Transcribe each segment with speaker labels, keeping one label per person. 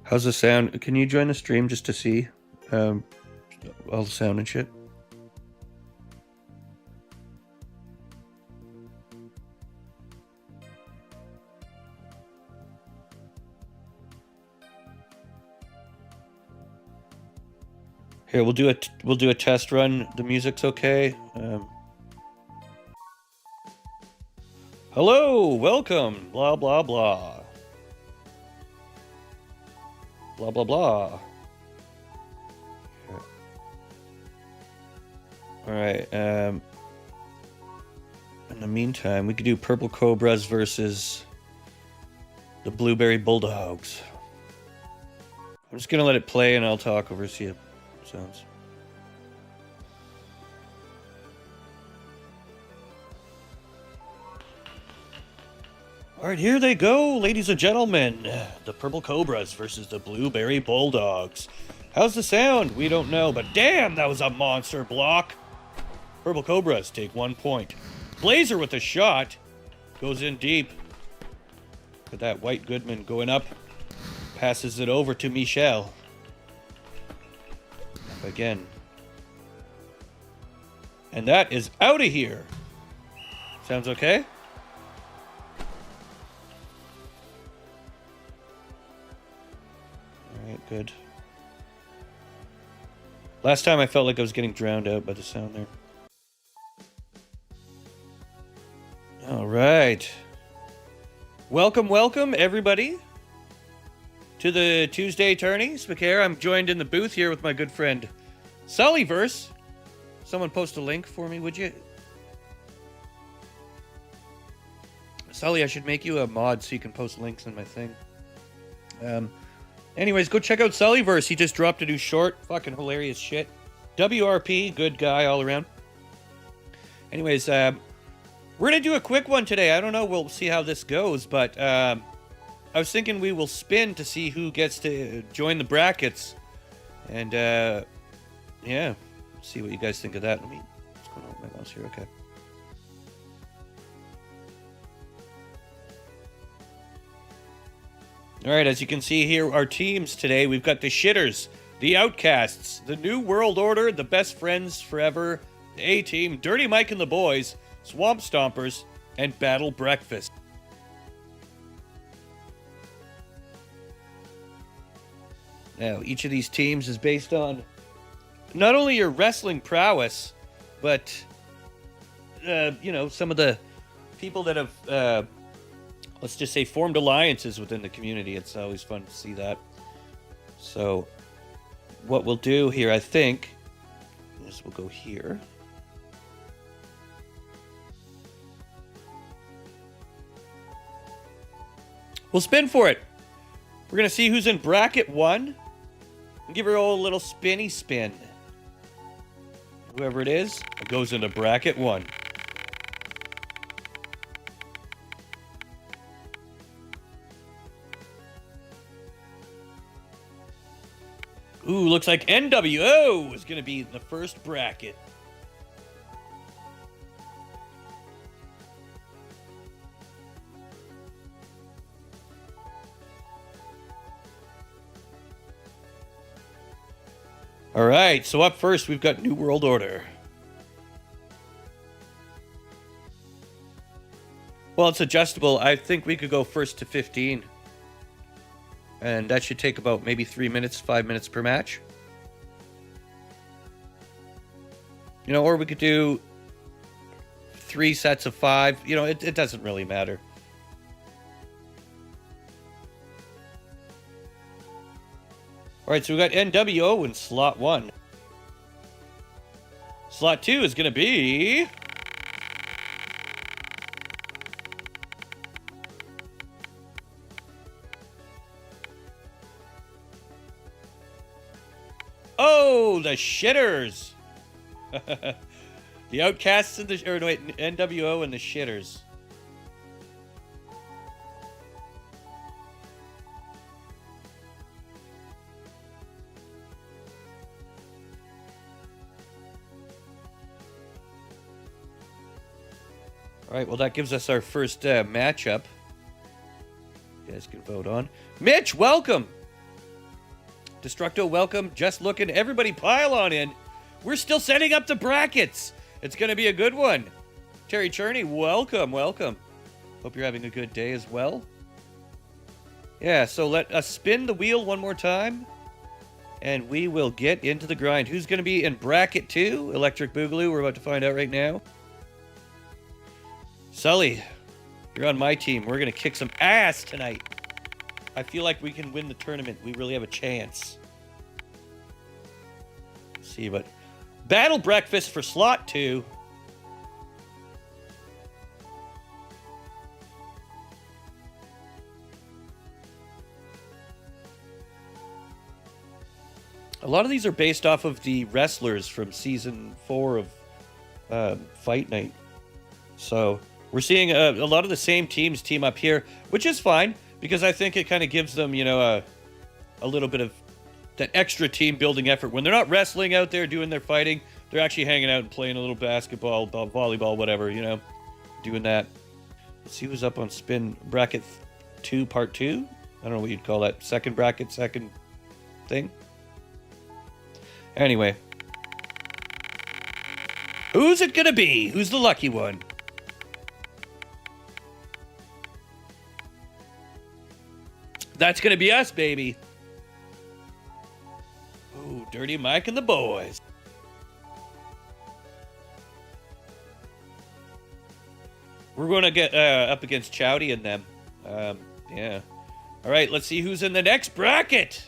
Speaker 1: How's the sound? Can you join the stream just to see all the sound and shit? Here, we'll do a test run. The music's okay. Hello, welcome. Blah blah blah. Blah blah blah. All right. In the meantime, we could do Purple Cobras versus the Blueberry Bulldogs. I'm just gonna let it play, and I'll talk over. See it sounds. All right, here they go, ladies and gentlemen. The Purple Cobras versus the Blueberry Bulldogs. How's the sound? We don't know, but damn, that was a monster block. Purple Cobras take 1 point. Blazer with a shot. Goes in deep. Look at that, White Goodman going up. Passes it over to Michelle. Up again. And that is out of here. Sounds okay? Alright, good. Last time I felt like I was getting drowned out by the sound there. Alright. Welcome, welcome, everybody, to the Tuesday tourneys. McCare, I'm joined in the booth here with my good friend Sullyverse. Someone post a link for me, would you? Sully, I should make you a mod so you can post links in my thing. Anyways, go check out Sullyverse. He just dropped a new short. Fucking hilarious shit. WRP, good guy all around. Anyways, we're going to do a quick one today. I don't know. We'll see how this goes. But I was thinking we will spin to see who gets to join the brackets. And, yeah. See what you guys think of that. What's going on with my mouse here? Okay. All right, as you can see here, our teams today, we've got the Shitters, the Outcasts, the New World Order, the Best Friends Forever, the A-Team, Dirty Mike and the Boys, Swamp Stompers, and Battle Breakfast. Now, each of these teams is based on not only your wrestling prowess, but, you know, some of the people that have, let's just say, formed alliances within the community. It's always fun to see that. So, what we'll do here, I think, is we'll go here. We'll spin for it. We're going to see who's in bracket 1. And give her a little spinny spin. Whoever it is, goes into bracket 1. Ooh, looks like NWO is going to be the first bracket. All right, so up first, we've got New World Order. Well, it's adjustable. I think we could go first to 15. And that should take about maybe 3 minutes, 5 minutes per match. You know, or we could do 3 sets of 5. You know, it doesn't really matter. All right, so we got NWO in slot 1. Slot 2 is going to be... Oh, the Shitters! The Outcasts and the... Or wait, NWO and the Shitters. All right, well, that gives us our first matchup. You guys can vote on. Mitch, welcome! Destructo, welcome. Just looking. Everybody pile on in. We're still setting up the brackets. It's going to be a good one. Terry Cherney, welcome, welcome. Hope you're having a good day as well. Yeah, so let us spin the wheel one more time. And we will get into the grind. Who's going to be in bracket 2? Electric Boogaloo, we're about to find out right now. Sully, you're on my team. We're going to kick some ass tonight. I feel like we can win the tournament. We really have a chance. Let's see, but Battle Breakfast for slot 2. A lot of these are based off of the wrestlers from season 4 of Fight Night. So we're seeing a lot of the same teams team up here, which is fine because I think it kind of gives them, a little bit of that extra team building effort. When they're not wrestling out there doing their fighting, they're actually hanging out and playing a little basketball, volleyball, whatever, doing that. Let's see who's up on spin bracket 2, part 2. I don't know what you'd call that. Second bracket, second thing. Anyway. Who's it gonna be? Who's the lucky one? That's gonna be us, baby. Ooh, Dirty Mike and the boys. We're gonna get up against Chowdy and them. Yeah. All right, let's see who's in the next bracket.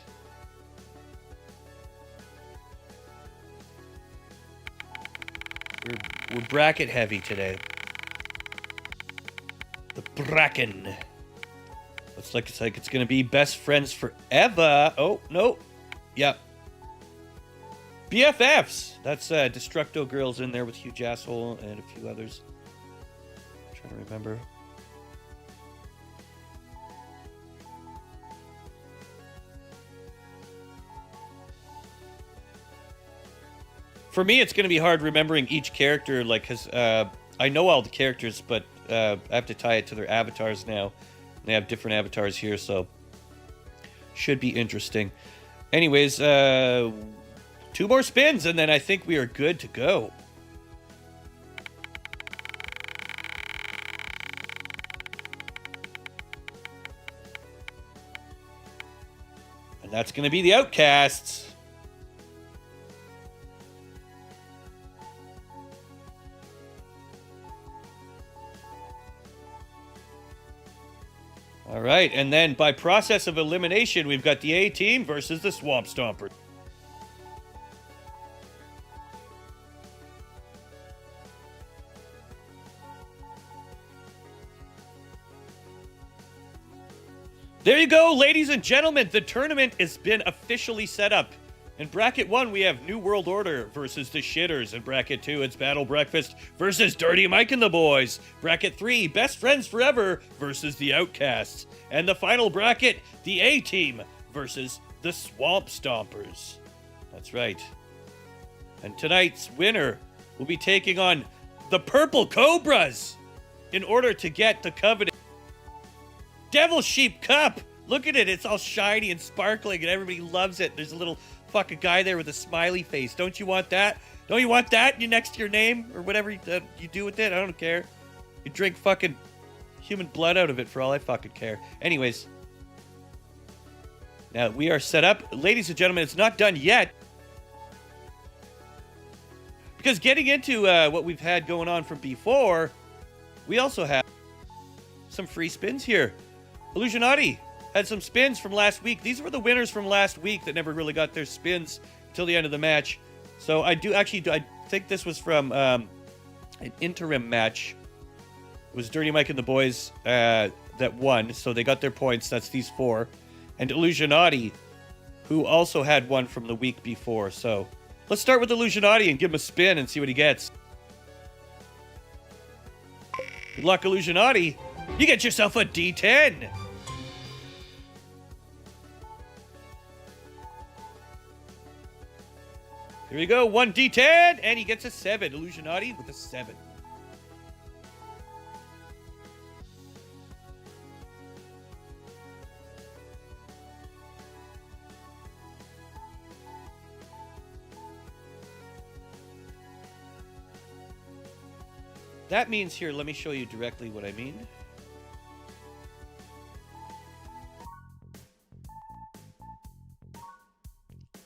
Speaker 1: We're bracket heavy today. The Bracken. Looks like it's gonna be best friends forever. Oh no, yep. BFFs. That's Destructo Girls in there with Huge Asshole and a few others. I'm trying to remember. For me, it's going to be hard remembering each character, because I know all the characters, but I have to tie it to their avatars now. They have different avatars here, so should be interesting. Anyways, 2 more spins, and then I think we are good to go. And that's going to be the Outcasts. All right, and then by process of elimination, we've got the A-Team versus the Swamp Stompers. There you go, ladies and gentlemen. The tournament has been officially set up. In bracket 1, we have New World Order versus the Shitters. In bracket 2, it's Battle Breakfast versus Dirty Mike and the Boys. Bracket 3, Best Friends Forever versus the Outcasts. And the final bracket, the A-Team versus the Swamp Stompers. That's right. And tonight's winner will be taking on the Purple Cobras in order to get the coveted Devil Sheep Cup. Look at it. It's all shiny and sparkling and everybody loves it. There's a little fucking guy there with a smiley face. Don't you want that? Don't you want that next to your name or whatever you do with it? I don't care. You drink fucking human blood out of it for all I fucking care. Anyways. Now we are set up. Ladies and gentlemen, it's not done yet. Because getting into what we've had going on from before, we also have some free spins here. Illusionati had some spins from last week. These were the winners from last week that never really got their spins till the end of the match. So I think this was from an interim match. It was Dirty Mike and the Boys that won, so they got their points. That's these 4. And Illusionati, who also had one from the week before. So let's start with Illusionati and give him a spin and see what he gets. Good luck, Illusionati. You get yourself a D10. Here you go, 1 D10, and he gets a 7. Illusionati with a 7. That means here, let me show you directly what I mean.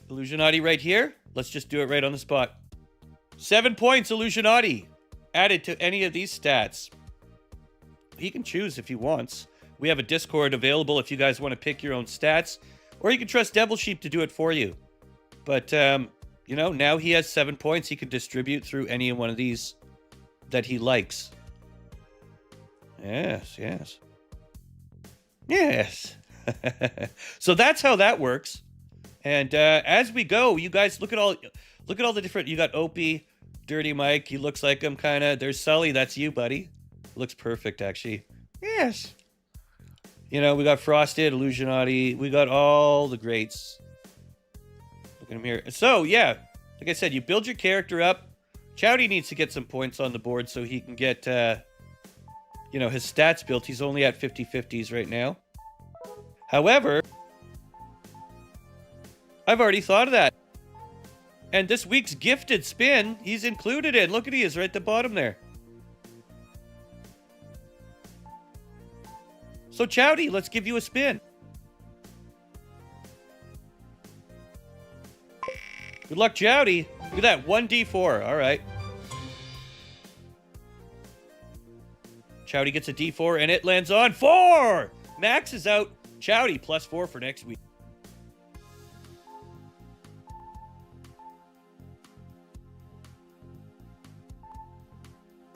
Speaker 1: Illusionati right here. Let's just do it right on the spot. 7 points, Illusionati. Added to any of these stats. He can choose if he wants. We have a Discord available if you guys want to pick your own stats. Or you can trust Devil Sheep to do it for you. But, you know, now he has 7 points. He can distribute through any one of these that he likes. Yes, yes. Yes. So that's how that works. And as we go, you guys look at all the different. You got Opie, Dirty Mike. He looks like him, kind of. There's Sully. That's you, buddy. Looks perfect, actually. Yes. You know, we got Frosted, Illusionati. We got all the greats. Look at him here. So yeah, like I said, you build your character up. Chowdy needs to get some points on the board so he can get, you know, his stats built. He's only at 50/50s right now. However, I've already thought of that. And this week's gifted spin, he's included in. Look at he is right at the bottom there. So Chowdy, let's give you a spin. Good luck, Chowdy. Look at that, 1d4. All right. Chowdy gets a d4, and it lands on 4! Max is out. Chowdy, +4 for next week.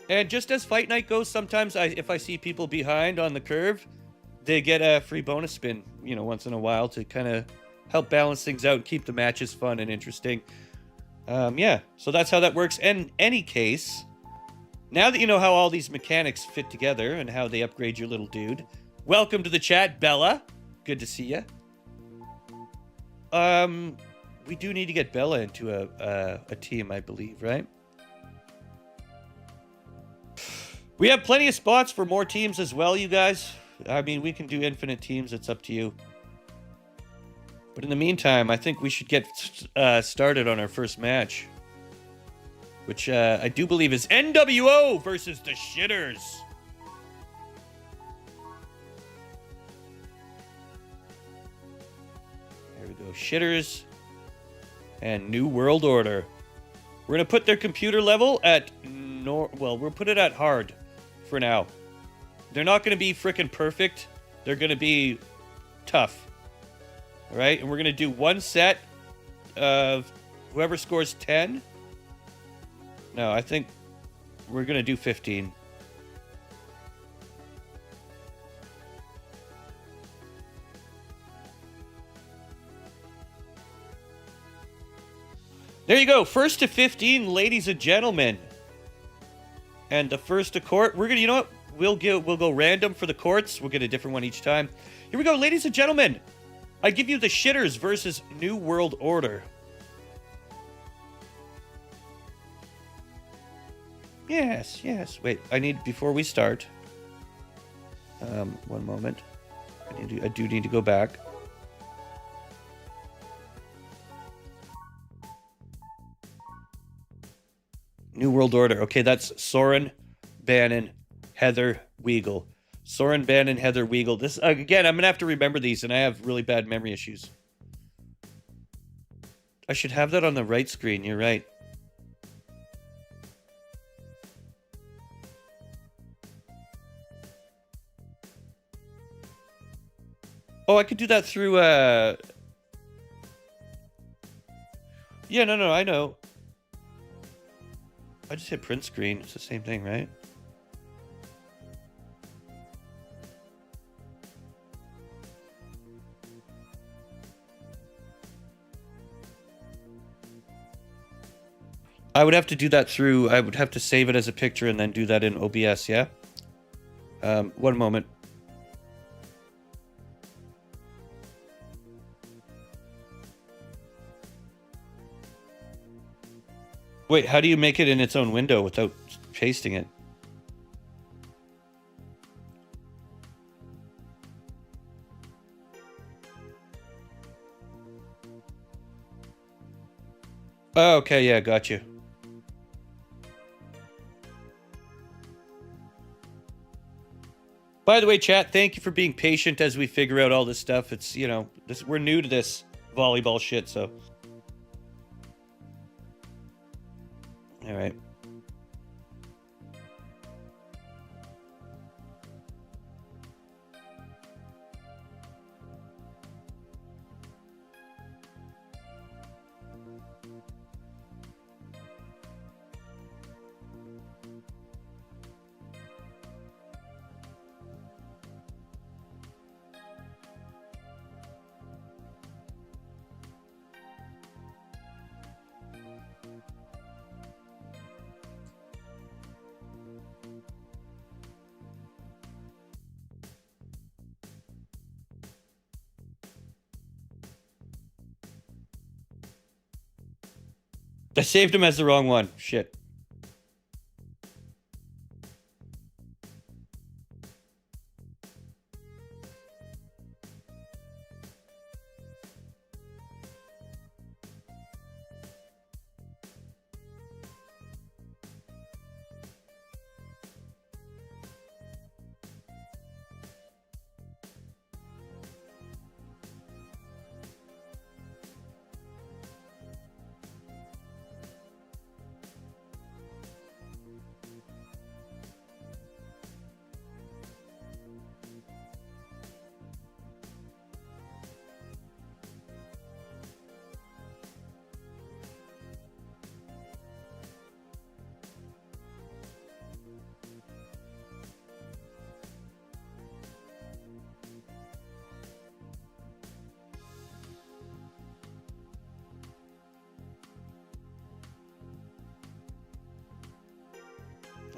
Speaker 1: And just as Fight Night goes, sometimes if I see people behind on the curve, they get a free bonus spin, you know, once in a while to kind of help balance things out and keep the matches fun and interesting. Yeah, so that's how that works. And in any case, now that you know how all these mechanics fit together and how they upgrade your little dude, welcome to the chat, Bella. Good to see you. We do need to get Bella into a team, I believe, right? We have plenty of spots for more teams as well, you guys. I mean, we can do infinite teams. It's up to you. But in the meantime, I think we should get started on our first match. Which I do believe is NWO versus the Shitters. There we go. Shitters and New World Order. We're going to put their computer level at... Well, we'll put it at hard for now. They're not going to be freaking perfect. They're going to be tough. All right? And we're going to do one set of whoever scores 10. No, I think we're going to do 15. There you go. First to 15, ladies and gentlemen. And the first to court, we're going to, you know what? We'll go random for the courts. We'll get a different one each time. Here we go, ladies and gentlemen. I give you the Shitters versus New World Order. Yes, yes. Wait, I need, before we start, one moment. I do need to go back. New World Order. Okay, that's Soren, Bannon, Heather, Weagle. Soren, Bannon, Heather, Weagle. This, again, I'm going to have to remember these, and I have really bad memory issues. I should have that on the right screen. You're right. Oh, I could do that through, Yeah, no, I know. I just hit print screen. It's the same thing, right? I would have to do that through... I would have to save it as a picture and then do that in OBS, yeah? One moment. Wait, how do you make it in its own window without pasting it? Oh, okay, yeah, got you. By the way, chat, thank you for being patient as we figure out all this stuff. It's, you know, we're new to this volleyball shit, so. All right. I saved him as the wrong one. Shit.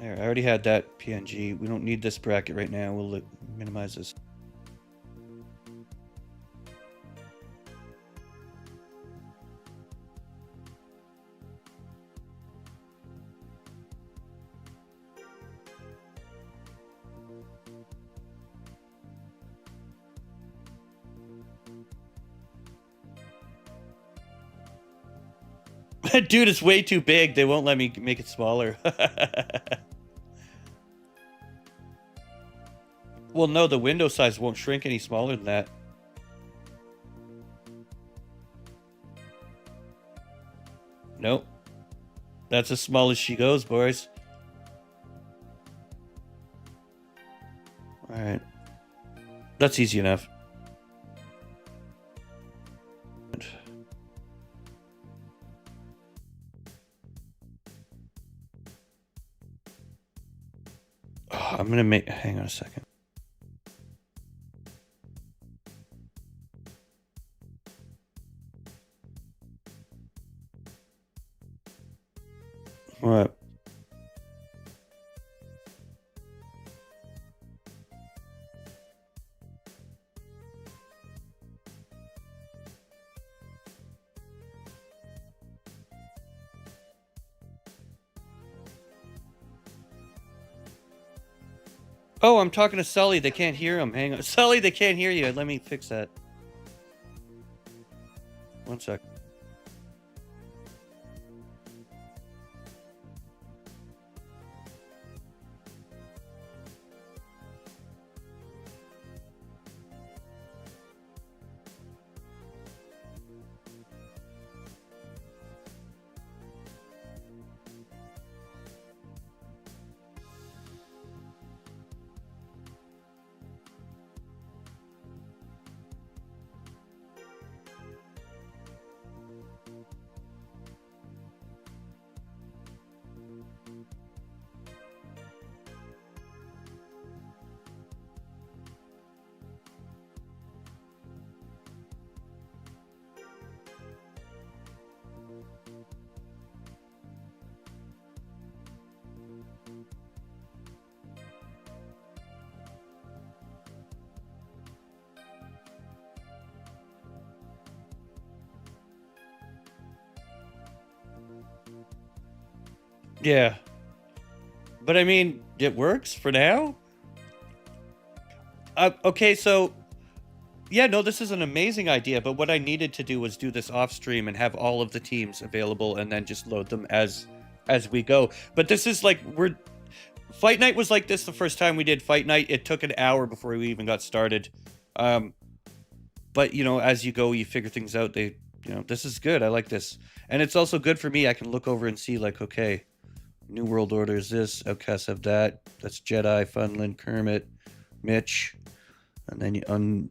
Speaker 1: There, I already had that PNG. We don't need this bracket right now. We'll minimize this. Dude, it's way too big. They won't let me make it smaller. Well, no, the window size won't shrink any smaller than that. Nope. That's as small as she goes, boys. Alright. That's easy enough. Oh, I'm gonna make... Hang on a second. What? Oh, I'm talking to Sully. They can't hear him. Hang on. Sully, they can't hear you. Let me fix that. 1 sec. Yeah. But I mean, it works for now. Okay, so yeah, no, this is an amazing idea, but what I needed to do was do this off stream and have all of the teams available and then just load them as we go. But this is like Fight night was like this the first time we did fight night. It took an hour before we even got started. But, you know, as you go, you figure things out. This is good. I like this. And it's also good for me. I can look over and see, like, okay, New World Order is this. Outcasts have that. That's Jedi, Funland, Kermit, Mitch. And then on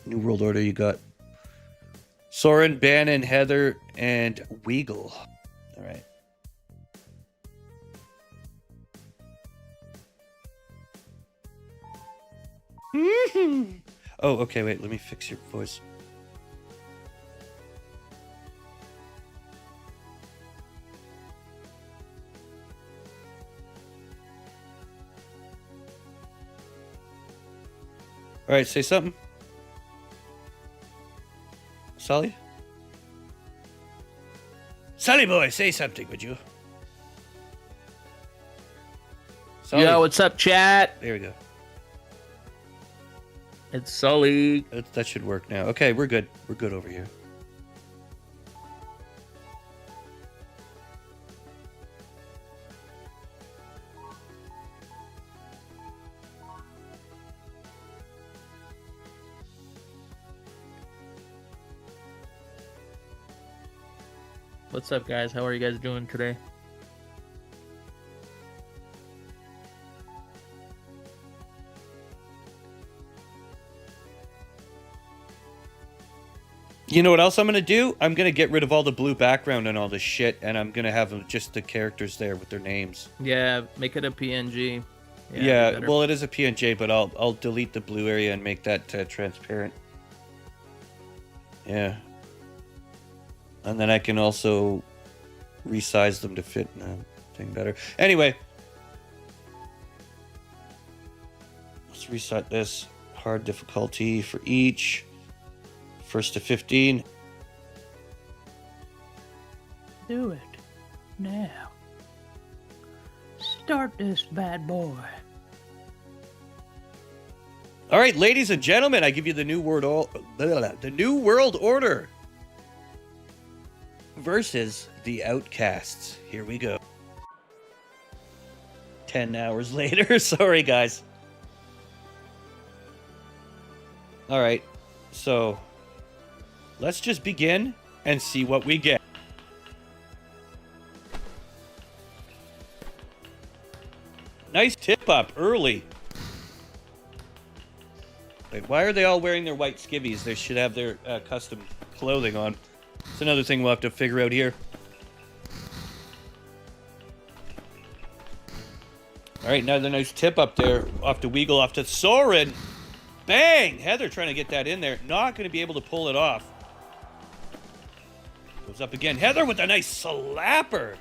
Speaker 1: New World Order, you got Soren, Bannon, Heather, and Weagle. All right. Oh, okay, wait. Let me fix your voice. All right, say something. Sully? Sully boy, say something, would you? Sully.
Speaker 2: Yo, what's up, chat?
Speaker 1: There we go.
Speaker 2: It's Sully.
Speaker 1: That should work now. Okay, we're good. We're good over here.
Speaker 2: What's up, guys? How are you guys doing today?
Speaker 1: You know what else I'm going to do? I'm going to get rid of all the blue background and all this shit, and I'm going to have just the characters there with their names.
Speaker 2: Yeah, make it a PNG.
Speaker 1: Yeah, well, it is a PNG, but I'll delete the blue area and make that transparent. Yeah. And then I can also resize them to fit in the thing better. Anyway. Let's reset this. Hard difficulty for each. First to 15.
Speaker 3: Do it. Now. Start this bad boy.
Speaker 1: All right, ladies and gentlemen, I give you the New World Order versus the Outcasts. Here we go. 10 hours later. Sorry, guys. All right, so let's just begin and see what we get. Nice tip up early. Wait, why are they all wearing their white skivvies? They should have their custom clothing on. It's another thing we'll have to figure out here. All right, another nice tip up there. Off to Weagle, off to Soren. Bang! Heather trying to get that in there. Not going to be able to pull it off. Goes up again. Heather with a nice slapper.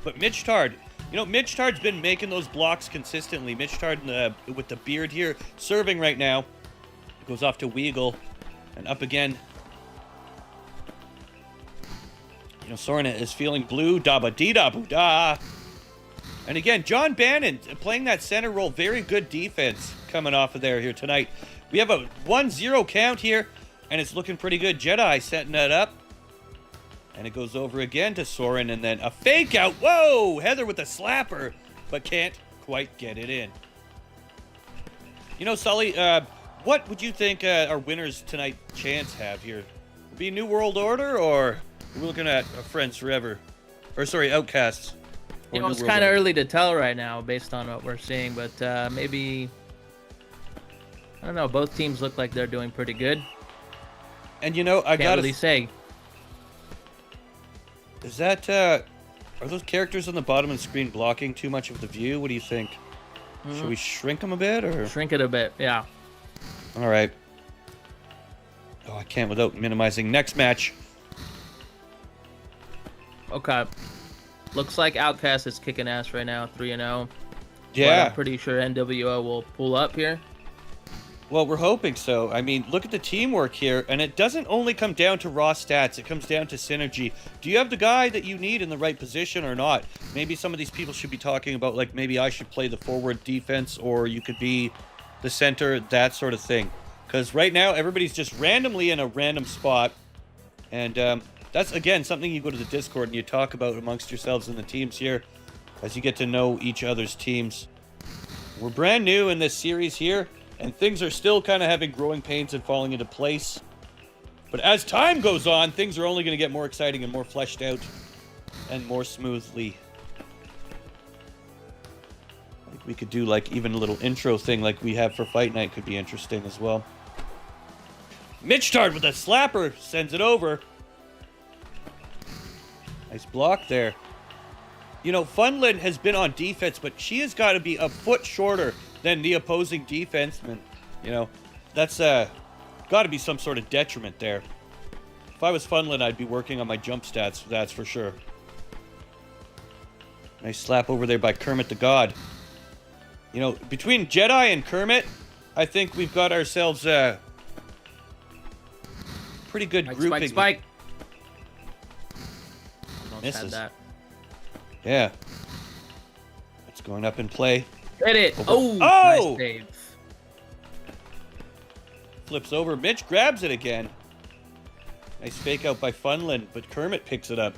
Speaker 1: But Mitch Tard. You know, Mitch Tard's been making those blocks consistently. Mitch Tard with the beard here, serving right now. It goes off to Weagle. And up again. You know, Soren is feeling blue. Da-ba-dee-da-boo-da. And again, John Bannon playing that center role. Very good defense coming off of there here tonight. We have a 1-0 count here. And it's looking pretty good. Jedi setting that up. And it goes over again to Soren, and then a fake out. Whoa! Heather with a slapper, but can't quite get it in. You know, Sully, what would you think our winners tonight chance have here? Be New World Order, or are we looking at Friends Forever? Or, sorry, Outcasts.
Speaker 2: You know, it's kind of early to tell right now based on what we're seeing, but maybe, I don't know, both teams look like they're doing pretty good.
Speaker 1: And, you know, I
Speaker 2: Can't really say.
Speaker 1: Is that, are those characters on the bottom of the screen blocking too much of the view? What do you think? Should we shrink them a bit, or?
Speaker 2: Shrink it a bit, yeah.
Speaker 1: All right. Oh, I can't without minimizing. Next match.
Speaker 2: Okay. Looks like Outcast is kicking ass right now, 3-0.
Speaker 1: Yeah.
Speaker 2: But I'm pretty sure NWO will pull up here.
Speaker 1: Well, we're hoping so. I mean, look at the teamwork here, and it doesn't only come down to raw stats. It comes down to synergy. Do you have the guy that you need in the right position or not? Maybe some of these people should be talking about, like, maybe I should play the forward defense, or you could be the center, that sort of thing. Because right now, everybody's just randomly in a random spot. And that's, again, something you go to the Discord and you talk about amongst yourselves in the teams here. as you get to know each other's teams. We're brand new in this series here, and things are still kind of having growing pains and falling into place. But as time goes on, things are only going to get more exciting and more fleshed out and more smoothly. I think we could do like even a little intro thing like we have for Fight Night could be interesting as well. Mitchtard with a slapper sends it over. Nice block there. You know, Funland has been on defense, but she has got to be a foot shorter than the opposing defenseman. You know, that's got to be some sort of detriment there. If I was Funland, I'd be working on my jump stats, that's for sure. Nice slap over there by Kermit the God. You know, between Jedi and Kermit, I think we've got ourselves a pretty good grouping.
Speaker 2: Spike.
Speaker 1: Misses.
Speaker 2: That.
Speaker 1: Yeah. It's going up in play.
Speaker 2: Hit it.
Speaker 1: Over.
Speaker 2: Oh!
Speaker 1: Oh!
Speaker 2: Nice save.
Speaker 1: Flips over. Mitch grabs it again. Nice fake out by Funland, but Kermit picks it up.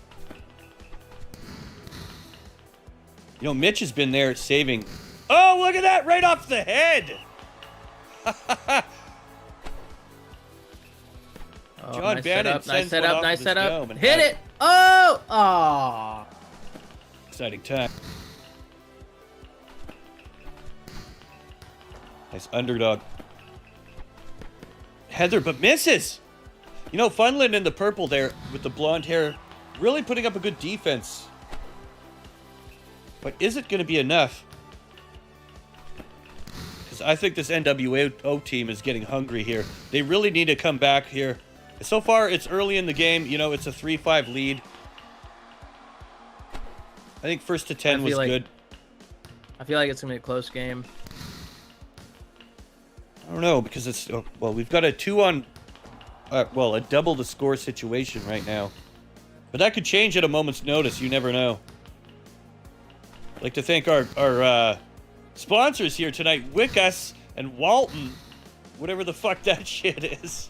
Speaker 1: You know, Mitch has been there saving. Oh, look at that! Right off the head!
Speaker 2: Oh,
Speaker 1: John
Speaker 2: nice
Speaker 1: Bannon
Speaker 2: setup, nice
Speaker 1: sends
Speaker 2: setup,
Speaker 1: one
Speaker 2: nice
Speaker 1: off of his
Speaker 2: setup.
Speaker 1: dome and
Speaker 2: Hit
Speaker 1: has-
Speaker 2: it! Oh! Aw!
Speaker 1: Exciting time. Nice underdog. Heather, but misses! You know, Funland in the purple there with the blonde hair, really putting up a good defense. But is it going to be enough? Because I think this NWO team is getting hungry here. They really need to come back here. So far, it's early in the game. You know, it's a 3-5 lead. I think first to 10 was good.
Speaker 2: I feel like it's going to be a close game.
Speaker 1: I don't know, because it's... well, we've got a 2-on... well, a double the score situation right now. But that could change at a moment's notice. You never know. I'd like to thank our sponsors here tonight, Wickus and Walton. Whatever the fuck that shit is.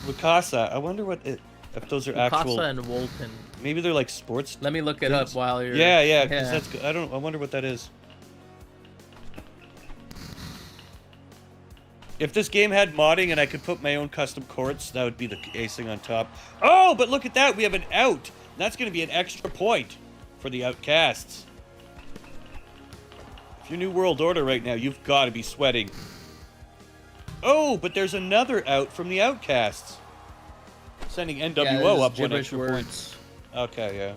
Speaker 1: Wicasa. I wonder what if those are actual...
Speaker 2: Casa and Walton.
Speaker 1: Maybe they're like sports...
Speaker 2: Let me look it up while you're...
Speaker 1: Yeah, because that's... I wonder what that is. If this game had modding and I could put my own custom courts, that would be the acing on top. Oh, but look at that. We have an out. That's going to be an extra point for the Outcasts. If you're New World Order right now, you've got to be sweating. Oh, but there's another out from the Outcasts. Sending NWO up one extra point. Okay, yeah.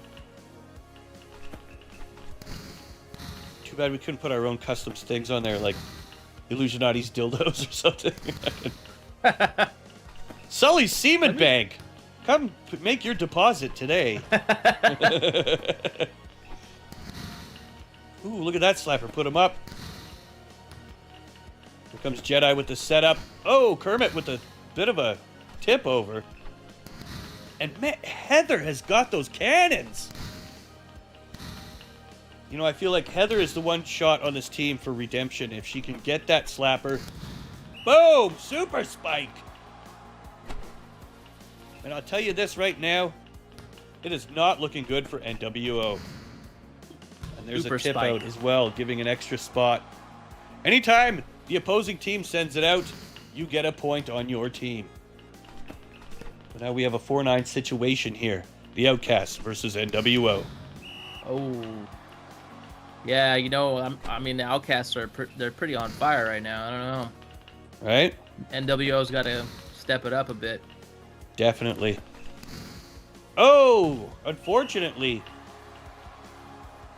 Speaker 1: Too bad we couldn't put our own custom stings on there, like Illusionati's dildos or something. Sully's Semen Bank. Come make your deposit today. Ooh, look at that slapper. Put him up. Here comes Jedi with the setup. Oh, Kermit with a bit of a tip over. And man, Heather has got those cannons. You know, I feel like Heather is the one shot on this team for redemption. If she can get that slapper. Boom! Super spike! And I'll tell you this right now. It is not looking good for NWO. And there's
Speaker 2: Super
Speaker 1: a tip
Speaker 2: spike
Speaker 1: out as well, giving an extra spot. Anytime the opposing team sends it out, you get a point on your team. But now we have a 4-9 situation here. The Outcasts versus NWO.
Speaker 2: Oh. Yeah, you know, I mean, the Outcasts they're pretty on fire right now. I don't know.
Speaker 1: Right?
Speaker 2: NWO's got to step it up a bit.
Speaker 1: Definitely. Oh! Unfortunately.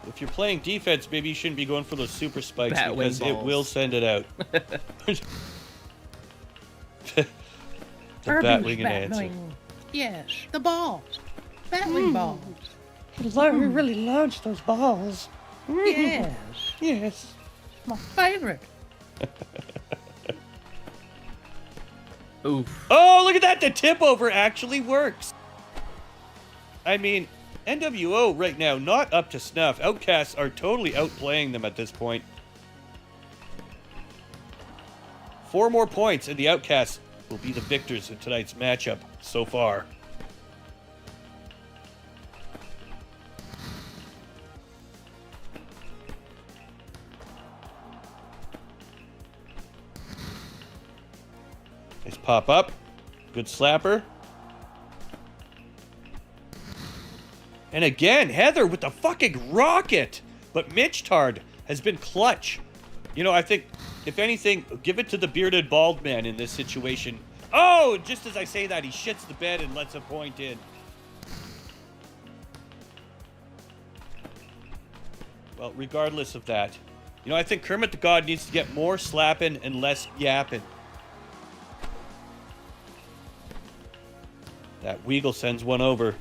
Speaker 1: If you're playing defense, maybe you shouldn't be going for those super spikes
Speaker 2: Batwing
Speaker 1: because it
Speaker 2: balls.
Speaker 1: will send it out. The
Speaker 3: Irving's
Speaker 1: Batwing and answer.
Speaker 3: Yes, the balls. Batwing balls. He really loves those balls. Yes.
Speaker 1: Yes.
Speaker 3: My favorite.
Speaker 2: Oof.
Speaker 1: Oh, look at that! The tip over actually works. I mean, NWO right now, not up to snuff. Outcasts are totally outplaying them at this point. 4 more points, and the Outcasts will be the victors in tonight's matchup so far. Nice pop up. Good slapper. And again, Heather with the fucking rocket. But Mitch Tard has been clutch. You know, I think, if anything, give it to the bearded bald man in this situation. Oh, just as I say that, he shits the bed and lets a point in. Well, regardless of that, you know, I think Kermit the God needs to get more slapping and less yapping. That Weagle sends one over.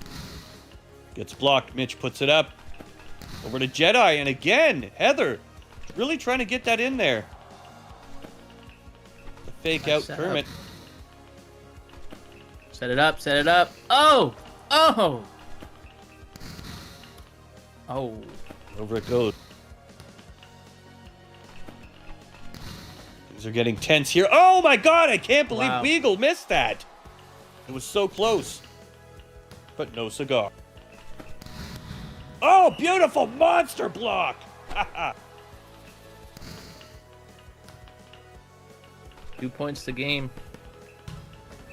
Speaker 1: Gets blocked. Mitch puts it up. Over to Jedi. And again, Heather really trying to get that in there. The fake out Kermit.
Speaker 2: Set it up. Set it up. Oh! Oh! Oh.
Speaker 1: Over it goes. Things are getting tense here. Oh my God! I can't believe Weagle missed that. It was so close. But no cigar. Oh, beautiful monster block!
Speaker 2: 2 points to game.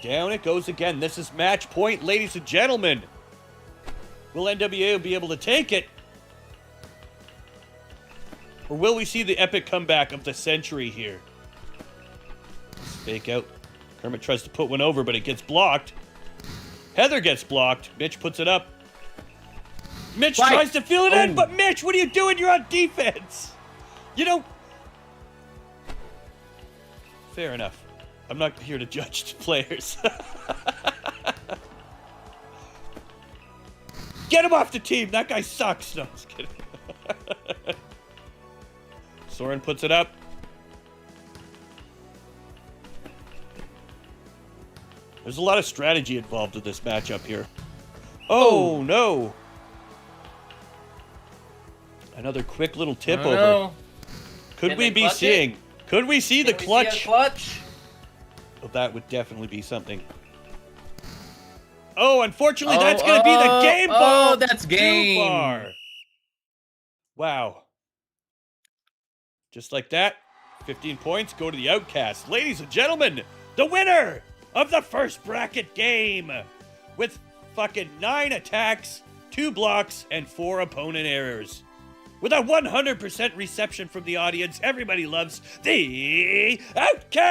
Speaker 1: Down it goes again. This is match point, ladies and gentlemen. Will NWA be able to take it? Or will we see the epic comeback of the century here? Fake out. Kermit tries to put one over, but it gets blocked. Heather gets blocked. Mitch puts it up. Mitch tries to fill it in, but Mitch, what are you doing? You're on defense. You know... Fair enough. I'm not here to judge the players. Get him off the team. That guy sucks. No, I'm just kidding. Soren puts it up. There's a lot of strategy involved in this matchup here. Oh, no. Another quick little tip over.
Speaker 2: No.
Speaker 1: Could we be seeing... Could we see the clutch?
Speaker 2: Clutch?
Speaker 1: Well, that would definitely be something. Oh, unfortunately, that's going to be the game ball.
Speaker 2: Oh, that's game.
Speaker 1: Too far. Wow. Just like that, 15 points go to the Outcast. Ladies and gentlemen, the winner of the first bracket game with fucking 9 attacks, 2 blocks, and 4 opponent errors. With a 100% reception from the audience, everybody loves the Outcasts!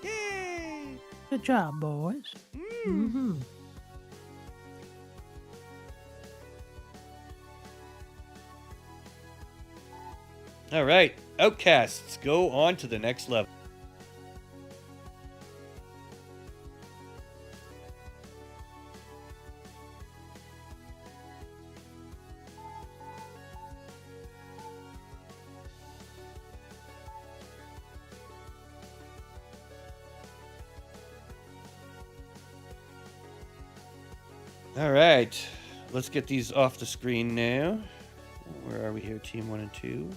Speaker 1: Yay!
Speaker 3: Good job, boys. Mm-hmm.
Speaker 1: All right, Outcasts, go on to the next level. All right, let's get these off the screen now. Where are we here? Team 1 and 2.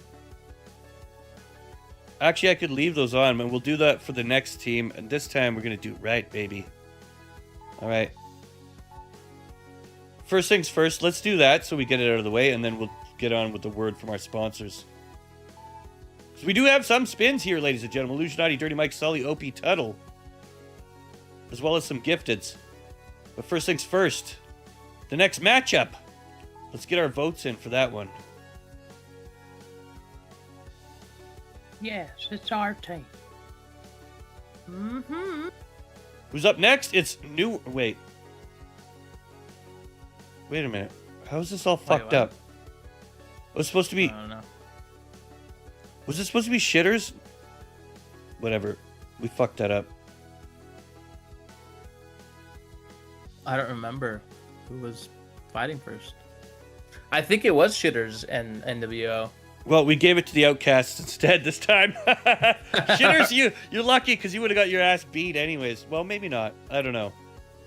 Speaker 1: Actually, I could leave those on, but we'll do that for the next team. And this time, we're going to do it right, baby. All right. First things first, let's do that so we get it out of the way, and then we'll get on with the word from our sponsors. So we do have some spins here, ladies and gentlemen. Illusionati, Dirty Mike, Sully, OP Tuttle, as well as some gifteds. But first things first, the next matchup. Let's get our votes in for that one.
Speaker 3: Yes, it's our team. Mm-hmm.
Speaker 1: Who's up next? It's new... Wait a minute. How is this all fucked up? It was supposed to be...
Speaker 2: I don't know.
Speaker 1: Was it supposed to be Shitters? Whatever. We fucked that up.
Speaker 2: I don't remember who was fighting first. I think it was Shitters and NWO.
Speaker 1: Well, we gave it to the Outcasts instead this time. Shitters, you're lucky because you would have got your ass beat anyways. Well, maybe not. I don't know.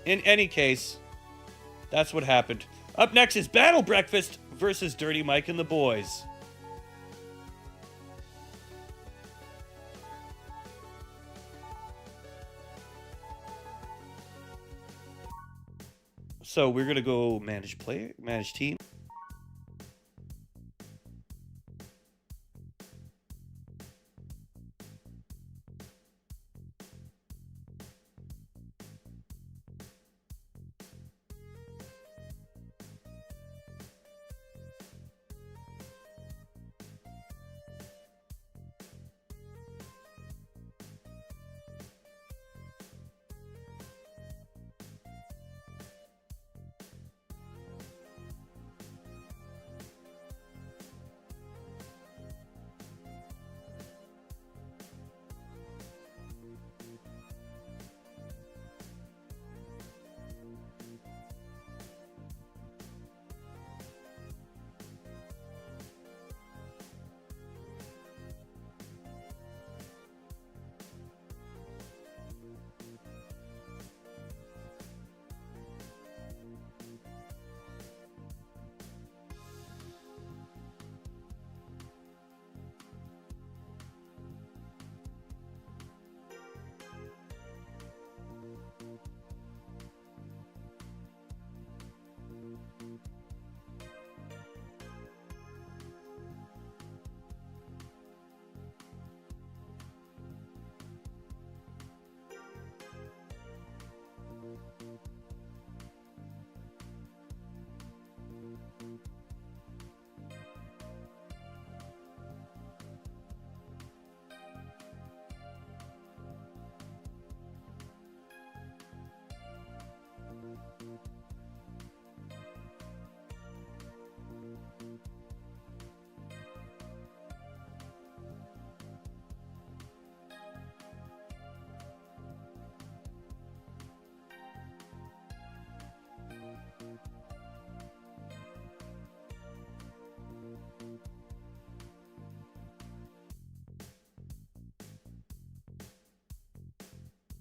Speaker 1: In any case, that's what happened. Up next is Battle Breakfast versus Dirty Mike and the boys. So we're going to go manage player, manage team.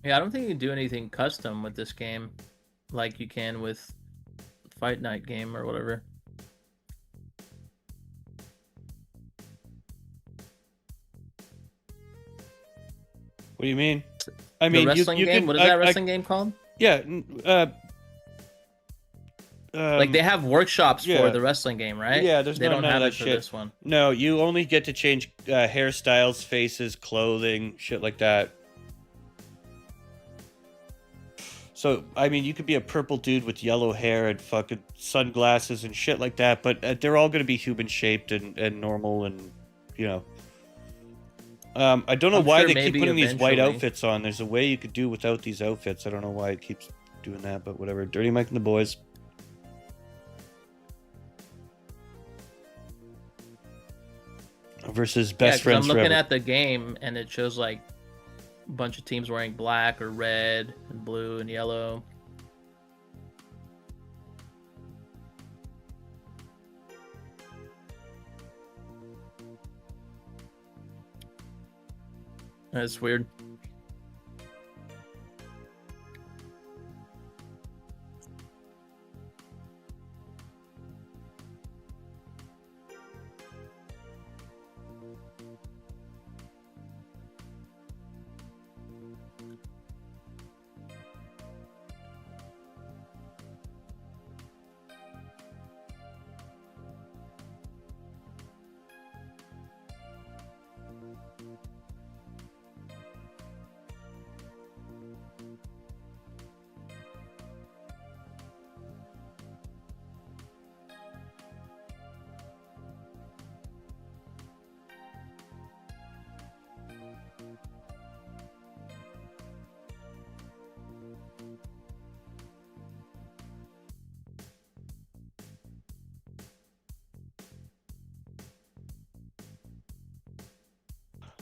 Speaker 2: Yeah, I don't think you can do anything custom with this game, like you can with Fight Night game or whatever.
Speaker 1: What do you mean? I
Speaker 2: The
Speaker 1: mean,
Speaker 2: wrestling
Speaker 1: you
Speaker 2: game.
Speaker 1: can.
Speaker 2: What is that wrestling game called?
Speaker 1: Yeah.
Speaker 2: Like they have workshops
Speaker 1: yeah.
Speaker 2: for the wrestling game, right?
Speaker 1: Yeah, there's
Speaker 2: they
Speaker 1: none
Speaker 2: don't
Speaker 1: of
Speaker 2: have
Speaker 1: that
Speaker 2: it for
Speaker 1: shit.
Speaker 2: this one.
Speaker 1: No, you only get to change hairstyles, faces, clothing, shit like that. So, I mean, you could be a purple dude with yellow hair and fucking sunglasses and shit like that, but they're all going to be human-shaped and normal and, you know. I don't know why they keep putting these white outfits on. There's a way you could do without these outfits. I don't know why it keeps doing that, but whatever. Dirty Mike and the boys. Versus best friends
Speaker 2: I'm looking
Speaker 1: forever.
Speaker 2: at the game and it shows like a bunch of teams wearing black or red and blue and yellow. That's weird.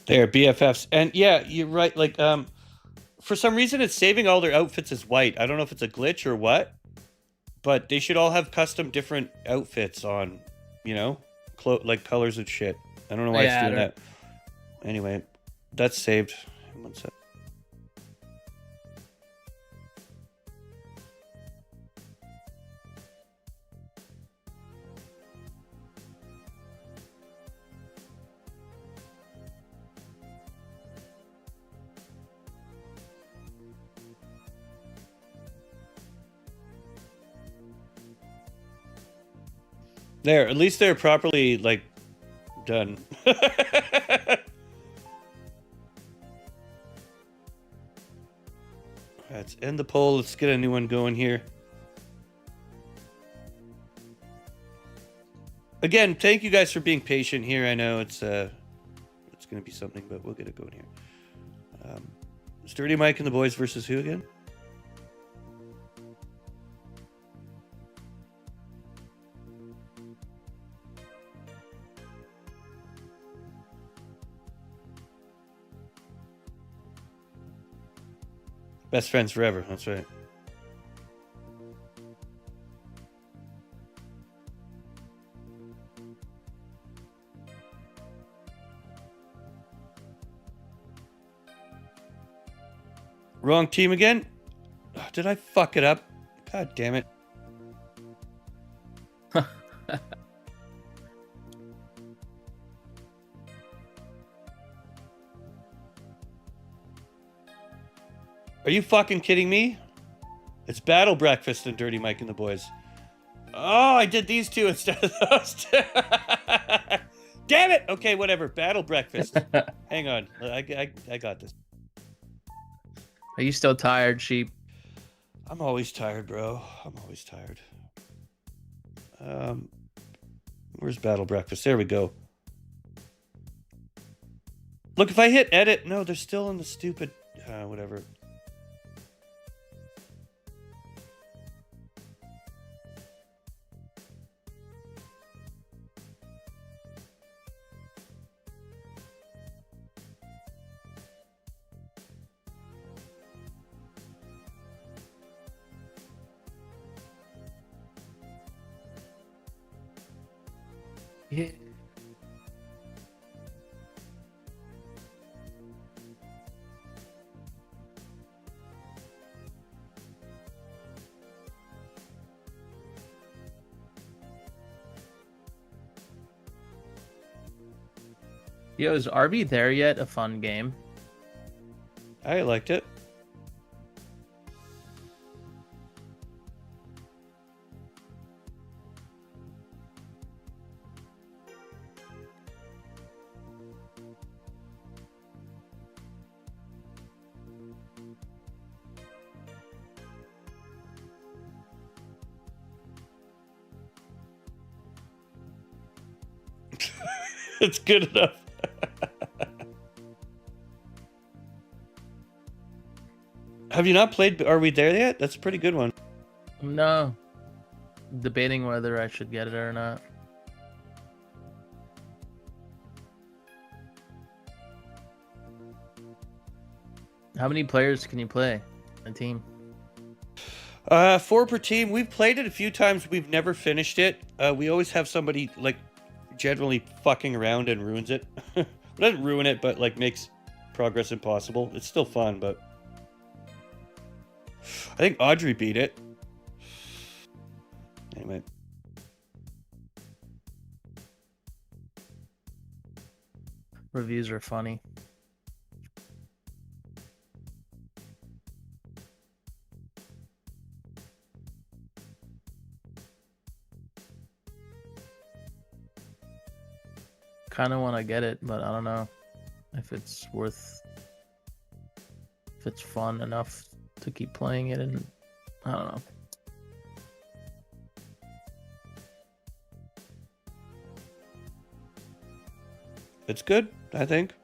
Speaker 1: They're BFFs. And yeah, you're right. Like, for some reason, it's saving all their outfits as white. I don't know if it's a glitch or what, but they should all have custom different outfits on, you know, like colors and shit. I don't know why it's doing that. Anyway, that's saved. 1 sec. There, at least they're properly, like, done. Let's end the poll. Let's get a new one going here. Again, thank you guys for being patient here. I know it's going to be something, but we'll get it going here. Sturdy Mike and the boys versus who again? Best friends forever. That's right. Wrong team again? Oh, did I fuck it up? God damn it. Are you fucking kidding me? It's Battle Breakfast and Dirty Mike and the boys. Oh, I did these two instead of those two. Damn it! Okay, whatever. Battle Breakfast. Hang on. I got this.
Speaker 2: Are you still tired, sheep?
Speaker 1: I'm always tired, bro. I'm always tired. Where's Battle Breakfast? There we go. Look, if I hit edit... No, they're still in the stupid... whatever.
Speaker 2: Yeah. Yo, is RB there yet? A fun game.
Speaker 1: I liked it. It's good enough. Have you not played Are We There Yet? That's a pretty good one.
Speaker 2: No. Debating whether I should get it or not. How many players can you play a team?
Speaker 1: 4 per team. We've played it a few times. We've never finished it. We always have somebody like generally fucking around and ruins it. Doesn't ruin it, but like makes progress impossible. It's still fun, but I think Audrey beat it. Anyway.
Speaker 2: Reviews are funny. Kind of want to get it, but I don't know if it's fun enough to keep playing it, and I don't know.
Speaker 1: It's good, I think.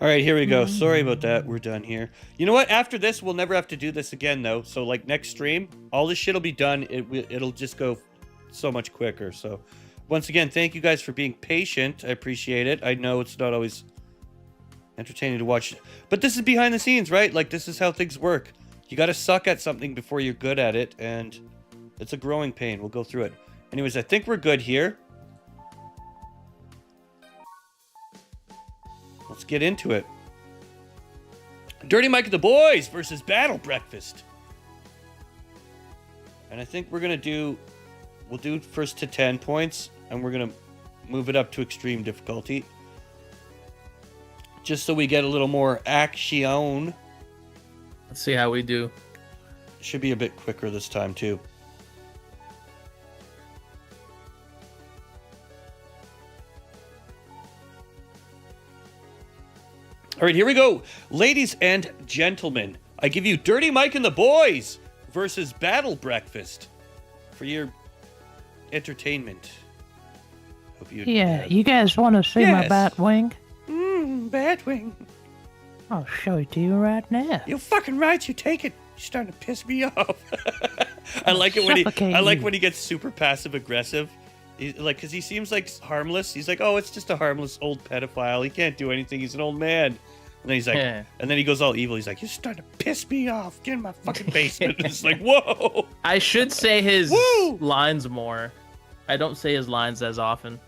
Speaker 1: All right, here we go. Sorry about that. We're done here. You know what? After this, we'll never have to do this again, though. So, like, next stream, all this shit will be done. It'll just go so much quicker. So, once again, thank you guys for being patient. I appreciate it. I know it's not always entertaining to watch. But this is behind the scenes, right? Like, this is how things work. You got to suck at something before you're good at it. And it's a growing pain. We'll go through it. Anyways, I think we're good here. Let's get into it. Dirty Mike and the Boys versus Battle Breakfast. And I think we'll do first to 10 points, and we're going to move it up to extreme difficulty. Just so we get a little more action.
Speaker 2: Let's see how we do.
Speaker 1: Should be a bit quicker this time, too. All right, here we go. Ladies and gentlemen, I give you Dirty Mike and the Boys versus Battle Breakfast for your entertainment. Hope
Speaker 3: you guys want to see my bat wing?
Speaker 1: Bat wing.
Speaker 3: I'll show it to you right now.
Speaker 1: You fucking right, you take it. You're starting to piss me off. I like it when he gets super passive aggressive. Because he seems like harmless. He's like, oh, it's just a harmless old pedophile. He can't do anything. He's an old man. And then he's like, and then he goes all evil. He's like, you're starting to piss me off. Get in my fucking basement. It's like, whoa.
Speaker 2: I should say his lines more. I don't say his lines as often.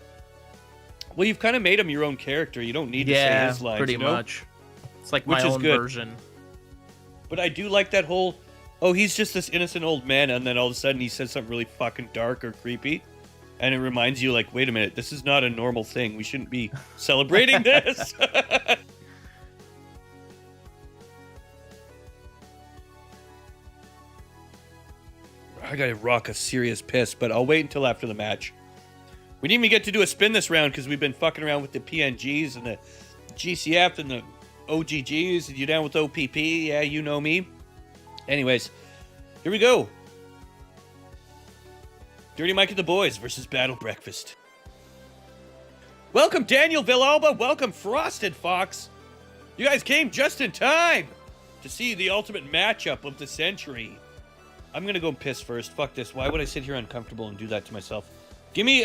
Speaker 1: Well, you've kind of made him your own character. You don't need to say his lines.
Speaker 2: Pretty much. It's like my own version.
Speaker 1: But I do like that whole, oh, he's just this innocent old man. And then all of a sudden he says something really fucking dark or creepy. And it reminds you, like, wait a minute, this is not a normal thing. We shouldn't be celebrating this. I gotta rock a serious piss, but I'll wait until after the match. We didn't even get to do a spin this round because we've been fucking around with the PNGs and the GCF and the OGGs. And you down with OPP? Yeah, you know me. Anyways, here we go. Dirty Mike and the Boys versus Battle Breakfast. Welcome, Daniel Villalba. Welcome, Frosted Fox. You guys came just in time to see the ultimate matchup of the century. I'm gonna go piss first. Fuck this. Why would I sit here uncomfortable and do that to myself? Give me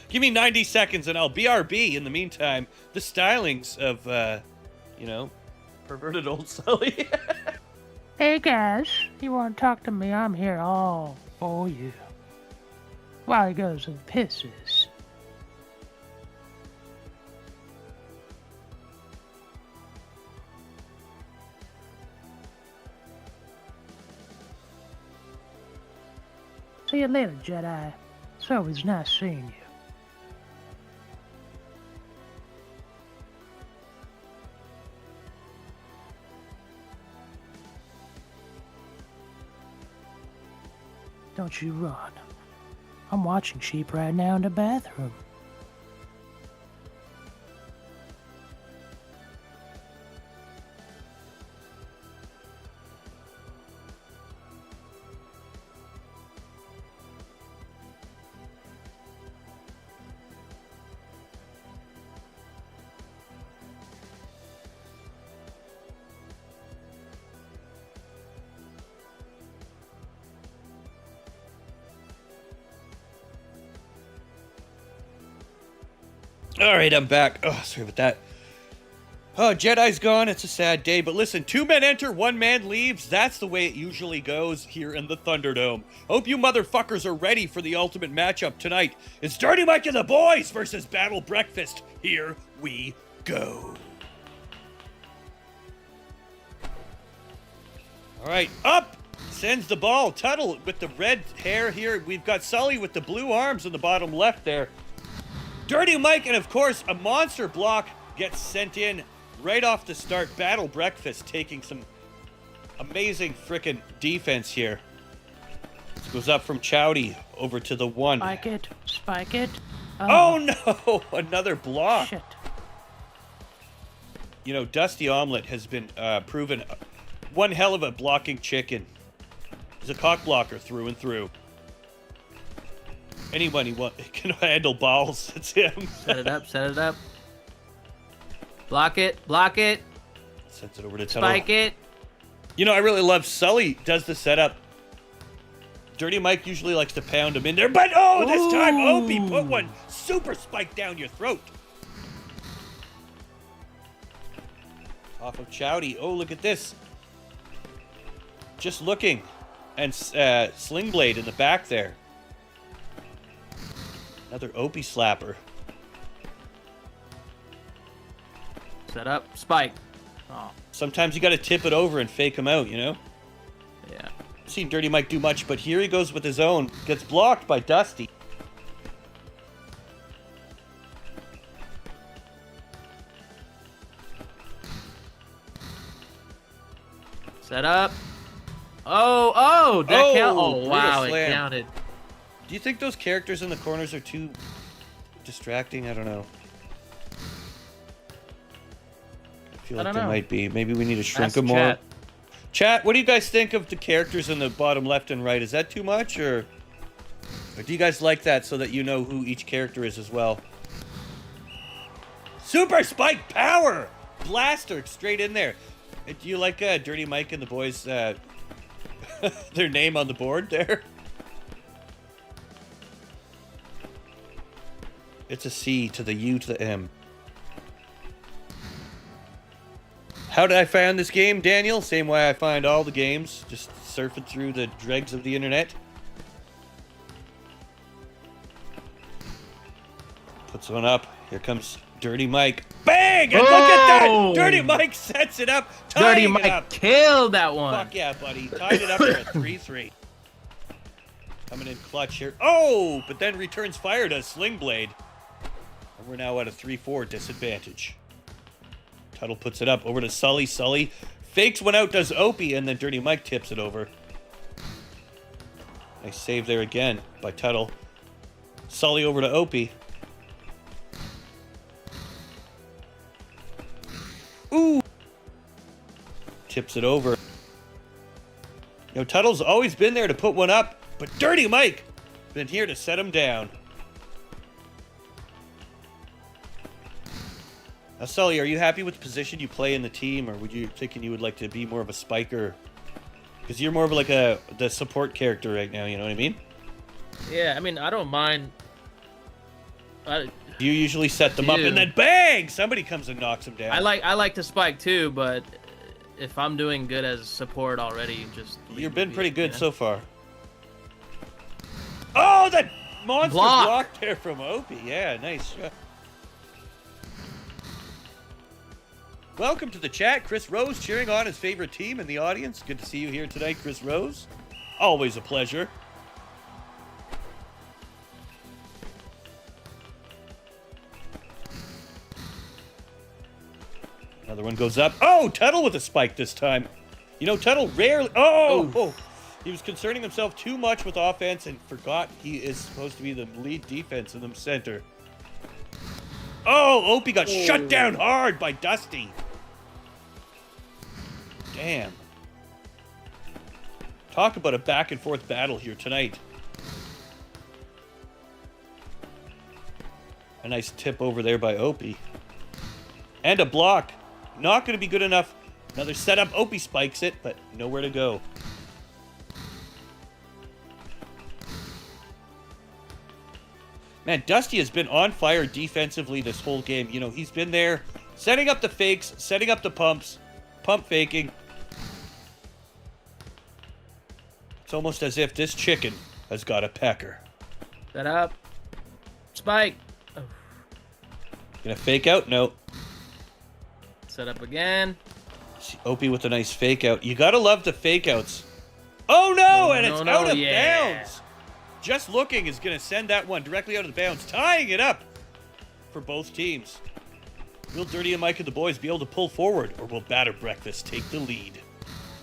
Speaker 1: give me 90 seconds and I'll BRB. In the meantime, the stylings of perverted old Sully.
Speaker 3: Hey guys, you want to talk to me? I'm here all for you. While he goes and pisses. See you later, Jedi. It's always nice seeing you. Don't you run. I'm watching sheep right now in the bathroom.
Speaker 1: All right, I'm back. Oh, sorry about that. Oh, Jedi's gone. It's a sad day. But listen, 2 men enter, 1 man leaves. That's the way it usually goes here in the Thunderdome. Hope you motherfuckers are ready for the ultimate matchup tonight. It's Dirty Mike and the Boys versus Battle Breakfast. Here we go. All right, up sends the ball. Tuttle with the red hair here. We've got Sully with the blue arms in the bottom left there. Dirty Mike, and of course, a monster block gets sent in right off the start. Battle Breakfast taking some amazing frickin' defense here. This goes up from Chowdy over to the 1.
Speaker 3: Spike it.
Speaker 1: Oh no! Another block.
Speaker 3: Shit.
Speaker 1: You know, Dusty Omelette has been proven one hell of a blocking chicken. He's a cock blocker through and through. Anyone who can handle balls, it's him.
Speaker 2: Set it up. Block it.
Speaker 1: Sends it over to Tuttle.
Speaker 2: Spike it.
Speaker 1: You know, I really love Sully does the setup. Dirty Mike usually likes to pound him in there, but this time Opie put one super spike down your throat. Off of Chowdy. Oh, look at this. Just looking. And Sling Blade in the back there. Another Opie slapper.
Speaker 2: Set up. Spike. Oh.
Speaker 1: Sometimes you got to tip it over and fake him out, you know?
Speaker 2: Yeah.
Speaker 1: I've seen Dirty Mike do much, but here he goes with his own. Gets blocked by Dusty.
Speaker 2: Set up. Oh, that count. Oh, wow, it
Speaker 1: slam.
Speaker 2: counted.
Speaker 1: Do you think those characters in the corners are too distracting? I don't know. I feel like they might be. Maybe we need to shrink them more. Chat, what do you guys think of the characters in the bottom left and right? Is that too much, or do you guys like that so that you know who each character is as well? Super Spike Power! Blaster straight in there. Do you like Dirty Mike and the Boys, their name on the board there? It's a C to the U to the M. How did I find this game, Daniel? Same way I find all the games. Just surfing through the dregs of the internet. Puts one up. Here comes Dirty Mike. Bang! And look at that! Dirty Mike sets it up.
Speaker 2: Dirty Mike killed that one.
Speaker 1: Fuck yeah, buddy. Tied it up for a 3-3. Coming in clutch here. Oh! But then returns fire to Sling Blade. And we're now at a 3-4 disadvantage. Tuttle puts it up over to Sully. Sully fakes one out, does Opie, and then Dirty Mike tips it over. Nice save there again by Tuttle. Sully over to Opie. Ooh! Tips it over. You know, Tuttle's always been there to put one up, but Dirty Mike been here to set him down. Now, Sully, are you happy with the position you play in the team, or would you thinking you would like to be more of a spiker? Because you're more of like the support character right now, you know what I mean?
Speaker 2: Yeah, I mean, I don't mind.
Speaker 1: You usually set them up and then bang! Somebody comes and knocks them down.
Speaker 2: I like to spike too, but if I'm doing good as support already, just
Speaker 1: You've been pretty good so far. Oh, that monster blocked there from Opie. Yeah, nice shot. Welcome to the chat. Chris Rose cheering on his favorite team in the audience. Good to see you here tonight, Chris Rose. Always a pleasure. Another one goes up. Oh, Tuttle with a spike this time. You know, Tuttle rarely... Oh! He was concerning himself too much with offense and forgot he is supposed to be the lead defense in the center. Oh, Opie got shut down hard by Dusty. Damn. Talk about a back and forth battle here tonight. A nice tip over there by Opie. And a block. Not going to be good enough. Another setup. Opie spikes it, but nowhere to go. Man, Dusty has been on fire defensively this whole game. You know, he's been there setting up the fakes, setting up the pumps, pump faking. It's almost as if this chicken has got a pecker.
Speaker 2: Set up. Spike. Oh.
Speaker 1: Gonna fake out? No.
Speaker 2: Set up again.
Speaker 1: See, Opie with a nice fake out. You gotta love the fake outs. Oh no! And it's out of bounds. Just looking is gonna send that one directly out of the bounds, tying it up for both teams. Will Dirty and Mike and the boys be able to pull forward, or will Batter Breakfast take the lead?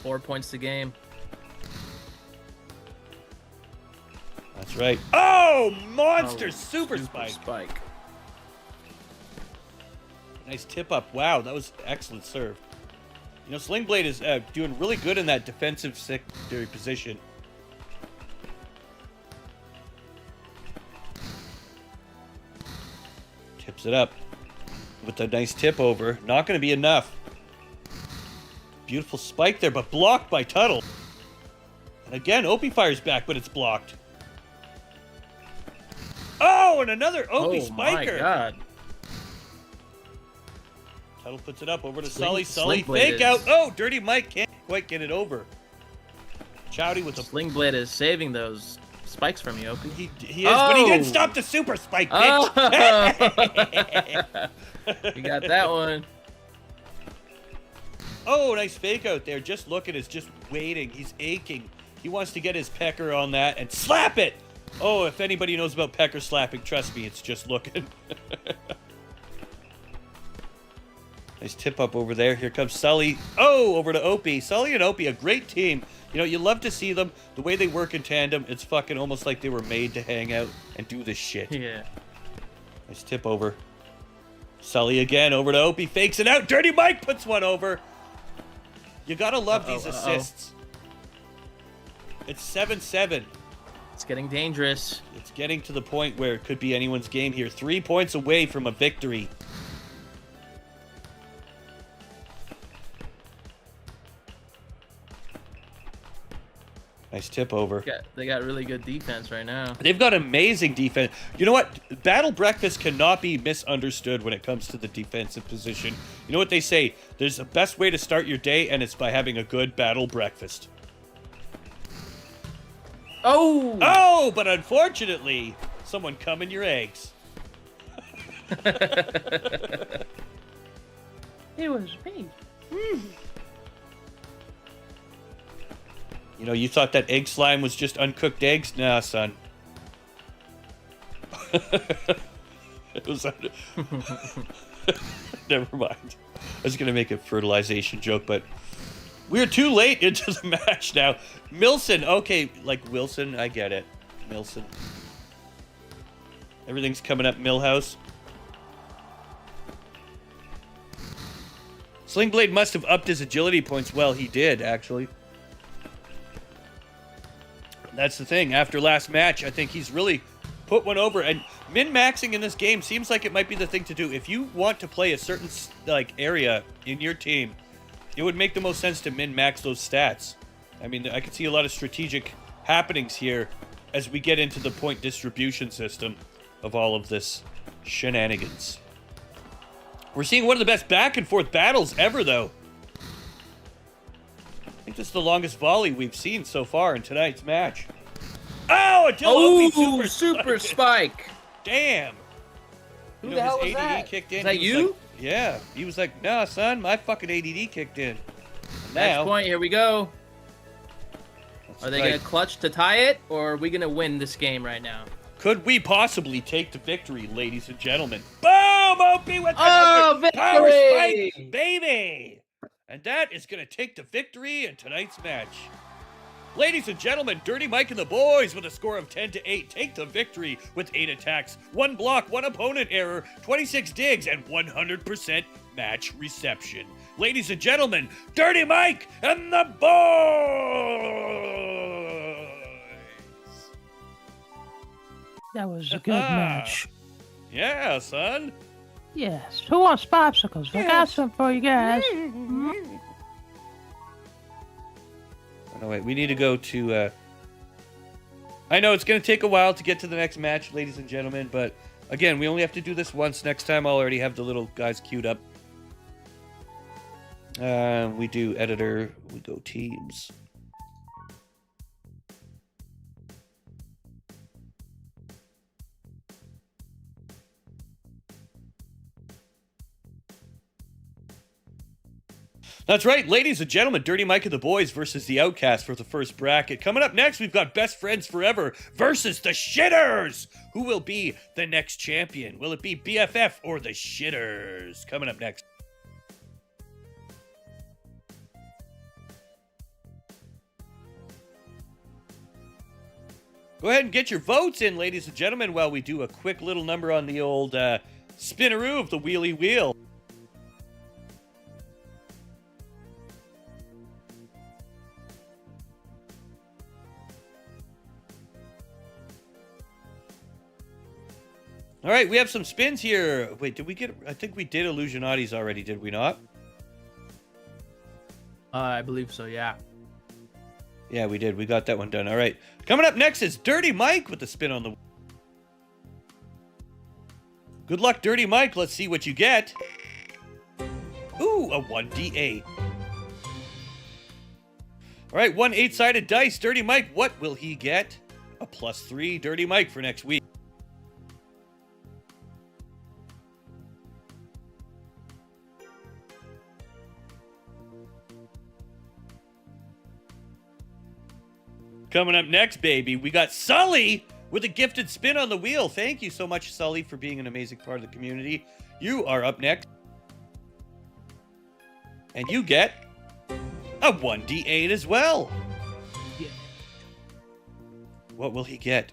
Speaker 2: 4 points to game.
Speaker 1: That's right. Oh, monster super spike. Nice tip up. Wow, that was excellent serve. You know, Sling Blade is doing really good in that defensive secondary position. Tips it up with a nice tip over. Not going to be enough. Beautiful spike there, but blocked by Tuttle. And again, Opie fires back, but it's blocked. Oh, and another Opie spiker.
Speaker 2: Oh my God.
Speaker 1: Tuttle puts it up over to Sully. Sully fake out. Oh, Dirty Mike can't quite get it over. Chowdy with the
Speaker 2: Sling Blade is saving those spikes from you, Opie.
Speaker 1: He is, but he didn't stop the super spike, bitch.
Speaker 2: You got that one.
Speaker 1: Oh, nice fake out there. Just looking, is just waiting. He's aching. He wants to get his pecker on that and slap it. Oh, if anybody knows about pecker slapping, trust me, it's just looking. Nice tip up over there. Here comes Sully. Oh, over to Opie. Sully and Opie, a great team. You know, you love to see them. The way they work in tandem, it's fucking almost like they were made to hang out and do this shit.
Speaker 2: Yeah.
Speaker 1: Nice tip over. Sully again, over to Opie. Fakes it out. Dirty Mike puts one over. You gotta love these assists. It's 7-7.
Speaker 2: It's getting dangerous.
Speaker 1: It's getting to the point where it could be anyone's game here. 3 points away from a victory. Nice tip over.
Speaker 2: They got really good defense right now.
Speaker 1: They've got amazing defense. You know what? Battle Breakfast cannot be misunderstood when it comes to the defensive position. You know what they say? There's the best way to start your day, and it's by having a good battle breakfast.
Speaker 2: Oh!
Speaker 1: Oh, but unfortunately, someone come in your eggs.
Speaker 3: It was me.
Speaker 1: You know, you thought that egg slime was just uncooked eggs? Nah, son. It was... Never mind. I was going to make a fertilization joke, but... We're too late into the match now. Milson. Okay, like Wilson. I get it. Milson. Everything's coming up Millhouse. Sling Blade must have upped his agility points. Well, he did, actually. That's the thing. After last match, I think he's really put one over. And min-maxing in this game seems like it might be the thing to do. If you want to play a certain area in your team, it would make the most sense to min-max those stats. I mean, I can see a lot of strategic happenings here as we get into the point distribution system of all of this shenanigans. We're seeing one of the best back and forth battles ever, though. I think this is the longest volley we've seen so far in tonight's match. Oh, a
Speaker 2: super spike.
Speaker 1: Damn.
Speaker 2: Who the hell was
Speaker 1: his ADD
Speaker 2: that?
Speaker 1: kicked in.
Speaker 2: Is that you?
Speaker 1: Like, yeah. He was like, nah, son, my fucking ADD kicked in.
Speaker 2: Next point, here we go. Are they
Speaker 1: right.
Speaker 2: going to clutch to tie it, or are we going to win this game right now?
Speaker 1: Could we possibly take the victory, ladies and gentlemen? Boom! OP with
Speaker 2: victory!
Speaker 1: Power spike, baby! And that is going to take the victory in tonight's match. Ladies and gentlemen, Dirty Mike and the boys with a score of 10-8 take the victory with 8 attacks, 1 block, 1 opponent error, 26 digs, and 100% match reception. Ladies and gentlemen, Dirty Mike and the boys!
Speaker 3: That was a good match.
Speaker 1: Yeah, son.
Speaker 3: Yes. Who wants popsicles? I got some for you guys.
Speaker 1: Oh, no, wait. We need to go to... I know it's going to take a while to get to the next match, ladies and gentlemen, but again, we only have to do this once. Next time, I'll already have the little guys queued up. We do editor. We go teams. That's right, ladies and gentlemen, Dirty Mike and the boys versus the Outcast for the first bracket. Coming up next, we've got Best Friends Forever versus the Shitters. Who will be the next champion? Will it be BFF or the Shitters? Coming up next. Go ahead and get your votes in, ladies and gentlemen, while we do a quick little number on the old spinneroo of the wheelie wheel. All right, we have some spins here. Wait, did we get... I think we did Illusionati's already, did we not?
Speaker 2: I believe so, yeah.
Speaker 1: Yeah, we did. We got that one done. All right. Coming up next is Dirty Mike with the spin on the... Good luck, Dirty Mike. Let's see what you get. Ooh, a 1d8. All right, 1 8-sided dice. Dirty Mike, what will he get? A +3 Dirty Mike for next week. Coming up next, baby, we got Sully with a gifted spin on the wheel. Thank you so much, Sully, for being an amazing part of the community. You are up next. And you get a 1d8 as well.
Speaker 2: Yeah.
Speaker 1: What will he get?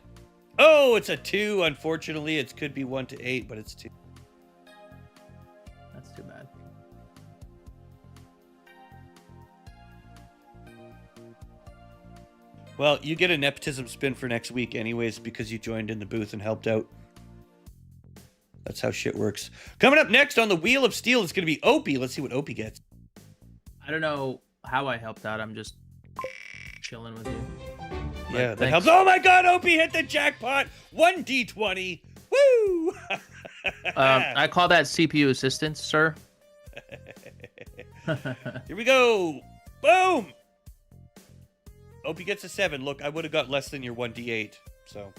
Speaker 1: Oh, it's a 2. Unfortunately, it could be 1 to 8, but it's 2.
Speaker 2: That's too bad.
Speaker 1: Well, you get a nepotism spin for next week anyways because you joined in the booth and helped out. That's how shit works. Coming up next on the Wheel of Steel is going to be Opie. Let's see what Opie gets.
Speaker 2: I don't know how I helped out. I'm just chilling with you.
Speaker 1: Yeah, that helps. Oh my god, Opie hit the jackpot! 1d20. Woo!
Speaker 2: I call that CPU assistance, sir.
Speaker 1: Here we go. Boom! Opie gets a 7. Look, I would have got less than your 1d8. So,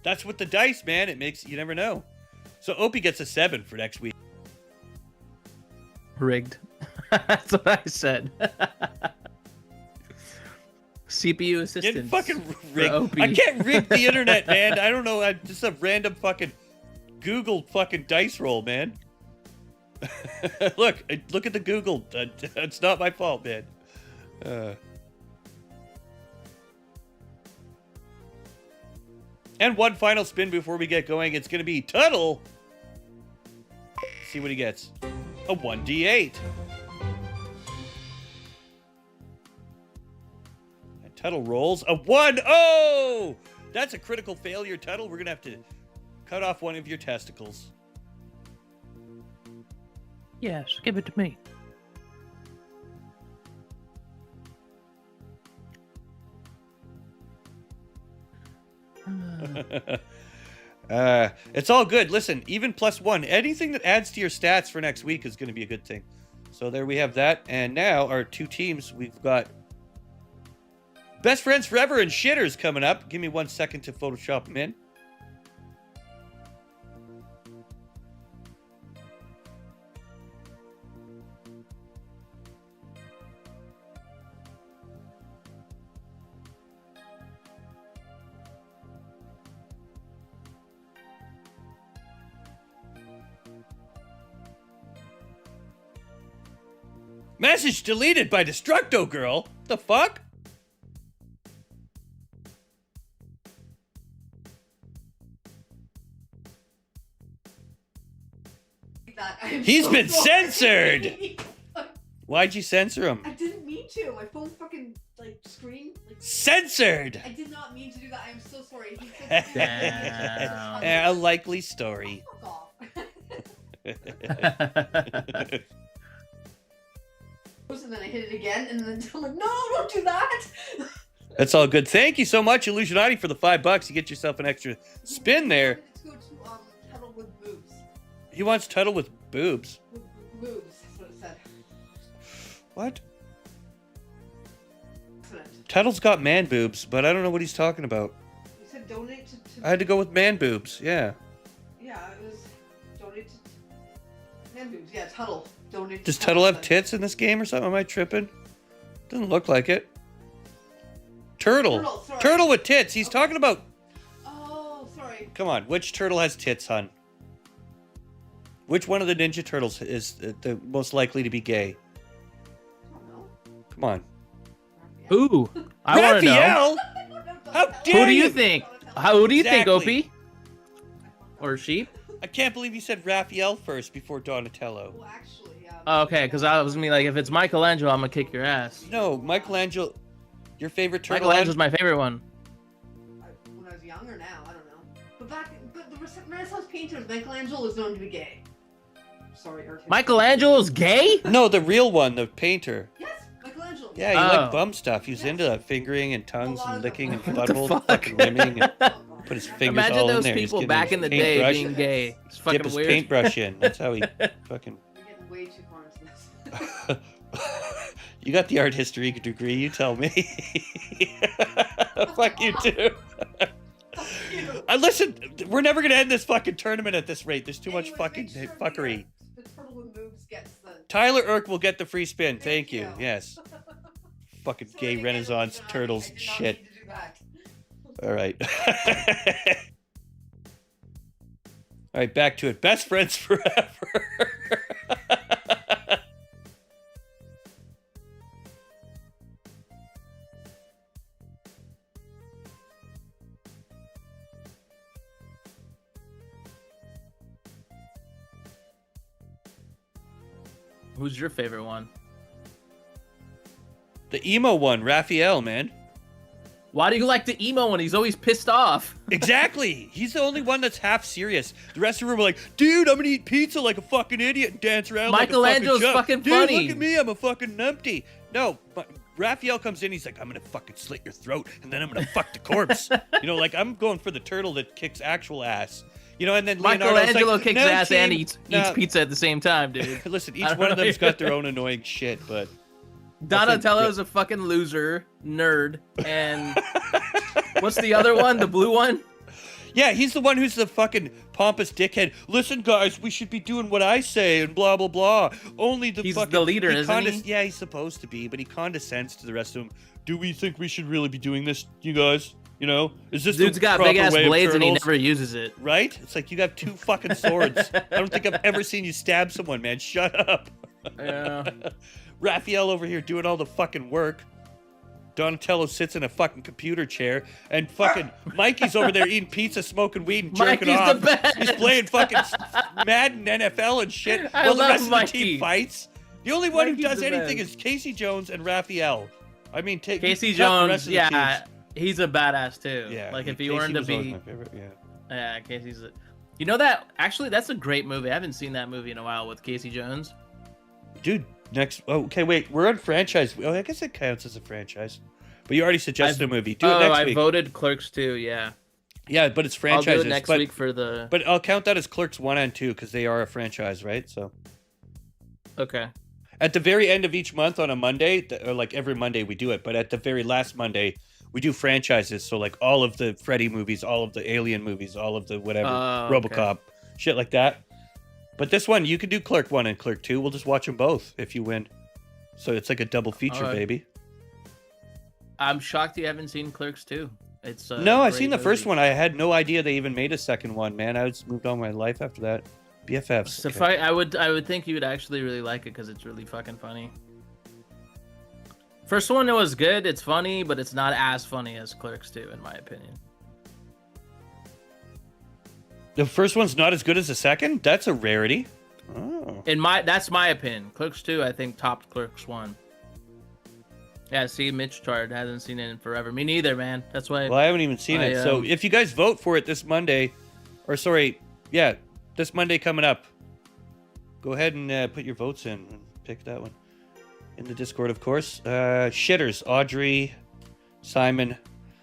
Speaker 1: that's with the dice, man. It makes, you never know. So, Opie gets a 7 for next week.
Speaker 2: Rigged. That's what I said. CPU assistance.
Speaker 1: Yeah, fucking rigged. I can't rig the internet, man. I don't know. I'm just a random fucking Google fucking dice roll, man. Look at the Google. It's not my fault, man. And one final spin before we get going. It's going to be Tuttle. Let's see what he gets. A 1d8. And Tuttle rolls a 1. Oh! That's a critical failure, Tuttle. We're going to have to cut off one of your testicles.
Speaker 3: Yes, give it to me.
Speaker 1: It's all good. Listen, even +1, anything that adds to your stats for next week is going to be a good thing. So there we have that. And now our two teams, we've got Best Friends Forever and Shitters coming up. Give me 1 second to Photoshop them in. Message deleted by Destructo Girl. The fuck? He's been censored. Why'd you censor him?
Speaker 4: I didn't mean to. My phone fucking screen
Speaker 1: Censored.
Speaker 4: I did not mean to do that. I am so sorry.
Speaker 1: A likely story.
Speaker 4: Fuck off. And then I hit it again, and then I'm like, no, don't do that.
Speaker 1: That's all good. Thank you so much, Illusionati, for the $5. You get yourself an extra spin there.
Speaker 4: Let's go to Tuttle with boobs.
Speaker 1: He wants Tuttle with boobs.
Speaker 4: With boobs, that's what it said.
Speaker 1: What?
Speaker 4: Excellent.
Speaker 1: Tuttle's got man boobs, but I don't know what he's talking about.
Speaker 4: You said donate to...
Speaker 1: I had to go with man boobs, yeah.
Speaker 4: Yeah, it was donate to... Man boobs, yeah, Tuttle. Donate
Speaker 1: Does
Speaker 4: to
Speaker 1: Tuttle have tits in this game or something? Am I tripping? Doesn't look like it. Turtle.
Speaker 4: Sorry.
Speaker 1: Turtle with tits. He's talking about...
Speaker 4: Oh, sorry.
Speaker 1: Come on, which turtle has tits, hon? Which one of the Ninja Turtles is the most likely to be gay?
Speaker 4: I don't know.
Speaker 1: Come on.
Speaker 2: Who? I want to know.
Speaker 1: Raphael? How dare
Speaker 2: Who do you think? Who do you think,
Speaker 1: Exactly.
Speaker 2: Opie? Or Sheep?
Speaker 1: I can't believe you said Raphael first before Donatello.
Speaker 4: Well, actually,
Speaker 2: Oh, okay, because I was gonna be like, if it's Michelangelo, I'm gonna kick your ass.
Speaker 1: No, Michelangelo. Your favorite turtle?
Speaker 2: Michelangelo's my favorite one.
Speaker 4: when I was young or now, I don't know. But the Renaissance painters, Michelangelo is known to be gay. Sorry, artist.
Speaker 2: Michelangelo's gay?
Speaker 1: No, the real one, the painter.
Speaker 4: Yes, Michelangelo.
Speaker 1: Yeah, he
Speaker 2: Oh.
Speaker 1: liked bum stuff. He was into that fingering and tongues
Speaker 4: A lot
Speaker 1: and
Speaker 4: of
Speaker 1: licking and
Speaker 4: them.
Speaker 2: What the
Speaker 1: buttholes,
Speaker 2: fuck?
Speaker 1: fucking rimming, and put his fingers
Speaker 2: Imagine
Speaker 1: all in
Speaker 2: those
Speaker 1: there. He's
Speaker 2: people
Speaker 1: getting
Speaker 2: back
Speaker 1: his
Speaker 2: in the day
Speaker 1: paintbrush,
Speaker 2: being gay. It's
Speaker 1: dip
Speaker 2: fucking
Speaker 1: his
Speaker 2: weird.
Speaker 1: paintbrush in. That's how he fucking...
Speaker 4: We're getting way too far into this.
Speaker 1: You got the art history degree, you tell me. Fuck you too. Listen, we're never gonna end this fucking tournament at this rate. There's too much
Speaker 4: Anyways,
Speaker 1: fucking
Speaker 4: make sure
Speaker 1: fuckery.
Speaker 4: The turtle with moves gets the...
Speaker 1: Tyler Irk will get the free spin. Thank you.
Speaker 4: you.
Speaker 1: Yes. Fucking
Speaker 4: Sorry
Speaker 1: gay
Speaker 4: again,
Speaker 1: Renaissance
Speaker 4: Illuminati,
Speaker 1: turtles
Speaker 4: I did not
Speaker 1: shit.
Speaker 4: mean to do that.
Speaker 1: All right. All right, back to it. Best friends forever.
Speaker 2: Who's your favorite one?
Speaker 1: The emo one, Raphael, man.
Speaker 2: Why do you like the emo one? He's always pissed off.
Speaker 1: Exactly. He's the only one that's half serious. The rest of the room are like, dude, I'm gonna eat pizza like a fucking idiot and dance around
Speaker 2: Michelangelo's
Speaker 1: like a fucking
Speaker 2: fucking
Speaker 1: dude,
Speaker 2: funny.
Speaker 1: look at me, I'm a fucking numpty. No, but Raphael comes in, he's like, I'm gonna fucking slit your throat and then I'm gonna fuck the corpse. You know, like I'm going for the turtle that kicks actual ass. You know, and then Leonardo's
Speaker 2: Michelangelo
Speaker 1: like,
Speaker 2: kicks
Speaker 1: no,
Speaker 2: ass and
Speaker 1: team.
Speaker 2: eats
Speaker 1: No.
Speaker 2: pizza at the same time, dude.
Speaker 1: Listen,
Speaker 2: I
Speaker 1: each
Speaker 2: don't
Speaker 1: one of
Speaker 2: know.
Speaker 1: them's got their own annoying shit, but
Speaker 2: Donatello's a fucking loser, nerd, and what's the other one? The blue one?
Speaker 1: yeah, he's the one who's the fucking pompous dickhead. Listen, guys, we should be doing what I say and blah blah blah. Only the
Speaker 2: He's
Speaker 1: fucking
Speaker 2: the leader, isn't he?
Speaker 1: Yeah, he's supposed to be, but he condescends to the rest of them. Do we think we should really be doing this, you guys? You know, is this
Speaker 2: Dude's
Speaker 1: the
Speaker 2: got
Speaker 1: proper
Speaker 2: big ass
Speaker 1: way of
Speaker 2: blades and he
Speaker 1: turtles?
Speaker 2: never uses it.
Speaker 1: Right? It's like you got two fucking swords. I don't think I've ever seen you stab someone, man. Shut up.
Speaker 2: Yeah.
Speaker 1: Raphael over here doing all the fucking work. Donatello sits in a fucking computer chair, and fucking Mikey's over there eating pizza, smoking weed, and jerking
Speaker 2: Mikey's
Speaker 1: off.
Speaker 2: the best.
Speaker 1: He's playing fucking Madden, NFL, and shit.
Speaker 2: I
Speaker 1: while the
Speaker 2: love
Speaker 1: rest of the
Speaker 2: Mikey.
Speaker 1: team fights. The only one
Speaker 2: Mikey's
Speaker 1: who does
Speaker 2: the
Speaker 1: anything
Speaker 2: best.
Speaker 1: is Casey Jones and Raphael. I mean, take
Speaker 2: Casey
Speaker 1: cut the rest
Speaker 2: Jones,
Speaker 1: of the
Speaker 2: yeah,
Speaker 1: teams.
Speaker 2: he's a badass too.
Speaker 1: Yeah,
Speaker 2: like if he
Speaker 1: Casey
Speaker 2: wanted to
Speaker 1: was always
Speaker 2: be,
Speaker 1: my favorite, yeah.
Speaker 2: yeah, Casey's. You know that actually, that's a great movie. I haven't seen that movie in a while with Casey Jones.
Speaker 1: Dude, next. Oh, okay, wait. We're on franchise. Oh, I guess it counts as a franchise. But you already suggested a movie. Do it next
Speaker 2: I
Speaker 1: week.
Speaker 2: voted Clerks too. Yeah.
Speaker 1: Yeah, but it's
Speaker 2: I'll
Speaker 1: franchises.
Speaker 2: do it next
Speaker 1: but,
Speaker 2: week for the.
Speaker 1: But I'll count that as Clerks 1 and 2 because they are a franchise, right? So
Speaker 2: Okay.
Speaker 1: at the very end of each month on a Monday, or like every Monday we do it, but at the very last Monday we do franchises. So like all of the Freddy movies, all of the Alien movies, all of the whatever, RoboCop, shit like that. But this one, you can do Clerk 1 and Clerk 2. We'll just watch them both if you win. So it's like a double feature, baby.
Speaker 2: I'm shocked you haven't seen Clerks 2. It's
Speaker 1: no, I've seen the first one. I had no idea they even made a second one, man. I just moved on with my life after that. BFFs.
Speaker 2: So okay. I would think you would actually really like it because it's really fucking funny. First one, it was good. It's funny, but it's not as funny as Clerks 2, in my opinion.
Speaker 1: The first one's not as good as the second? That's a rarity. Oh.
Speaker 2: That's my opinion. Clerks 2, I think, topped Clerks 1. Yeah, see, Mitch Chard hasn't seen it in forever. Me neither, man. That's why.
Speaker 1: Well, I haven't even seen it. So if you guys vote for it this Monday, this Monday coming up, go ahead and put your votes in and pick that one. In the Discord, of course. Shitters, Audrey, Simon.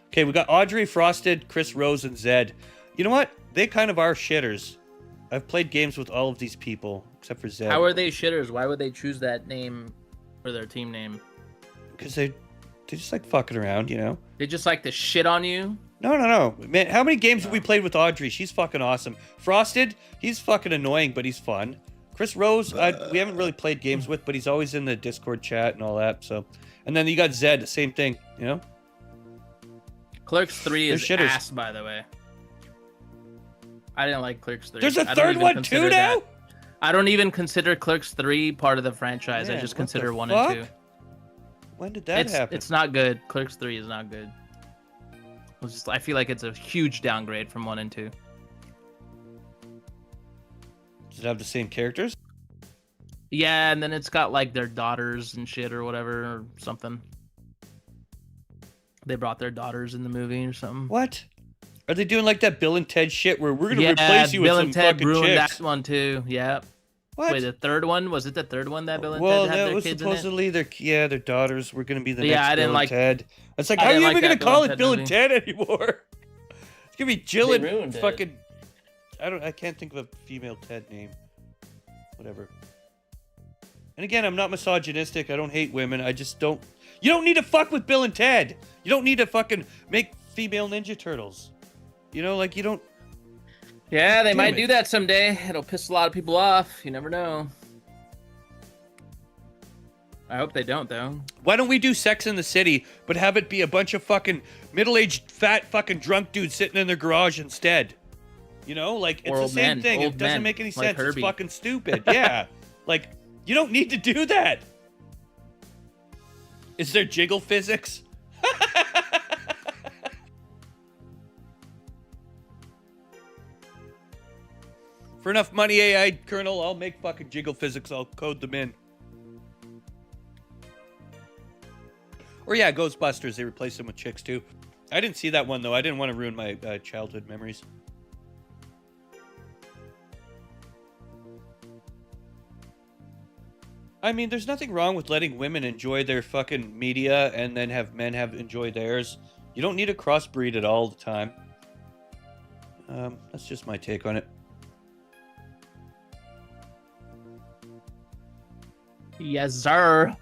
Speaker 1: Okay, we got Audrey, Frosted, Chris Rose, and Zed. You know what? They kind of are shitters. I've played games with all of these people, except for Zed.
Speaker 2: How are they shitters? Why would they choose that name for their team name?
Speaker 1: Because they just like fucking around, you know?
Speaker 2: They just like to shit on you?
Speaker 1: No. Man, how many games have we played with Audrey? She's fucking awesome. Frosted, he's fucking annoying, but he's fun. Chris Rose, we haven't really played games with, but he's always in the Discord chat and all that. So, and then you got Zed, same thing, you know?
Speaker 2: Clerks 3 is ass, by the way. I didn't like Clerks 3.
Speaker 1: There's a third one too now?
Speaker 2: I don't even consider Clerks 3 part of the franchise.
Speaker 1: Man,
Speaker 2: I just consider 1 and 2.
Speaker 1: When did that happen?
Speaker 2: It's not good. Clerks 3 is not good. I feel like it's a huge downgrade from 1 and 2.
Speaker 1: Does it have the same characters?
Speaker 2: Yeah, and then it's got like their daughters and shit or whatever or something. They brought their daughters in the movie or something.
Speaker 1: What? Are they doing like that Bill and Ted shit where we're gonna replace you with some fucking chicks? Bill and Ted ruined that
Speaker 2: one too. Yeah.
Speaker 1: What?
Speaker 2: Wait, the third one? Was it the third one that Bill and Ted had their kids
Speaker 1: supposedly
Speaker 2: in it?
Speaker 1: their daughters were gonna be the
Speaker 2: next
Speaker 1: Bill
Speaker 2: I didn't
Speaker 1: and Ted. It's like,
Speaker 2: how
Speaker 1: are you
Speaker 2: like
Speaker 1: even gonna call it Bill
Speaker 2: movie.
Speaker 1: and Ted anymore? It's gonna be Jill and fucking.
Speaker 2: It.
Speaker 1: I can't think of a female Ted name. Whatever. And again, I'm not misogynistic. I don't hate women. I just don't. You don't need to fuck with Bill and Ted. You don't need to fucking make female Ninja Turtles. You know, like you don't.
Speaker 2: Yeah, they might do that someday. It'll piss a lot of people off. You never know. I hope they don't, though.
Speaker 1: Why don't we do Sex in the City, but have it be a bunch of fucking middle-aged, fat, fucking drunk dudes sitting in their garage instead? You know, like it's the same thing. It doesn't make any sense. It's fucking stupid. Yeah, like you don't need to do that. Is there jiggle physics? For enough money, AI Colonel, I'll make fucking jiggle physics. I'll code them in. Or yeah, Ghostbusters. They replaced them with chicks too. I didn't see that one though. I didn't want to ruin my childhood memories. I mean, there's nothing wrong with letting women enjoy their fucking media and then have men enjoy theirs. You don't need to crossbreed it all the time. That's just my take on it.
Speaker 2: Yes, sir.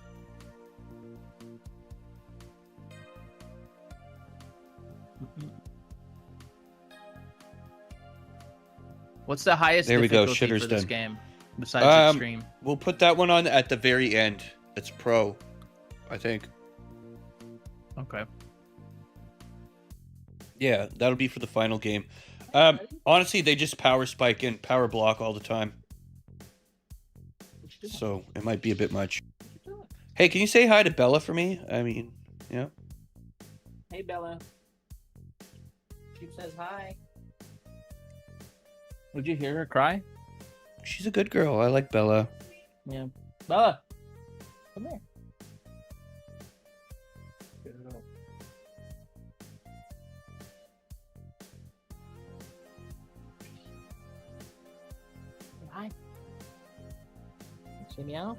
Speaker 2: What's the highest difficulty for this game besides extreme?
Speaker 1: We'll put that one on at the very end. It's pro, I think.
Speaker 2: Okay.
Speaker 1: Yeah, that'll be for the final game. Honestly, they just power spike and power block all the time. So it might be a bit much. Hey, can you say hi to Bella for me? I mean, yeah.
Speaker 2: Hey, Bella. She says hi. Would you hear her cry?
Speaker 1: She's a good girl. I like Bella.
Speaker 2: Yeah. Bella, come here. Hi. Say meow.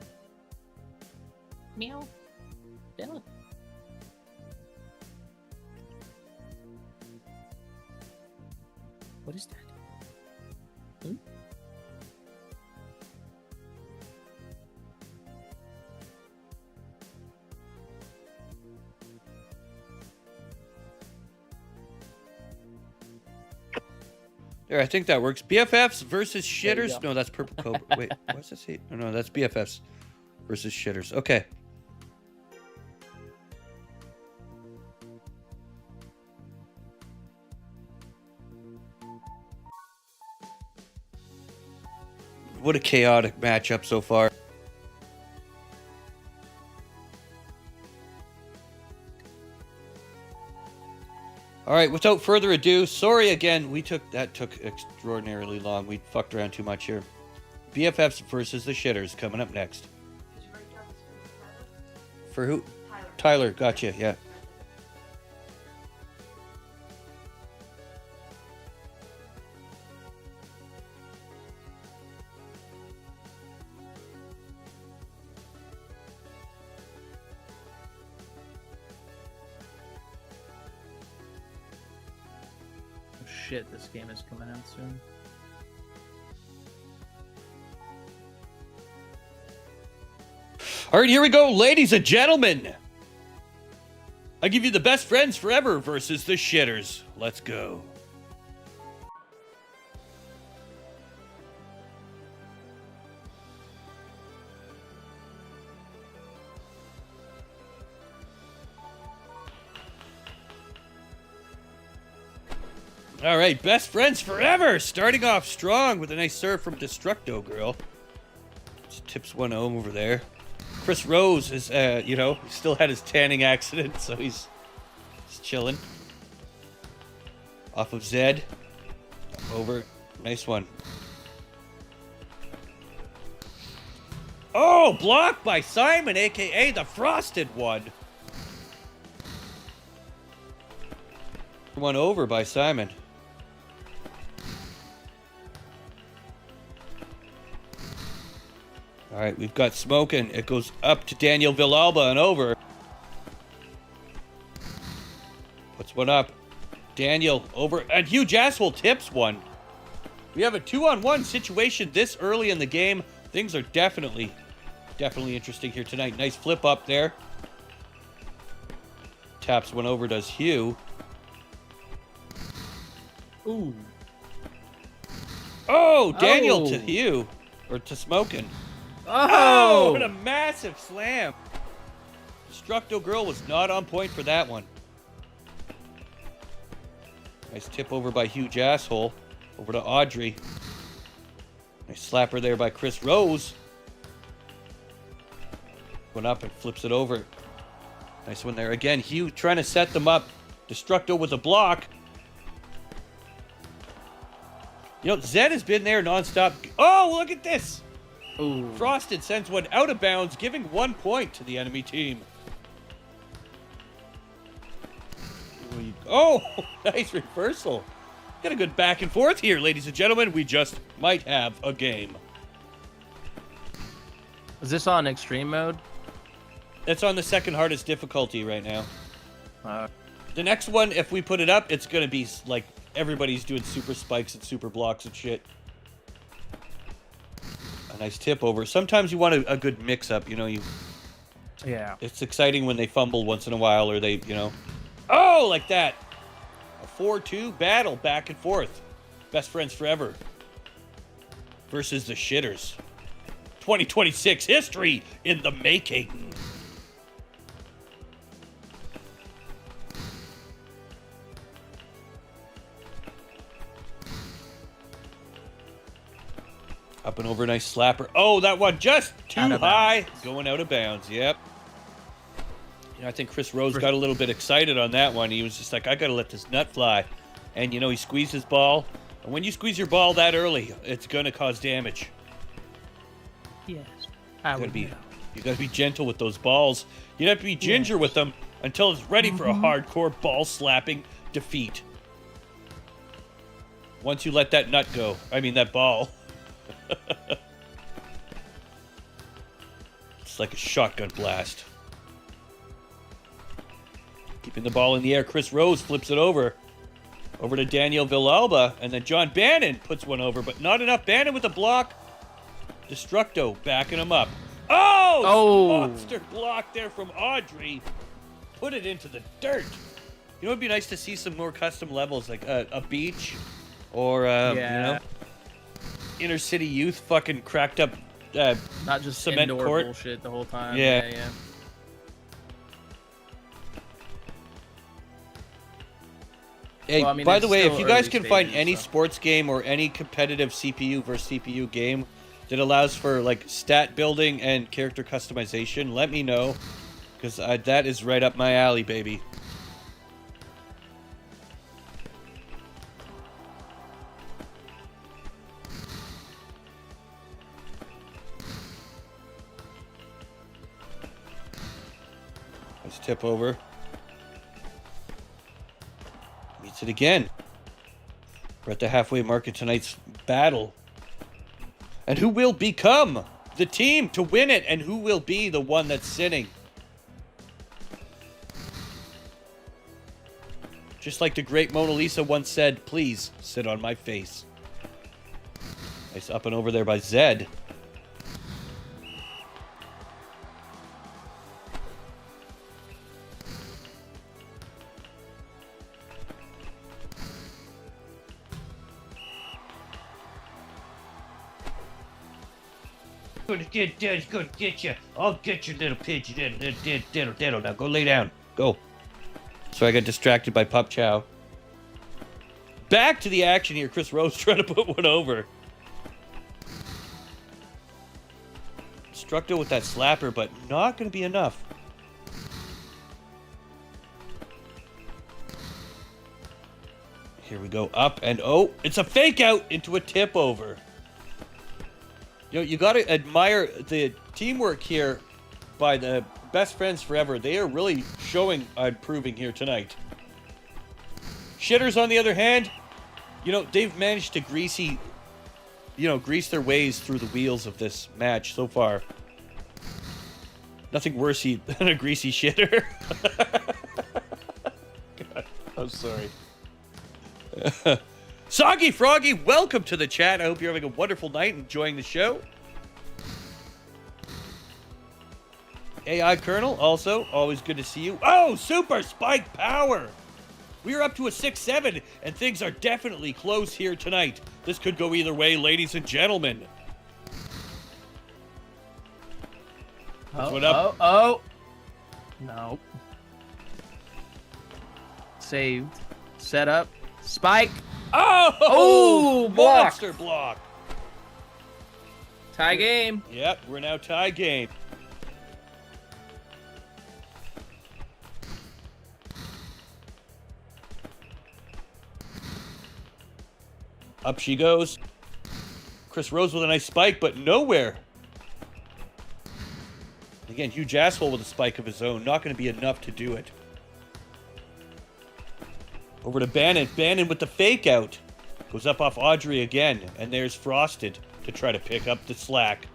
Speaker 2: Meow. Bella. What is that? Hmm?
Speaker 1: There, I think that works. BFFs versus
Speaker 2: There you
Speaker 1: shitters.
Speaker 2: go.
Speaker 1: No, that's purple cobra. Wait, what's this? Oh, no, that's BFFs versus shitters. Okay. What a chaotic matchup so far. All right, without further ado, sorry again, that took extraordinarily long. We fucked around too much here. BFFs versus the shitters coming up next.
Speaker 4: Did you write down the screen for
Speaker 1: For who?
Speaker 4: Tyler?
Speaker 1: Tyler, gotcha, yeah.
Speaker 2: Oh, shit, this game is coming out soon.
Speaker 1: All right, here we go, ladies and gentlemen. I give you the best friends forever versus the shitters. Let's go. All right, best friends forever. Starting off strong with a nice serve from Destructo Girl. Just tips one over there. Chris Rose is, he still had his tanning accident, so he's chilling. Off of Zed. Over. Nice one. Oh, blocked by Simon, a.k.a. the Frosted One. One over by Simon. All right, we've got smoking. It goes up to Daniel Villalba and over. Puts one up. Daniel over. And Huge Asshole tips one. We have a 2-on-1 situation this early in the game. Things are definitely interesting here tonight. Nice flip up there. Taps one over, does Hugh.
Speaker 2: Ooh.
Speaker 1: Oh, Daniel to
Speaker 2: Oh.
Speaker 1: Hugh. Or to Smoking.
Speaker 2: Oh!
Speaker 1: What a massive slam. Destructo Girl was not on point for that one. Nice tip over by Huge Asshole. Over to Audrey. Nice slapper there by Chris Rose. Went up and flips it over. Nice one there. Again, Hugh trying to set them up. Destructo with a block. You know, Zed has been there nonstop. Oh, look at this.
Speaker 2: Ooh.
Speaker 1: Frosted sends one out of bounds, giving 1 point to the enemy team. Oh, nice reversal. Got a good back and forth here, ladies and gentlemen. We just might have a game.
Speaker 2: Is this on extreme mode?
Speaker 1: It's on the second hardest difficulty right now.
Speaker 2: Uh,
Speaker 1: The next one, if we put it up, it's going to be like everybody's doing super spikes and super blocks and shit. A nice tip over. Sometimes you want a good mix-up,
Speaker 2: yeah.
Speaker 1: It's exciting when they fumble once in a while or they, Oh, like that. A 4-2 battle back and forth. Best friends forever. Versus the shitters. 2026 history in the making. Up and over, nice slapper. Oh, that one just too
Speaker 2: Out of
Speaker 1: high.
Speaker 2: bounds.
Speaker 1: Going out of bounds, yep. I think Chris Rose got a little bit excited on that one. He was just like, I got to let this nut fly. And, he squeezed his ball. And when you squeeze your ball that early, it's going to cause damage.
Speaker 2: Yes. I would
Speaker 1: You got to be gentle with those balls. You have to be ginger with them until it's ready for a hardcore ball slapping defeat. Once you let that nut go, that ball. It's like a shotgun blast. Keeping the ball in the air, Chris Rose flips it over. Over to Daniel Villalba, and then John Bannon puts one over, but not enough. Bannon with a block. Destructo backing him up. Oh! Monster block there from Audrey. Put it into the dirt. You know, it'd be nice to see some more custom levels, like a beach or, you know, inner city youth fucking cracked up
Speaker 2: not just
Speaker 1: cement
Speaker 2: indoor
Speaker 1: court
Speaker 2: bullshit the whole time.
Speaker 1: Yeah. Hey,
Speaker 2: Well, I mean,
Speaker 1: by
Speaker 2: it's
Speaker 1: the way, if
Speaker 2: still
Speaker 1: you guys
Speaker 2: early
Speaker 1: can find
Speaker 2: stages,
Speaker 1: any
Speaker 2: so.
Speaker 1: sports game or any competitive CPU versus CPU game that allows for like stat building and character customization, let me know, because that is right up my alley, baby. Let's tip over. Meets it again. We're at the halfway mark of tonight's battle. And who will become the team to win it? And who will be the one that's sinning? Just like the great Mona Lisa once said, please sit on my face. Nice up and over there by Zed. Gonna get you. I'll get your little pigeon. Diddle. Now go lay down. Go. So I got distracted by Pup Chow. Back to the action here. Chris Rose trying to put one over. Structo with that slapper, but not going to be enough. Here we go. Up and oh, it's a fake out into a tip over. You know, you got to admire the teamwork here by the best friends forever. They are really showing improving here tonight. Shitters, on the other hand, you know, they've managed to grease their ways through the wheels of this match so far. Nothing worse than a greasy shitter. God, I'm sorry. Soggy Froggy, welcome to the chat. I hope you're having a wonderful night, enjoying the show. AI Colonel, also, always good to see you. Oh, Super Spike Power! We are up to a 6-7, and things are definitely close here tonight. This could go either way, ladies and gentlemen.
Speaker 2: Oh. No. Saved. Set up. Spike.
Speaker 1: Oh,
Speaker 2: block.
Speaker 1: Monster block.
Speaker 2: Tie game.
Speaker 1: Yep, we're now tie game. Up she goes. Chris Rose with a nice spike, but nowhere. Again, huge asshole with a spike of his own. Not going to be enough to do it. Over to Bannon. Bannon with the fake out. Goes up off Audrey again. And there's Frosted to try to pick up the slack.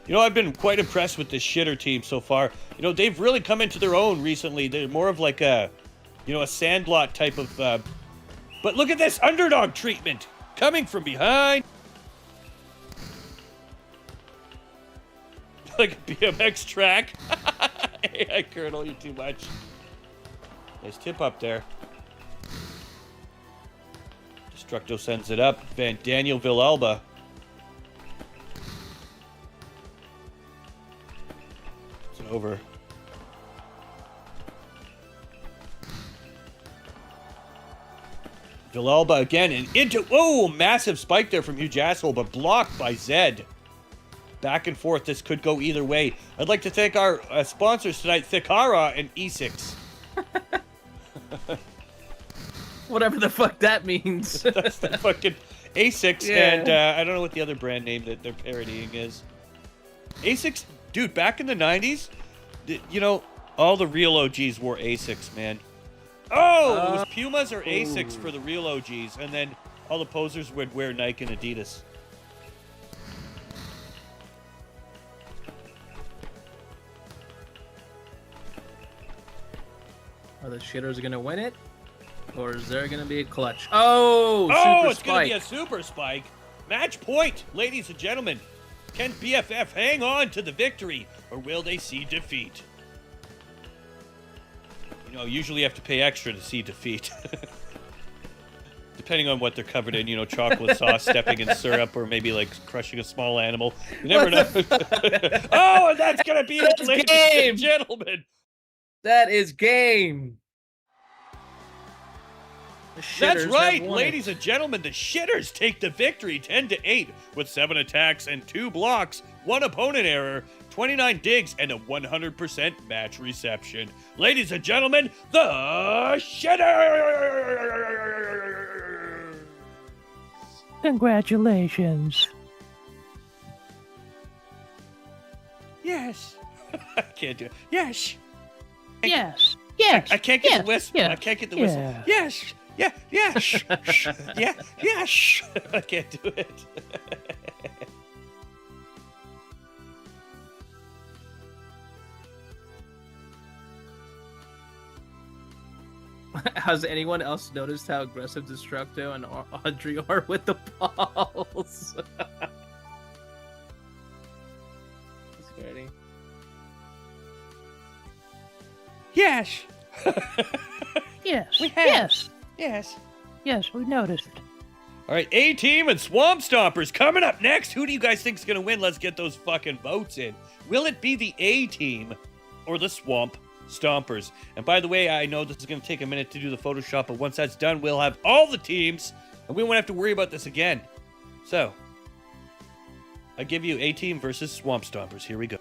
Speaker 1: You know, I've been quite impressed with this shitter team so far. You know, they've really come into their own recently. They're more of like a, you know, a Sandlot type of... but look at this underdog treatment. Coming from behind. Like a BMX track. Hey, Colonel, you're too much. Nice tip up there. Destructo sends it up. Daniel Villalba. It's an over. Villalba again and into... Oh, massive spike there from Huge Asshole, but blocked by Zed. Back and forth. This could go either way. I'd like to thank our sponsors tonight, Thikara and E6.
Speaker 2: Whatever the fuck that means.
Speaker 1: That's the fucking A6,
Speaker 2: Yeah.
Speaker 1: and I don't know what the other brand name that they're parodying is. A6, dude, back in the 90s, you know, all the real OGs wore A6, man. Oh, it was Pumas or A6 for the real OGs, and then all the posers would wear Nike and Adidas.
Speaker 2: Are the shitters gonna win it? Or is there going to be a clutch? Oh,
Speaker 1: Oh,
Speaker 2: super
Speaker 1: it's going to be
Speaker 2: spike.
Speaker 1: a super spike. Match point, ladies and gentlemen. Can BFF hang on to the victory, or will they see defeat? You know, usually you have to pay extra to see defeat. Depending on what they're covered in, you know, chocolate sauce, stepping in syrup, or maybe like crushing a small animal. You never know. Oh, and that's going to be it,
Speaker 2: That's
Speaker 1: ladies
Speaker 2: game.
Speaker 1: and gentlemen.
Speaker 2: That is game. The
Speaker 1: That's
Speaker 2: shitters
Speaker 1: right,
Speaker 2: have won
Speaker 1: ladies
Speaker 2: it.
Speaker 1: and gentlemen. The shitters take the victory 10-8 with 7 attacks and 2 blocks, 1 opponent error, 29 digs, and a 100% match reception. Ladies and gentlemen, the shitters!
Speaker 3: Congratulations.
Speaker 1: Yes. I can't do it. Yes.
Speaker 3: Yes. Yes.
Speaker 1: I can't get
Speaker 3: yes,
Speaker 1: the whistle.
Speaker 3: yes,
Speaker 1: I can't get the whistle.
Speaker 3: yeah.
Speaker 1: Yes. Yeah. Yeah. Shh. Shh. Yeah. Yeah. Shh. I can't do it.
Speaker 2: Has anyone else noticed how aggressive Destructo and Audrey are with the balls? Ready?
Speaker 1: Yes.
Speaker 3: Yes.
Speaker 1: We have.
Speaker 3: Yes.
Speaker 1: Yes.
Speaker 3: Yes, we noticed.
Speaker 1: All right, A-Team and Swamp Stompers coming up next. Who do you guys think is going to win? Let's get those fucking votes in. Will it be the A-Team or the Swamp Stompers? And by the way, I know this is going to take a minute to do the Photoshop, but once that's done, we'll have all the teams, and we won't have to worry about this again. So, I give you A-Team versus Swamp Stompers. Here we go.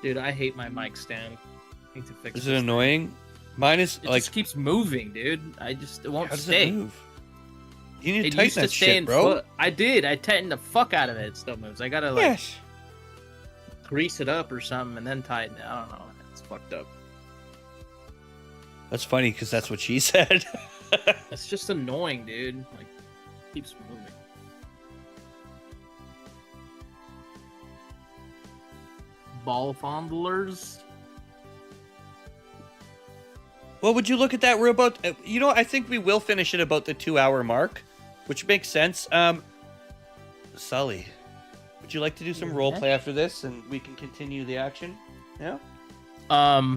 Speaker 2: Dude, I hate my mic stand. I need to fix
Speaker 1: Is
Speaker 2: this
Speaker 1: it
Speaker 2: thing.
Speaker 1: annoying? Mine is
Speaker 2: It
Speaker 1: like,
Speaker 2: just keeps moving, dude. It won't
Speaker 1: how does
Speaker 2: stay.
Speaker 1: it move? You need to
Speaker 2: It
Speaker 1: tighten
Speaker 2: used to
Speaker 1: that
Speaker 2: stay
Speaker 1: shit,
Speaker 2: in
Speaker 1: bro.
Speaker 2: foot. I did. I tightened the fuck out of it. It still moves. I gotta like
Speaker 1: Yes.
Speaker 2: grease it up or something and then tighten it. I don't know. It's fucked up.
Speaker 1: That's funny because that's what she said.
Speaker 2: It's just annoying, dude. Like, keeps moving. Ball fondlers.
Speaker 1: Well, would you look at that? We're about, you know, I think we will finish at about the 2-hour mark, which makes sense. Sully, would you like to do some role play after this, and we can continue the action? Yeah,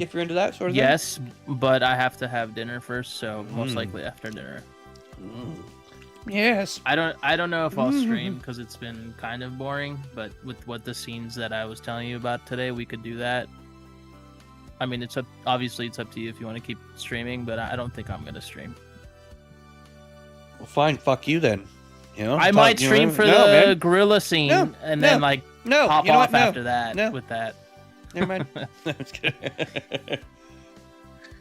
Speaker 1: if you're into that sort of thing.
Speaker 2: Yes, but I have to have dinner first, so most likely after dinner.
Speaker 1: Yes.
Speaker 2: I don't know if I'll stream because it's been kind of boring, but with what the scenes that I was telling you about today, we could do that. I mean, obviously it's up to you if you want to keep streaming, but I don't think I'm gonna stream.
Speaker 1: Well, fine. Fuck you then. You know,
Speaker 2: I might stream for the gorilla scene and then like pop
Speaker 1: you know
Speaker 2: off
Speaker 1: what?
Speaker 2: after that with that.
Speaker 1: Never mind. No, I'm just kidding.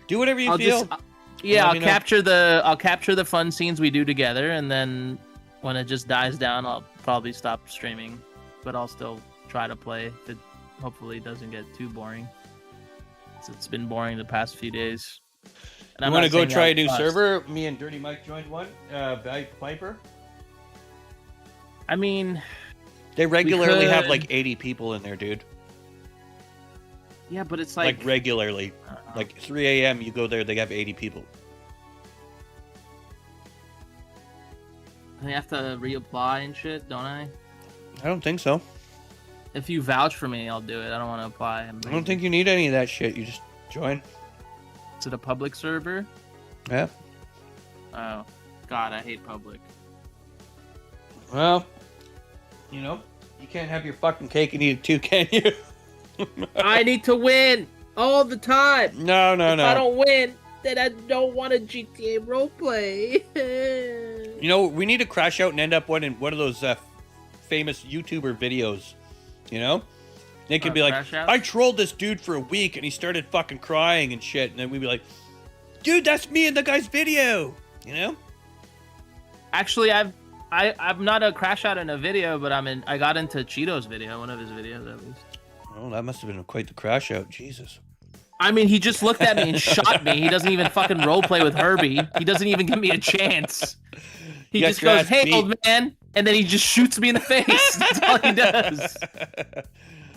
Speaker 1: Do whatever you feel.
Speaker 2: I'll capture the fun scenes we do together, and then when it just dies down, I'll probably stop streaming, but I'll still try to play if it hopefully doesn't get too boring. It's been boring the past few days. And
Speaker 1: I'm gonna go try a new server. Me and Dirty Mike joined one. Viper.
Speaker 2: I mean,
Speaker 1: they regularly have like 80 people in there, dude.
Speaker 2: Yeah, but it's like
Speaker 1: regularly, like 3 a.m. You go there, they have 80 people.
Speaker 2: I have to reapply and shit, don't I?
Speaker 1: I don't think so.
Speaker 2: If you vouch for me, I'll do it. I don't want to apply.
Speaker 1: I don't think you need any of that shit. You just join.
Speaker 2: Is it a public server?
Speaker 1: Yeah.
Speaker 2: Oh, God, I hate public.
Speaker 1: Well, you know, you can't have your fucking cake and eat it too, can you?
Speaker 2: I need to win all the time.
Speaker 1: No.
Speaker 2: If I don't win, then I don't want a GTA roleplay.
Speaker 1: You know, we need to crash out and end up in one of those famous YouTuber videos. You know, they could be like, I trolled this dude for a week and he started fucking crying and shit, and then we'd be like, dude, that's me in the guy's video. You know?
Speaker 2: Actually, I'm not a crash out in a video, but I got into Cheeto's video, one of his videos at least.
Speaker 1: Oh, that must have been quite the crash out. Jesus.
Speaker 2: I mean, he just looked at me and shot me. He doesn't even fucking roleplay with Herbie. He doesn't even give me a chance. He just goes, hey, old man, and then he just shoots me in the face. That's all he does.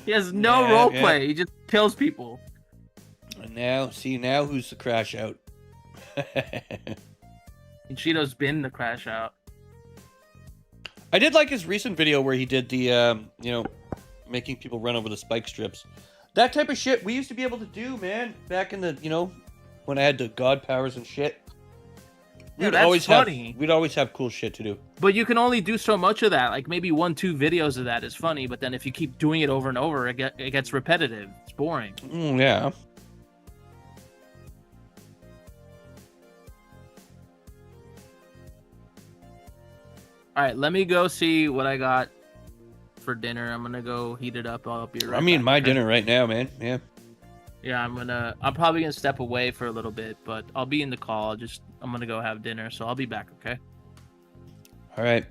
Speaker 2: He has no roleplay. He just kills people.
Speaker 1: And now who's the crash out?
Speaker 2: And Cheeto's been the crash out.
Speaker 1: I did like his recent video where he did the, making people run over the spike strips. That type of shit we used to be able to do, man, back in the, when I had the god powers and shit.
Speaker 2: Dude, that's funny.
Speaker 1: We'd always have cool shit to do.
Speaker 2: But you can only do so much of that. Like maybe 1-2 videos of that is funny, but then if you keep doing it over and over, it gets repetitive. It's boring.
Speaker 1: Yeah.
Speaker 2: All right, let me go see what I got for dinner. I'm gonna go heat it up. I'll be right
Speaker 1: I'm eating
Speaker 2: back,
Speaker 1: my
Speaker 2: okay?
Speaker 1: dinner right now, man. Yeah.
Speaker 2: Yeah, I'm probably gonna step away for a little bit, but I'll be in the call. I'm gonna go have dinner, so I'll be back, okay?
Speaker 1: All right.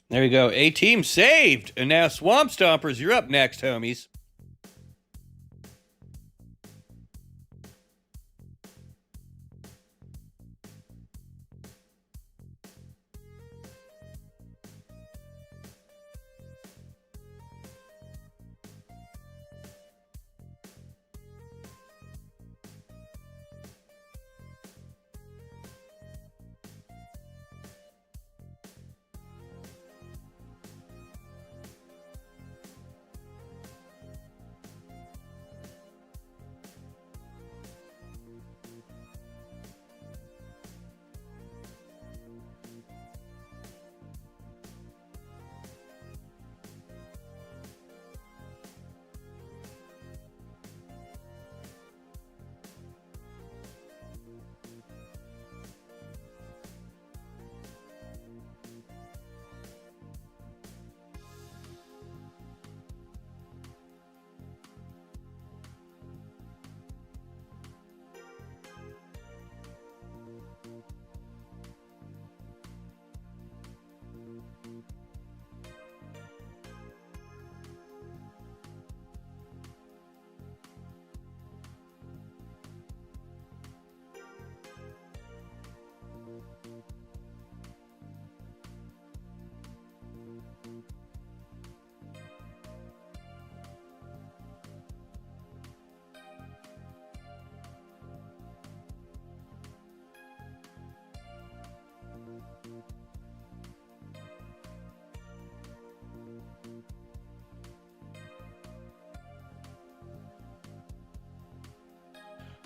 Speaker 1: There we go. A-Team saved. And now Swamp Stompers, you're up next, homies.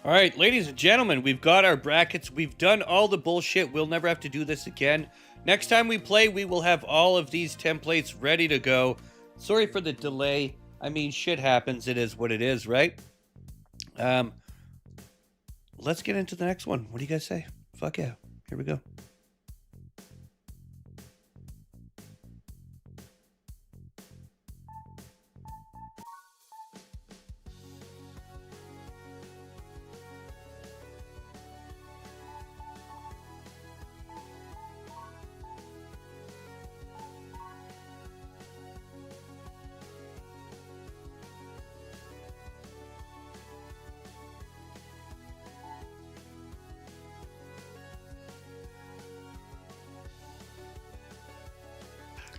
Speaker 1: All right, ladies and gentlemen, we've got our brackets. We've done all the bullshit. We'll never have to do this again. Next time we play, we will have all of these templates ready to go. Sorry for the delay. I mean, shit happens. It is what it is, right? Let's get into the next one. What do you guys say? Fuck yeah. Here we go.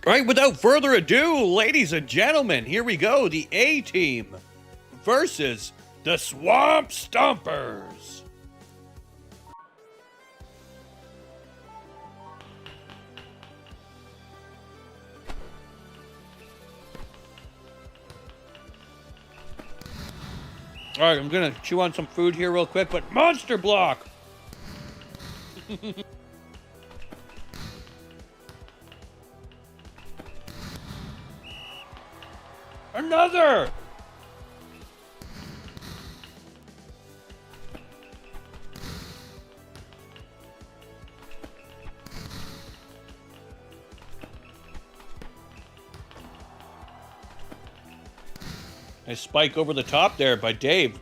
Speaker 1: All right, without further ado, ladies and gentlemen, here we go. The A-Team versus the Swamp Stompers. All right, I'm going to chew on some food here real quick, but monster block! Another! Nice spike over the top there by Dave.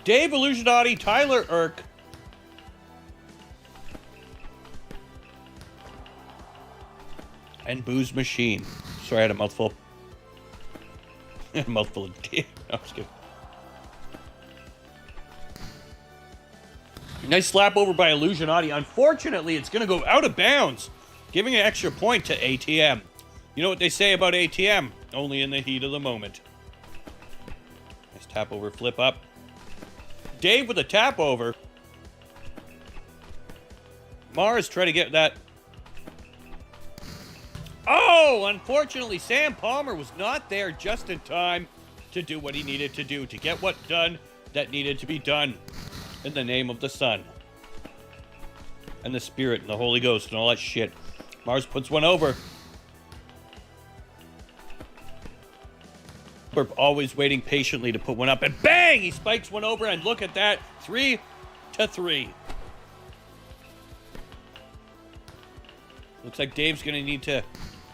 Speaker 1: Dave Illusionati, Tyler Irk. And Booze Machine. Sorry, I had a mouthful. A mouthful of Dave. No, I'm just kidding. Nice slap over by Illusionati. Unfortunately, it's going to go out of bounds, giving an extra point to ATM. You know what they say about ATM? Only in the heat of the moment. Nice tap over, flip up. Dave with a tap over. Mars try to get that. Oh, unfortunately, Sam Palmer was not there just in time to do what he needed to do, to get what done that needed to be done. In the name of the sun. And the Spirit and the Holy Ghost and all that shit. Mars puts one over. We're always waiting patiently to put one up. And bang! He spikes one over, and look at that. 3-3. Looks like Dave's going to need to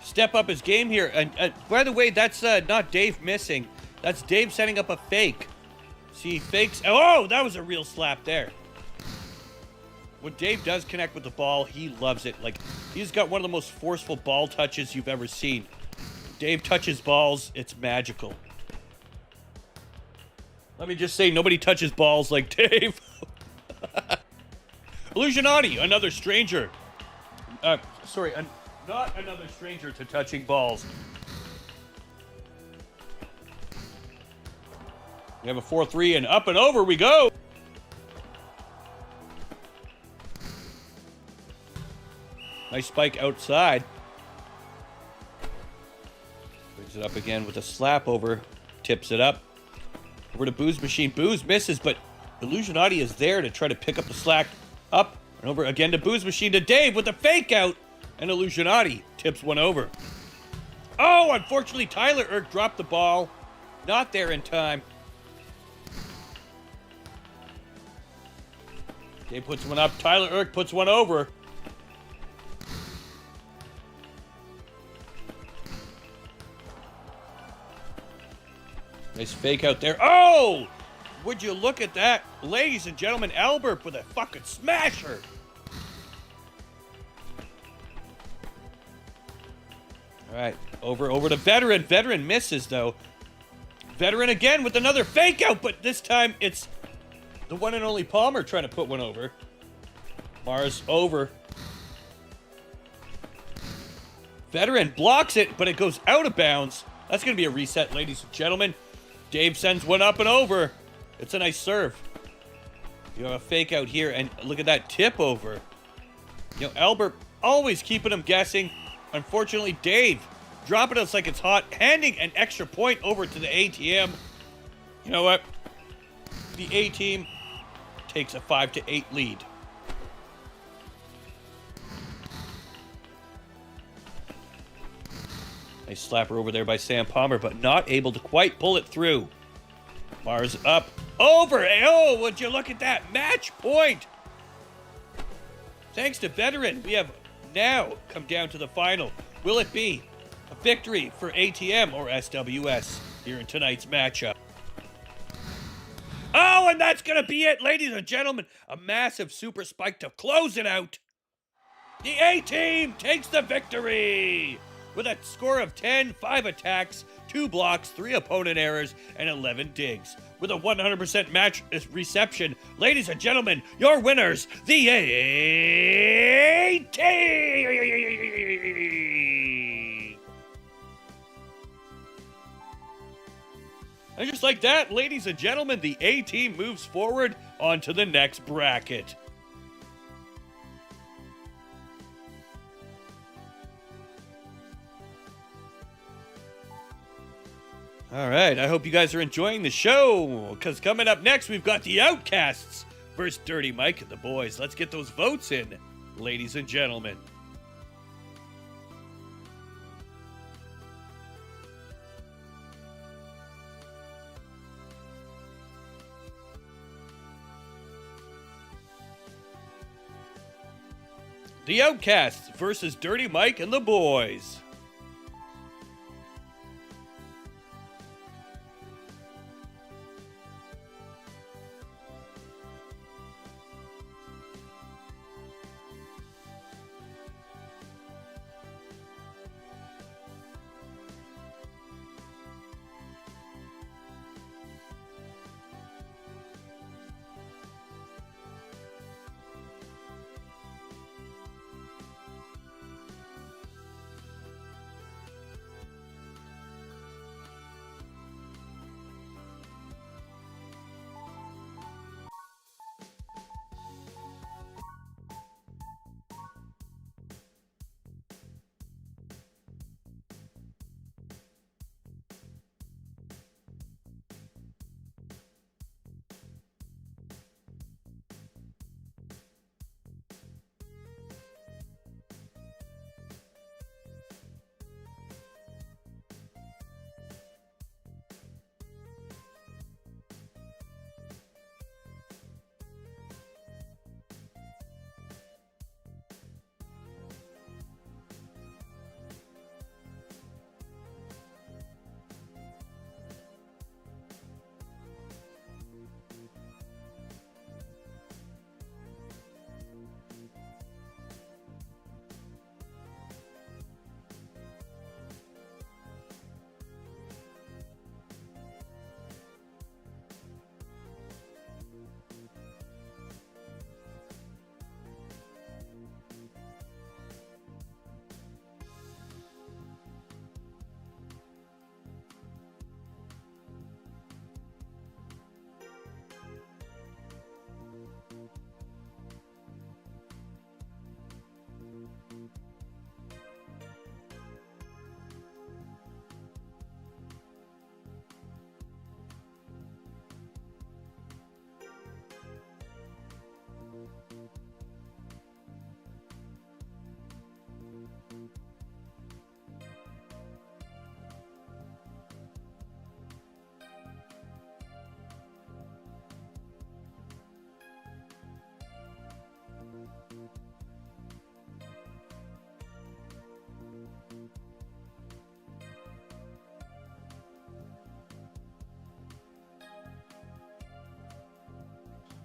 Speaker 1: step up his game here. And by the way, that's not Dave missing. That's Dave setting up a fake. See, fakes. Oh, that was a real slap there. When Dave does connect with the ball, he loves it. Like, he's got one of the most forceful ball touches you've ever seen. Dave touches balls, it's magical. Let me just say, nobody touches balls like Dave. Illusionati, another stranger. Sorry, not another stranger to touching balls. We have a 4-3, and up and over we go. Nice spike outside. Brings it up again with a slap over. Tips it up. Over to Booze Machine. Booze misses, but Illusionati is there to try to pick up the slack. Up and over again to Booze Machine to Dave with a fake out. And Illusionati tips one over. Oh, unfortunately, Tyler Irk dropped the ball. Not there in time. Dave puts one up. Tyler Irk puts one over. Nice fake out there. Oh! Would you look at that? Ladies and gentlemen, Albert with a fucking smasher. All right, over to Veteran. Veteran misses, though. Veteran again with another fake out, but this time it's the one and only Palmer trying to put one over. Mars over. Veteran blocks it, but it goes out of bounds. That's going to be a reset, ladies and gentlemen. Dave sends one up and over. It's a nice serve. You have a fake out here, and look at that tip over. You know, Albert always keeping him guessing. Unfortunately, Dave dropping us like it's hot, handing an extra point over to the ATM. You know what? The A-team takes a 5-8 lead. Nice slapper over there by Sam Palmer, but not able to quite pull it through. Mars up, over. Oh, would you look at that? Match point. Thanks to Veteran, we have now come down to the final. Will it be a victory for ATM or SWS here in tonight's matchup? Oh, and that's going to be it, ladies and gentlemen. A massive super spike to close it out. The A-team takes the victory with a score of 10, 5 attacks, 2 blocks, 3 opponent errors, and 11 digs. With a 100% match reception, ladies and gentlemen, your winners, the A-team! And just like that, ladies and gentlemen, the A-team moves forward onto the next bracket. All right, I hope you guys are enjoying the show, because coming up next, we've got the Outcasts versus Dirty Mike and the boys. Let's get those votes in, ladies and gentlemen. The Outcasts versus Dirty Mike and the boys.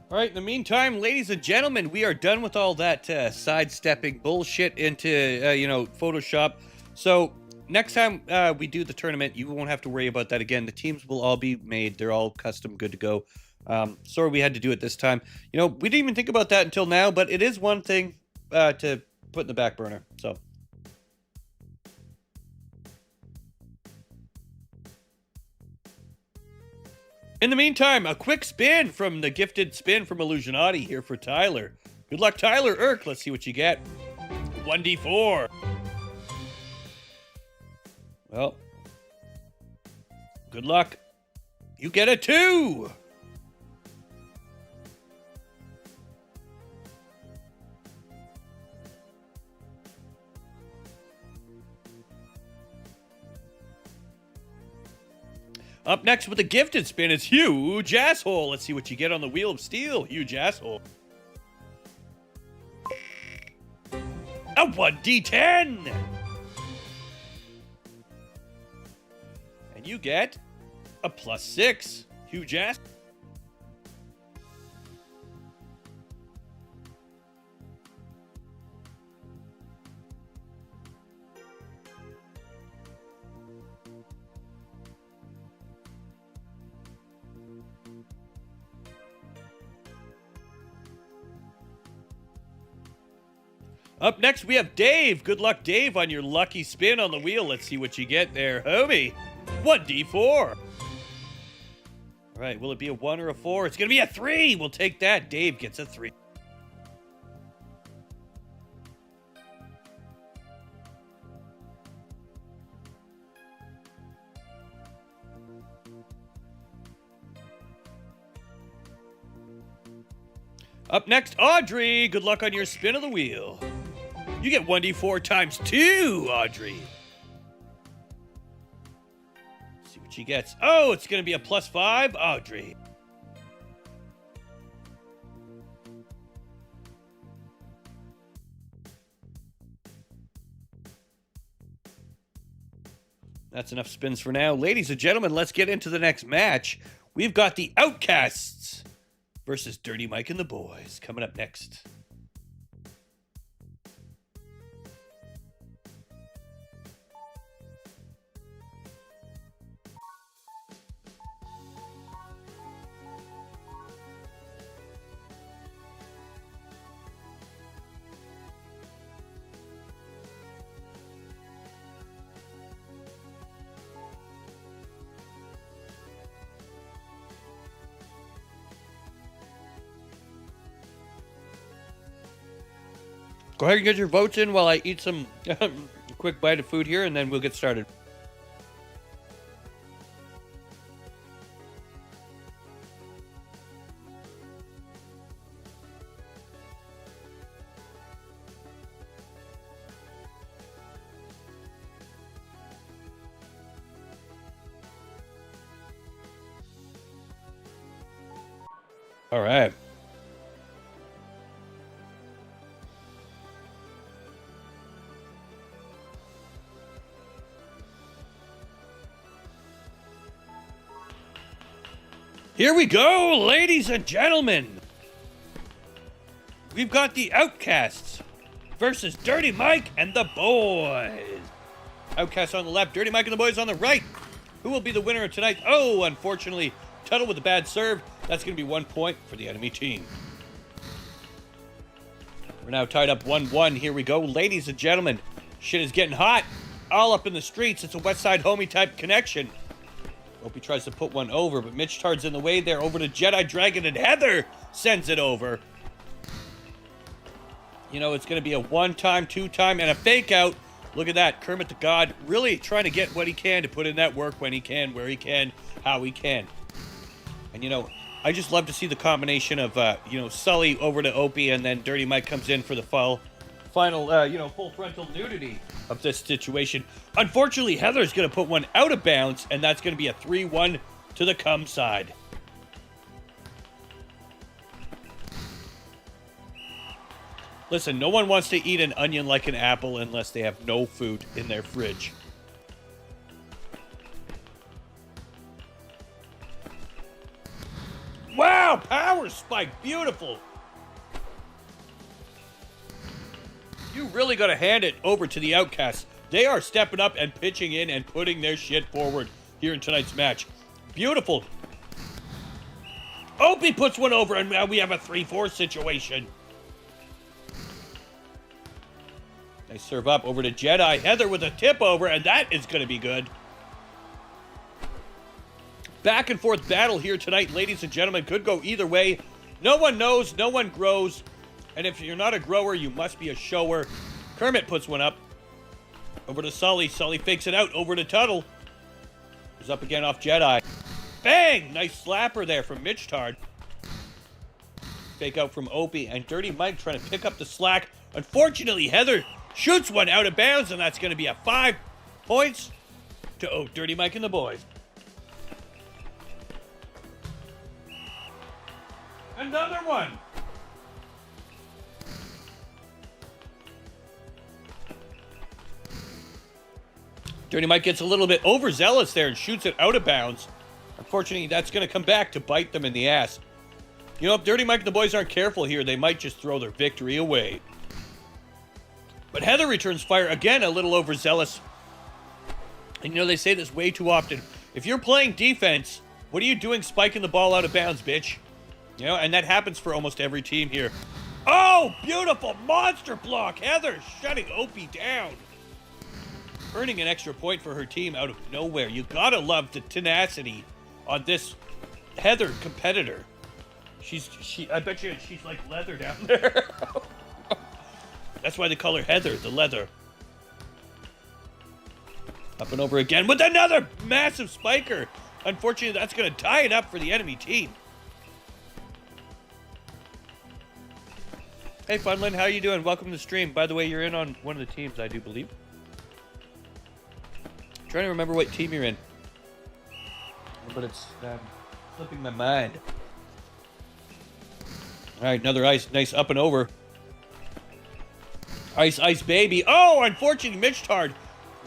Speaker 1: All right, in the meantime, ladies and gentlemen, we are done with all that sidestepping bullshit into, Photoshop. So next time we do the tournament, you won't have to worry about that again. The teams will all be made. They're all custom, good to go. Sorry we had to do it this time. We didn't even think about that until now, but it is one thing to put in the back burner. So. In the meantime, a quick spin from the gifted spin from Illusionati here for Tyler. Good luck, Tyler. Let's see what you get. 1d4. Well, good luck. You get a 2. Up next with a gifted spin is Huge Asshole. Let's see what you get on the Wheel of Steel, Huge Asshole. A 1d10. And you get a +6, Huge Asshole. Up next, we have Dave. Good luck, Dave, on your lucky spin on the wheel. Let's see what you get there, homie. 1d4. All right, will it be a 1 or a 4? It's going to be a 3. We'll take that. Dave gets a 3. Up next, Audrey. Good luck on your spin of the wheel. You get 1d4 times 2, Audrey. See what she gets. Oh, it's going to be a +5, Audrey. That's enough spins for now. Ladies and gentlemen, let's get into the next match. We've got the Outcasts versus Dirty Mike and the Boys coming up next. Go ahead and get your votes in while I eat some quick bite of food here, and then we'll get started. All right. Here we go, ladies and gentlemen. We've got the Outcasts versus Dirty Mike and the Boys. Outcasts on the left, Dirty Mike and the Boys on the right. Who will be the winner of tonight? Oh, unfortunately, Tuttle with a bad serve. That's going to be 1 point for the enemy team. We're now tied up 1-1. Here we go, ladies and gentlemen. Shit is getting hot. All up in the streets. It's a West Side Homie type connection. Opie tries to put one over, but Mitch Tard's in the way there. Over to Jedi Dragon, and Heather sends it over. You know, it's going to be a 1-time, 2-time, and a fake out. Look at that. Kermit the God really trying to get what he can to put in that work when he can, where he can, how he can. And, you know, I just love to see the combination of, Sully over to Opie, and then Dirty Mike comes in for the final, full frontal nudity of this situation. Unfortunately, Heather's going to put one out of bounds, and that's going to be a 3-1 to the cum side. Listen, no one wants to eat an onion like an apple unless they have no food in their fridge. Wow, power spike, beautiful. You really got to hand it over to the Outcasts. They are stepping up and pitching in and putting their shit forward here in tonight's match. Beautiful. Opie puts one over, and now we have a 3-4 situation. Nice serve up over to Jedi. Heather with a tip over, and that is going to be good. Back and forth battle here tonight, ladies and gentlemen. Could go either way. No one knows, no one grows. And if you're not a grower, you must be a shower. Kermit puts one up. Over to Sully. Sully fakes it out. Over to Tuttle. He's up again off Jedi. Bang! Nice slapper there from Mitch Tard. Fake out from Opie. And Dirty Mike trying to pick up the slack. Unfortunately, Heather shoots one out of bounds. And that's going to be a 5 points to Dirty Mike and the Boys. Another one. Dirty Mike gets a little bit overzealous there and shoots it out of bounds. Unfortunately, that's going to come back to bite them in the ass. You know, if Dirty Mike and the Boys aren't careful here, they might just throw their victory away. But Heather returns fire again, a little overzealous. And you know, they say this way too often. If you're playing defense, what are you doing spiking the ball out of bounds, bitch? You know, and that happens for almost every team here. Oh, beautiful monster block. Heather shutting Opie down. Earning an extra point for her team out of nowhere. You gotta love the tenacity on this Heather competitor. I bet you she's like leather down there. That's why they call her Heather, the leather. Up and over again with another massive spiker. Unfortunately, that's gonna tie it up for the enemy team. Hey, Funland, how you doing? Welcome to the stream. By the way, you're in on one of the teams, I do believe. Trying to remember what team you're in. But it's slipping my mind. All right, another ice. Nice up and over. Ice, ice, baby. Oh, unfortunately, Mitch Tard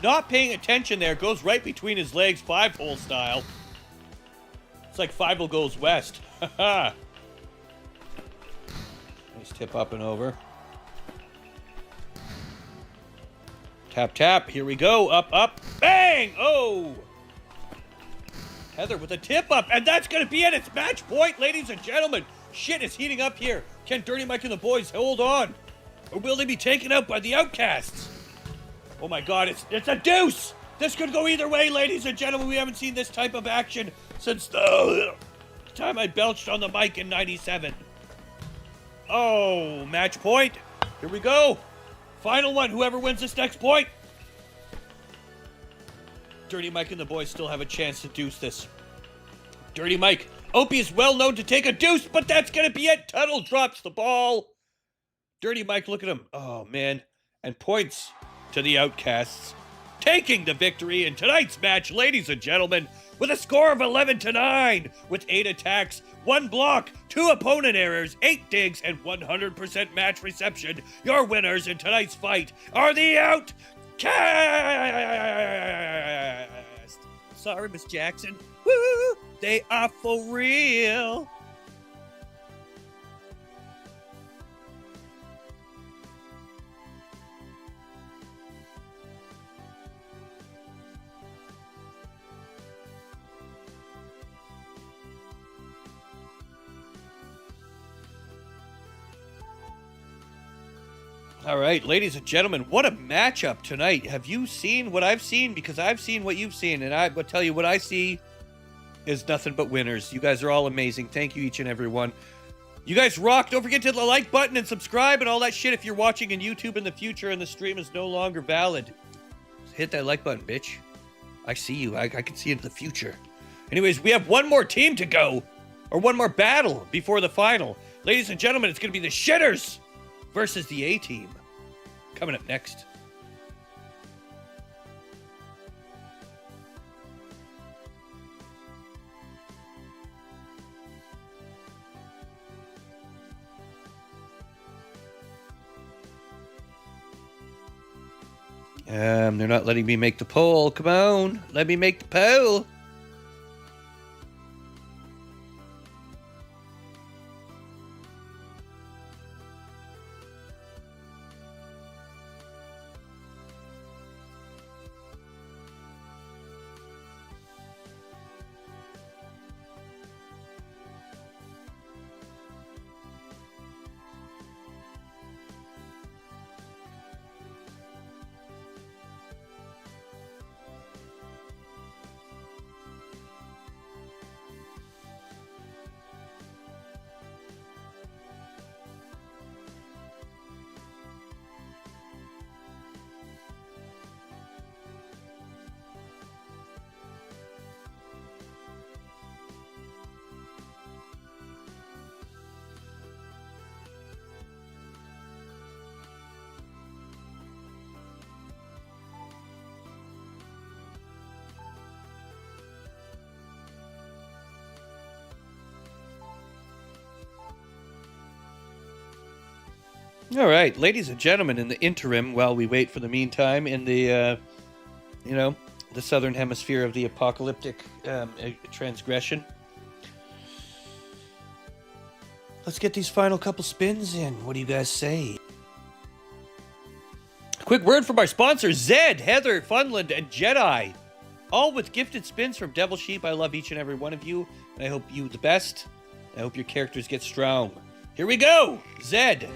Speaker 1: not paying attention there. Goes right between his legs, 5-hole style. It's like 5 goes west. Haha. Nice tip up and over. Tap, tap. Here we go. Up, up. Bang! Oh! Heather with a tip up. And that's going to be it. It's match point, ladies and gentlemen. Shit is heating up here. Can Dirty Mike and the boys hold on? Or will they be taken out by the Outcasts? Oh my god, it's a deuce! This could go either way, ladies and gentlemen. We haven't seen this type of action since the time I belched on the mic in 97. Oh, match point. Here we go. Final one, whoever wins this next point. Dirty Mike and the boys still have a chance to deuce this. Dirty Mike. Opie is well known to take a deuce, but that's going to be it. Tuttle drops the ball. Dirty Mike, look at him. Oh, man. And points to the Outcasts. Taking the victory in tonight's match, ladies and gentlemen, with a score of 11-9, with 8 attacks, 1 block, 2 opponent errors, 8 digs, and 100% match reception. Your winners in tonight's fight are the Outcasts. Sorry, Miss Jackson. Woo! They are for real. All right, ladies and gentlemen, what a matchup tonight. Have you seen what I've seen? Because I've seen what you've seen, and I will tell you what I see is nothing but winners. You guys are all amazing. Thank you, each and every one. You guys rock. Don't forget to hit the like button and subscribe and all that shit if you're watching in YouTube in the future and the stream is no longer valid. Hit that like button, bitch. I see you. I can see into the future. Anyways, we have one more team to go, or one more battle before the final. Ladies and gentlemen, it's going to be the Shitters versus the A-Team. Coming up next. They're not letting me make the poll. Come on, let me make the poll. All right, ladies and gentlemen, in the interim, while we wait for the meantime, in the, the southern hemisphere of the apocalyptic transgression, let's get these final couple spins in. What do you guys say? A quick word from our sponsors, Zed, Heather, Funland, and Jedi. All with gifted spins from Devil Sheep. I love each and every one of you, and I hope you the best. I hope your characters get strong. Here we go, Zed.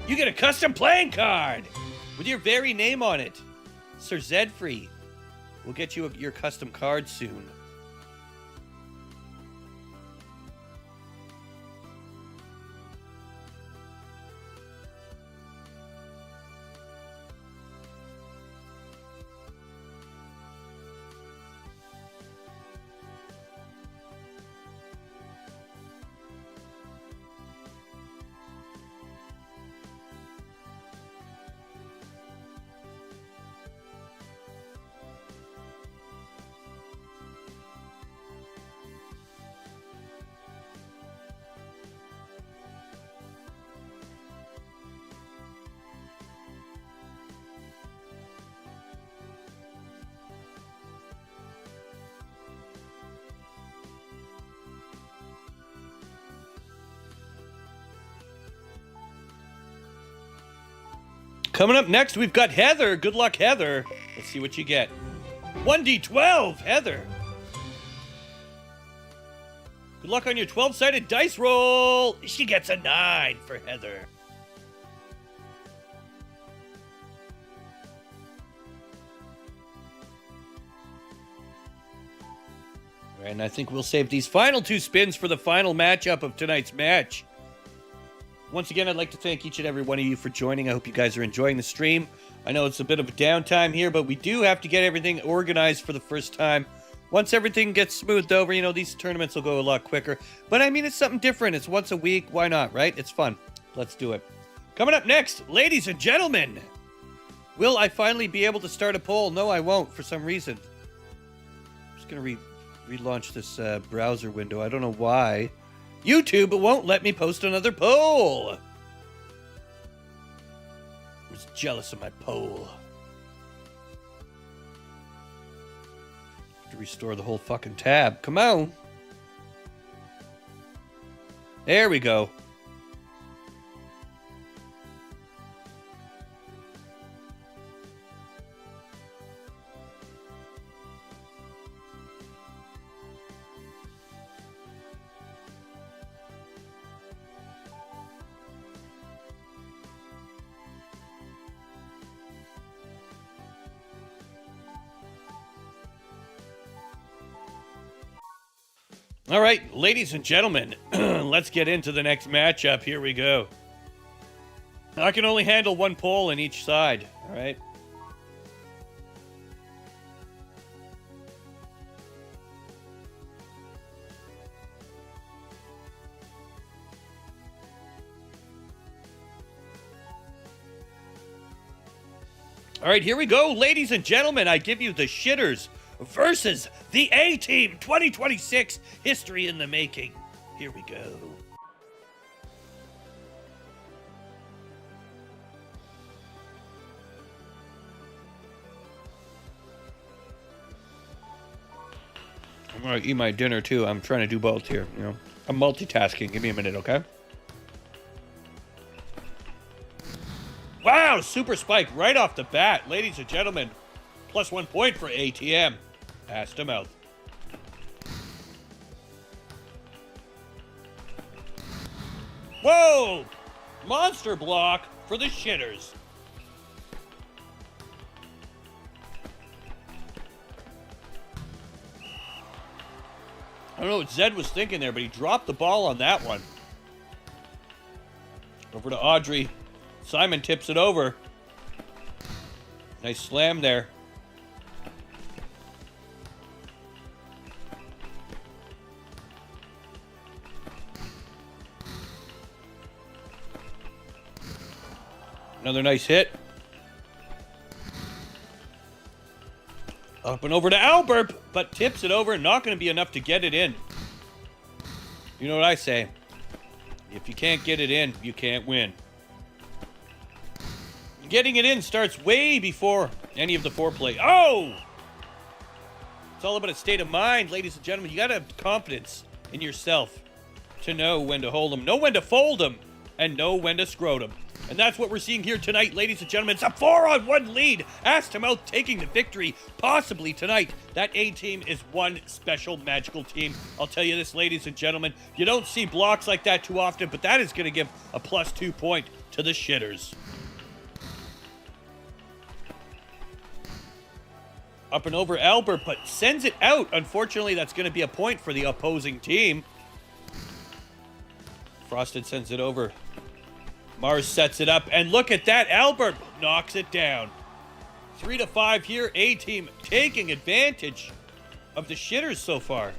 Speaker 1: You get a custom playing card with your very name on it. Sir Zedfree. We'll get you your custom card soon. Coming up next, we've got Heather. Good luck, Heather. Let's see what you get. 1d12, Heather. Good luck on your 12-sided dice roll. She gets a 9 for Heather. And I think we'll save these final 2 spins for the final matchup of tonight's match. Once again, I'd like to thank each and every one of you for joining. I hope you guys are enjoying the stream. I know it's a bit of a downtime here, but we do have to get everything organized for the first time. Once everything gets smoothed over, you know, these tournaments will go a lot quicker. But I mean, it's something different. It's once a week. Why not, right? It's fun. Let's do it. Coming up next, ladies and gentlemen, will I finally be able to start a poll? No, I won't for some reason. I'm just going to relaunch this browser window. I don't know why. YouTube won't let me post another poll. I was jealous of my poll. To restore the whole fucking tab. Come on. There we go. All right, ladies and gentlemen, let's get into the next matchup. Here we go. I can only handle 1 poll on each side, all right? All right, here we go, ladies and gentlemen. I give you the shitters versus the A-Team 2026 history in the making. Here we go. I'm gonna eat my dinner too. I'm trying to do both here, you know. I'm multitasking. Give me a minute, okay? Wow, super spike right off the bat. Ladies and gentlemen, +1 point for ATM. Pass to mouth. Whoa! Monster block for the shitters. I don't know what Zed was thinking there, but he dropped the ball on that one. Over to Audrey. Simon tips it over. Nice slam there. Another nice hit. Up and over to Albert, but tips it over. Not going to be enough to get it in. You know what I say? If you can't get it in, you can't win. Getting it in starts way before any of the foreplay. Oh! It's all about a state of mind, ladies and gentlemen. You got to have confidence in yourself to know when to hold them, know when to fold them, and know when to scrote them. And that's what we're seeing here tonight, ladies and gentlemen. It's a 4-on-1 lead. Ass to mouth taking the victory, possibly tonight. That A-Team is one special magical team. I'll tell you this, ladies and gentlemen. You don't see blocks like that too often, but that is going to give a +2 point to the shitters. Up and over Albert, but sends it out. Unfortunately, that's going to be a point for the opposing team. Frosted sends it over. Mars sets it up, and look at that. Albert knocks it down. 3-5 here. A-Team taking advantage of the shitters so far.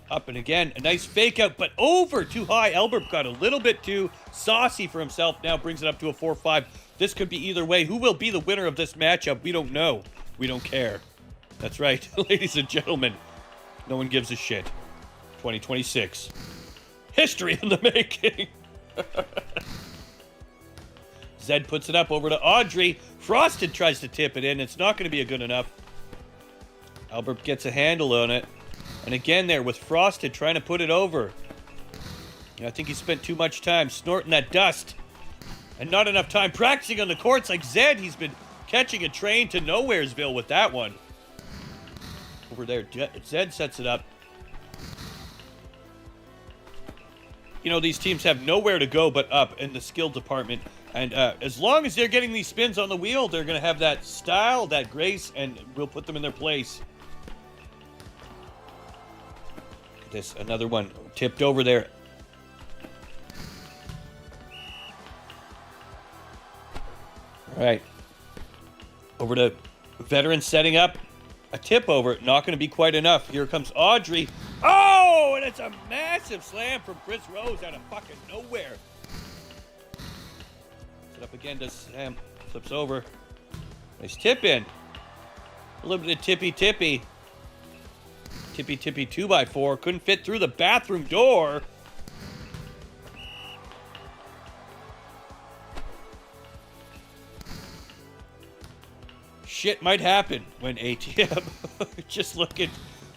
Speaker 1: Up and again, a nice fake out, but over too high. Albert got a little bit too saucy for himself. Now brings it up to a 4-5. This could be either way. Who will be the winner of this matchup? We don't know. We don't care. That's right, ladies and gentlemen. No one gives a shit. 2026. History in the making. Zed puts it up over to Audrey. Frosted tries to tip it in. It's not going to be a good enough. Albert gets a handle on it. And again there with Frosted trying to put it over. I think he spent too much time snorting that dust. And not enough time practicing on the courts like Zed. He's been catching a train to Nowheresville with that one. Over there, Zed sets it up. You know, these teams have nowhere to go but up in the skill department. And as long as they're getting these spins on the wheel, they're going to have that style, that grace, and we'll put them in their place. Look at this, another one tipped over there. All right. Over to veteran setting up. A tip over, not going to be quite enough. Here comes Audrey. Oh, and it's a massive slam from Chris Rose out of fucking nowhere. Set up again, does Sam. Flips over. Nice tip in. A little bit of tippy-tippy. Tippy-tippy 2x4. Couldn't fit through the bathroom door. Shit might happen when ATM just looking.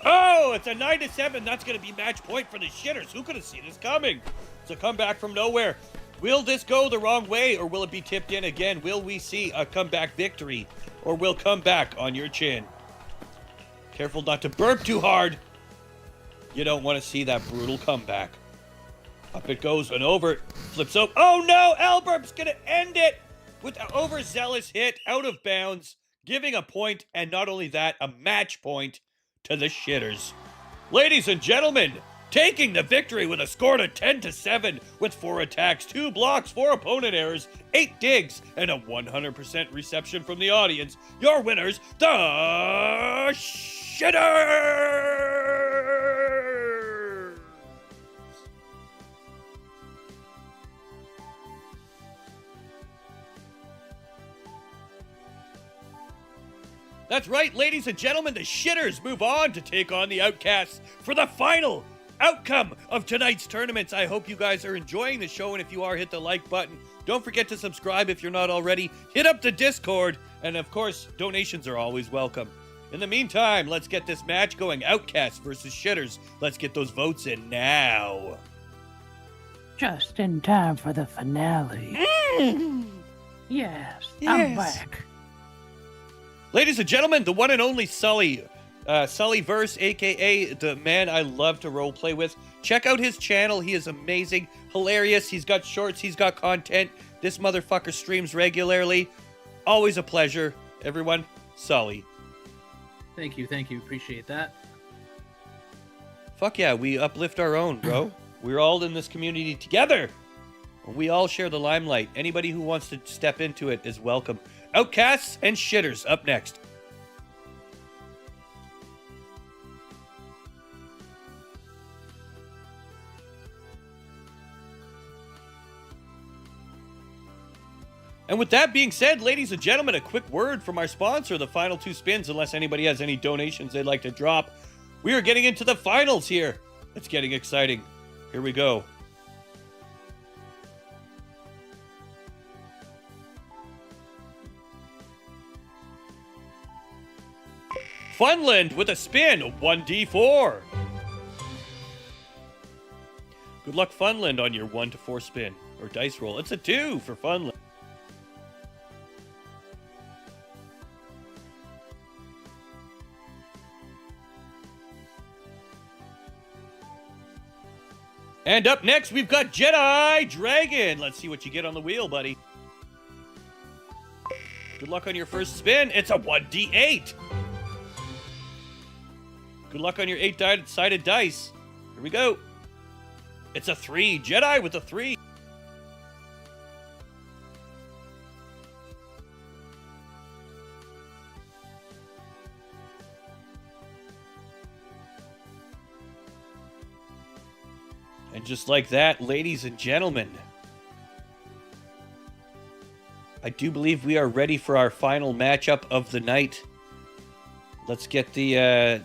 Speaker 1: Oh, it's a 9-7. That's going to be match point for the shitters. Who could have seen this coming? It's a comeback from nowhere. Will this go the wrong way, or will it be tipped in again? Will we see a comeback victory, or will come back on your chin? Careful not to burp too hard. You don't want to see that brutal comeback. Up it goes and over. Flips up. Oh no, Elburp's going to end it with an overzealous hit out of bounds, giving a point, and not only that, a match point to the shitters. Ladies and gentlemen, taking the victory with a score of 10-7 with 4 attacks, 2 blocks, 4 opponent errors, 8 digs, and a 100% reception from the audience, your winners, the shitters! That's right, ladies and gentlemen, the shitters move on to take on the outcasts for the final outcome of tonight's tournaments. I hope you guys are enjoying the show, and if you are, hit the like button. Don't forget to subscribe if you're not already. Hit up the Discord, and of course, donations are always welcome. In the meantime, let's get this match going. Outcasts versus shitters. Let's get those votes in now.
Speaker 3: Just in time for the finale. Yes, I'm back.
Speaker 1: Ladies and gentlemen, the one and only Sully. Sullyverse, a.k.a. the man I love to roleplay with. Check out his channel. He is amazing, hilarious. He's got shorts. He's got content. This motherfucker streams regularly. Always a pleasure. Everyone, Sully.
Speaker 2: Thank you. Appreciate that.
Speaker 1: Fuck yeah, we uplift our own, bro. We're all in this community together. We all share the limelight. Anybody who wants to step into it is welcome. Outcasts and shitters up next. And with that being said, ladies and gentlemen, a quick word from our sponsor, the final 2 spins, unless anybody has any donations they'd like to drop. We are getting into the finals here. It's getting exciting. Here we go. Funland with a spin, 1d4. Good luck, Funland, on your 1 to 4 spin or dice roll. It's a 2 for Funland. And up next, we've got Jedi Dragon. Let's see what you get on the wheel, buddy. Good luck on your first spin. It's a 1d8. Good luck on your 8-sided dice. Here we go. It's a 3. Jedi with a 3. And just like that, ladies and gentlemen, I do believe we are ready for our final matchup of the night. Let's get the...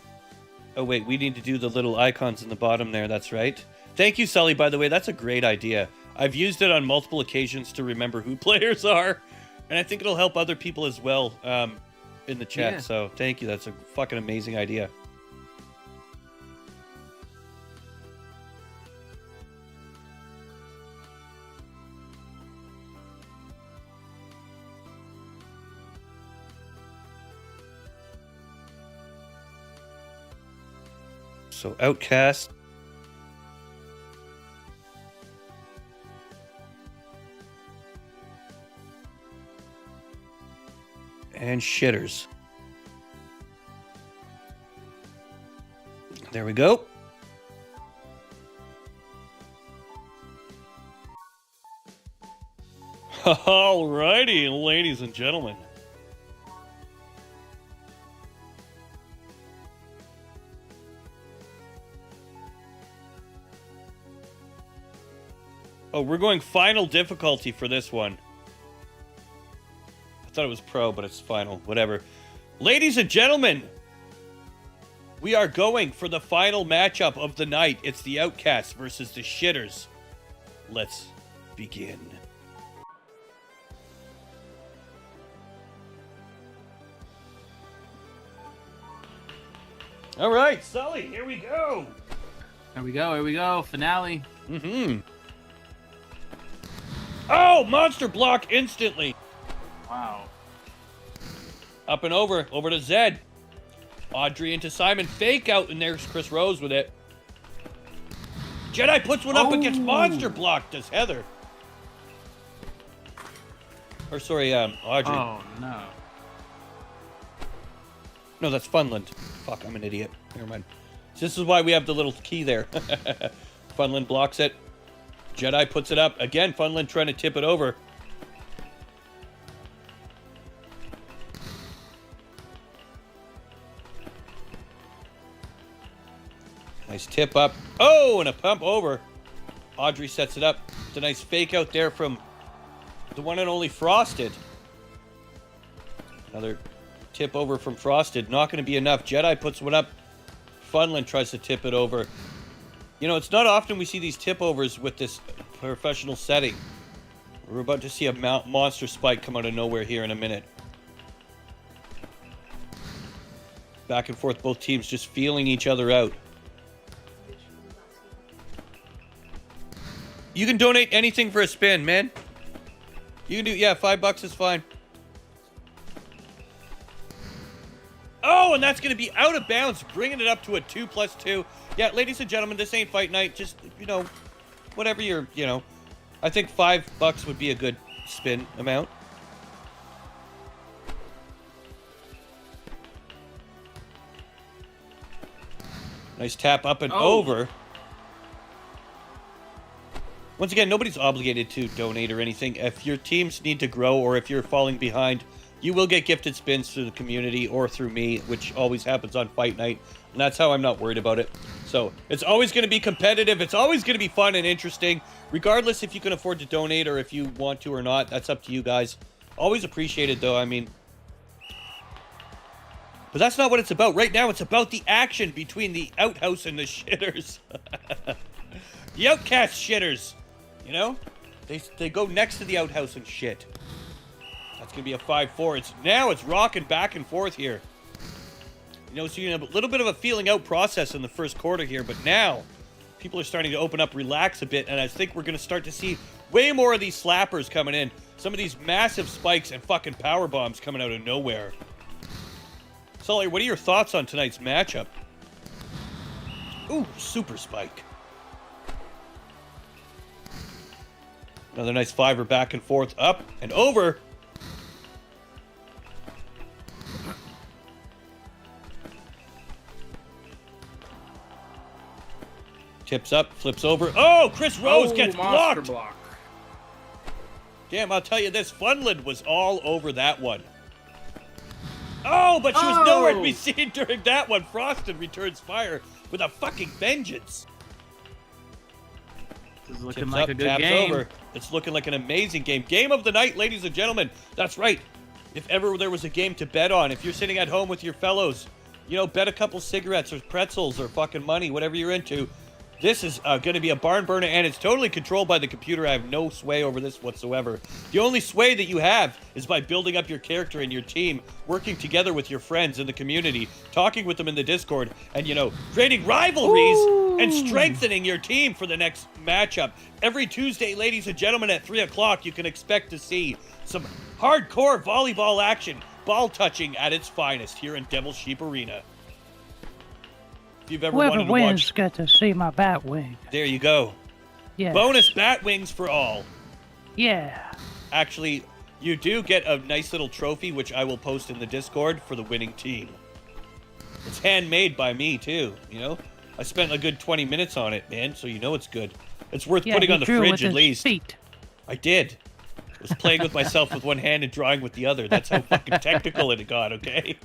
Speaker 1: Oh, wait, we need to do the little icons in the bottom there. That's right. Thank you, Sully, by the way. That's a great idea. I've used it on multiple occasions to remember who players are, and I think it'll help other people as well in the chat. Yeah. So thank you. That's a fucking amazing idea. So Outcast. And Shitters. There we go. Alrighty, ladies and gentlemen. Oh, we're going final difficulty for this one. I thought it was pro, but it's final. Whatever. Ladies and gentlemen, we are going for the final matchup of the night. It's the Outcasts versus the Shitters. Let's begin. All right, Sully, here we go.
Speaker 2: Here we go. Here we go. Finale.
Speaker 1: Mm-hmm. Oh, monster block instantly.
Speaker 2: Wow.
Speaker 1: Up and over to Zed. Audrey into Simon. Fake out, and there's Chris Rose with it. Jedi puts one up and gets monster blocked. Does Heather? Or sorry, Audrey.
Speaker 2: Oh no.
Speaker 1: No, that's Funland. Fuck, I'm an idiot. Never mind. So this is why we have the little key there. Funland blocks it. Jedi puts it up. Again, Funland trying to tip it over. Nice tip up. Oh, and a pump over. Audrey sets it up. It's a nice fake out there from the one and only Frosted. Another tip over from Frosted. Not going to be enough. Jedi puts one up. Funland tries to tip it over. You know, it's not often we see these tip overs with this professional setting. We're about to see a monster spike come out of nowhere here in a minute. Back and forth, both teams just feeling each other out. You can donate anything for a spin, man. You can do, yeah, $5 is fine. Oh, and that's going to be out of bounds, bringing it up to a 2+2. Yeah, ladies and gentlemen, this ain't fight night. Just, you know, whatever you're, you know. I think $5 would be a good spin amount. Nice tap up and over. Once again, nobody's obligated to donate or anything. If your teams need to grow or if you're falling behind, you will get gifted spins through the community or through me, which always happens on fight night. And that's how I'm not worried about it. So it's always going to be competitive. It's always going to be fun and interesting, regardless if you can afford to donate or if you want to or not. That's up to you guys. Always appreciate it, though. I mean, but that's not what it's about. Right now, it's about the action between the Outhouse and the Shitters. The Outcast Shitters. You know? They go next to the Outhouse and shit. That's going to be a 5-4. Now it's rocking back and forth here. You know, so you have a little bit of a feeling out process in the first quarter here, but now people are starting to open up, relax a bit, and I think we're going to start to see way more of these slappers coming in. Some of these massive spikes and fucking power bombs coming out of nowhere. Sully, what are your thoughts on tonight's matchup? Ooh, super spike. Another nice fiver back and forth, up and over. Tips up, flips over. Oh, Chris Rose gets blocked.
Speaker 2: Block.
Speaker 1: Damn, I'll tell you this. Funland was all over that one. Oh, but she was nowhere to be seen during that one. Frosted returns fire with a fucking vengeance.
Speaker 2: This is looking
Speaker 1: Tips
Speaker 2: like
Speaker 1: up,
Speaker 2: a good
Speaker 1: taps
Speaker 2: game.
Speaker 1: over. It's looking like an amazing game. Game of the night, ladies and gentlemen. That's right. If ever there was a game to bet on, if you're sitting at home with your fellows, you know, bet a couple cigarettes or pretzels or fucking money, whatever you're into. This is going to be a barn burner, and it's totally controlled by the computer. I have no sway over this whatsoever. The only sway that you have is by building up your character and your team, working together with your friends in the community, talking with them in the Discord, and, you know, creating rivalries and strengthening your team for the next matchup. Every Tuesday, ladies and gentlemen, at 3 o'clock, you can expect to see some hardcore volleyball action, ball touching at its finest here in Devil Sheep Arena. If you've ever
Speaker 3: Whoever
Speaker 1: wanted to
Speaker 3: wins
Speaker 1: watch,
Speaker 3: got to see my bat wing.
Speaker 1: there you go.
Speaker 3: Yeah.
Speaker 1: Bonus bat wings for all.
Speaker 3: Yeah.
Speaker 1: Actually, you do get a nice little trophy, which I will post in the Discord for the winning team. It's handmade by me too. You know, I spent a good 20 minutes on it, man. So you know it's good. It's worth
Speaker 3: Yeah,
Speaker 1: putting
Speaker 3: he
Speaker 1: on the
Speaker 3: drew
Speaker 1: fridge
Speaker 3: with
Speaker 1: at
Speaker 3: his
Speaker 1: least.
Speaker 3: Feet.
Speaker 1: I did. I was playing with myself with one hand and drawing with the other. That's how fucking technical it got, okay?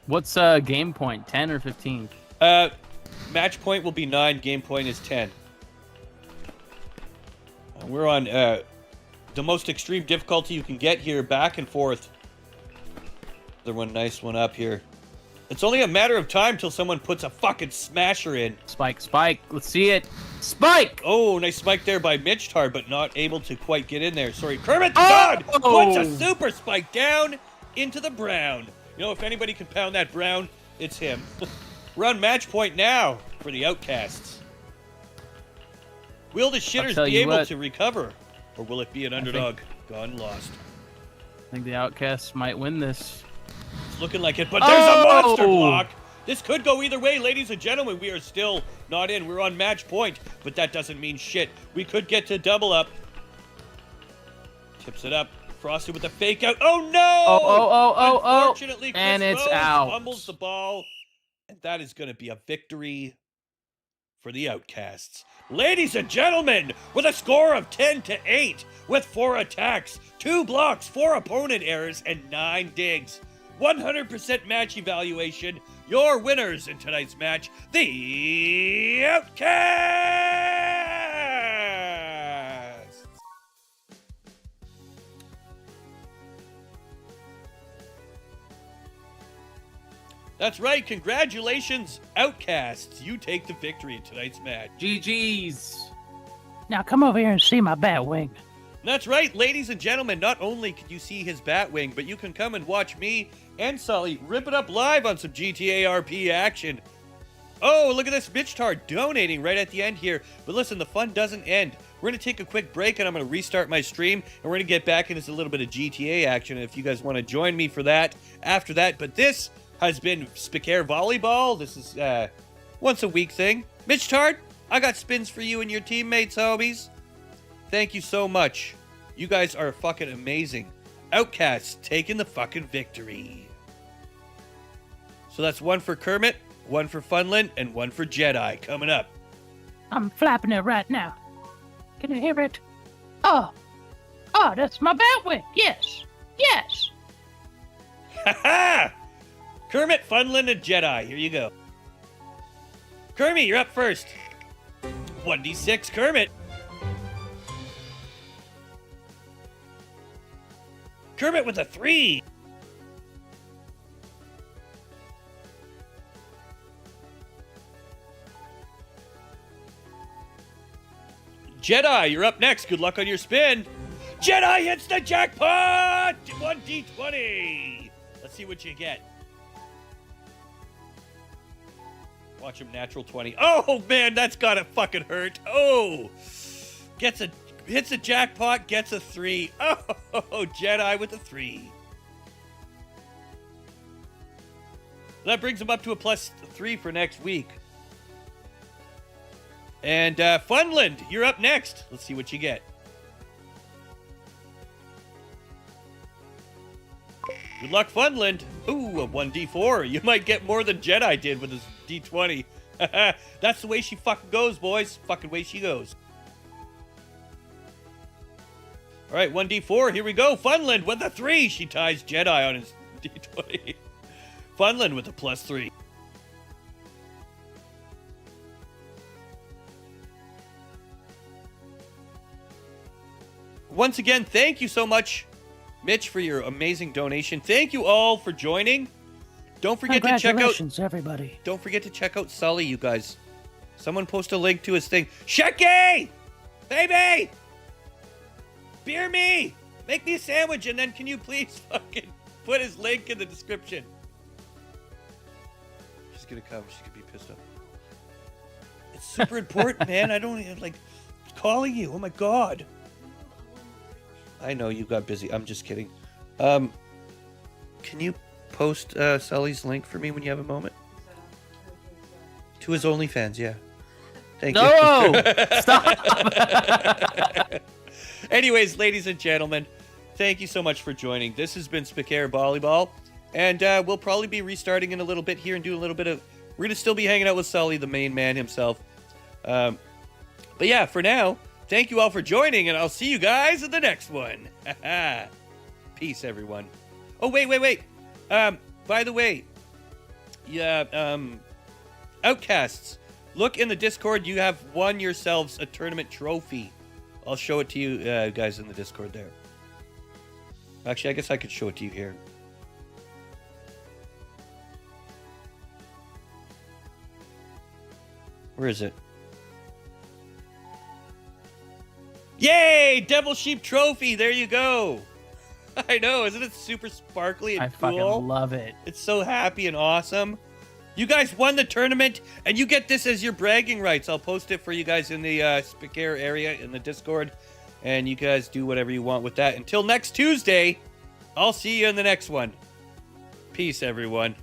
Speaker 2: What's game point? 10 or 15?
Speaker 1: Match point will be 9. Game point is 10. We're on the most extreme difficulty you can get here, back and forth. Another one, nice one up here. It's only a matter of time till someone puts a fucking smasher in.
Speaker 2: Spike, spike. Let's see it. Spike!
Speaker 1: Oh, nice spike there by Mitch Tard, but not able to quite get in there. Sorry, Kermit the God puts a super spike down into the brown. You know, if anybody can pound that brown, it's him. We're on match point now for the Outcasts. Will the shitters be able to recover? Or will it be an underdog gone lost?
Speaker 2: I think the Outcasts might win this.
Speaker 1: It's looking like it, but there's a monster block. This could go either way, ladies and gentlemen. We are still not in. We're on match point, but that doesn't mean shit. We could get to double up. Tips it up. Frosted with a fake out. Oh, no! Unfortunately, Chris
Speaker 2: and it's
Speaker 1: Rose
Speaker 2: out.
Speaker 1: fumbles the ball. And that is going to be a victory for the Outcasts. Ladies and gentlemen, with a score of 10-8, with 4 attacks, 2 blocks, 4 opponent errors, and 9 digs. 100% match evaluation. Your winners in tonight's match, the Outcasts! That's right, congratulations, Outcasts. You take the victory in tonight's match.
Speaker 2: GG's.
Speaker 3: Now come over here and see my bat wing.
Speaker 1: That's right, ladies and gentlemen, not only can you see his Batwing, but you can come and watch me and Sully rip it up live on some GTA RP action. Oh, look at this, Mitch Tard donating right at the end here. But listen, the fun doesn't end. We're going to take a quick break, and I'm going to restart my stream, and we're going to get back into a little bit of GTA action if you guys want to join me for that after that. But this has been Spicare Volleyball. This is once a week thing. Mitch Tard, I got spins for you and your teammates, homies. Thank you so much. You guys are fucking amazing. Outcasts taking the fucking victory. So that's 1 for Kermit, 1 for Funland, and 1 for Jedi coming up.
Speaker 3: I'm flapping it right now. Can you hear it? Oh, that's my bat wing. Yes.
Speaker 1: Ha ha! Kermit, Funland, and Jedi. Here you go. Kermit, you're up first. 1d6, Kermit. Kermit with a 3. Jedi, you're up next. Good luck on your spin. Jedi hits the jackpot! 1d20. Let's see what you get. Watch him natural 20. Oh, man, that's gotta fucking hurt. Oh! Hits a jackpot, gets a 3. Oh, Jedi with a 3. That brings him up to a +3 for next week. And Funland, you're up next. Let's see what you get. Good luck, Funland. Ooh, a 1d4. You might get more than Jedi did with his d20. That's the way she fucking goes, boys. Fucking way she goes. All right, 1d4. Here we go. Funland with a 3. She ties Jedi on his d20. Funland with a +3. Once again, thank you so much, Mitch, for your amazing donation. Thank you all for joining. Don't forget to check out.
Speaker 3: Congratulations, everybody.
Speaker 1: Don't forget to check out Sully, you guys. Someone post a link to his thing. Shecky! Baby! Beer me! Make me a sandwich, and then can you please fucking put his link in the description? She's gonna come. She's gonna be pissed off. It's super important, man. I don't even, calling you. Oh my god. I know you got busy. I'm just kidding. Can you post Sully's link for me when you have a moment? To his OnlyFans, yeah. Thank you.
Speaker 2: No! Stop!
Speaker 1: Anyways, ladies and gentlemen, thank you so much for joining. This has been Spicare Volleyball, and we'll probably be restarting in a little bit here and do a little bit of... We're going to still be hanging out with Sully, the main man himself. But yeah, for now, thank you all for joining, and I'll see you guys in the next one. Peace, everyone. Oh, wait. By the way, yeah, Outcasts, look in the Discord. You have won yourselves a tournament trophy. I'll show it to you guys in the Discord there. Actually, I guess I could show it to you here. Where is it? Yay! Devil Sheep Trophy! There you go! I know, isn't it super sparkly and
Speaker 2: I
Speaker 1: cool?
Speaker 2: fucking love it.
Speaker 1: It's so happy and awesome. You guys won the tournament, and you get this as your bragging rights. I'll post it for you guys in the Spicare area in the Discord, and you guys do whatever you want with that. Until next Tuesday, I'll see you in the next one. Peace, everyone.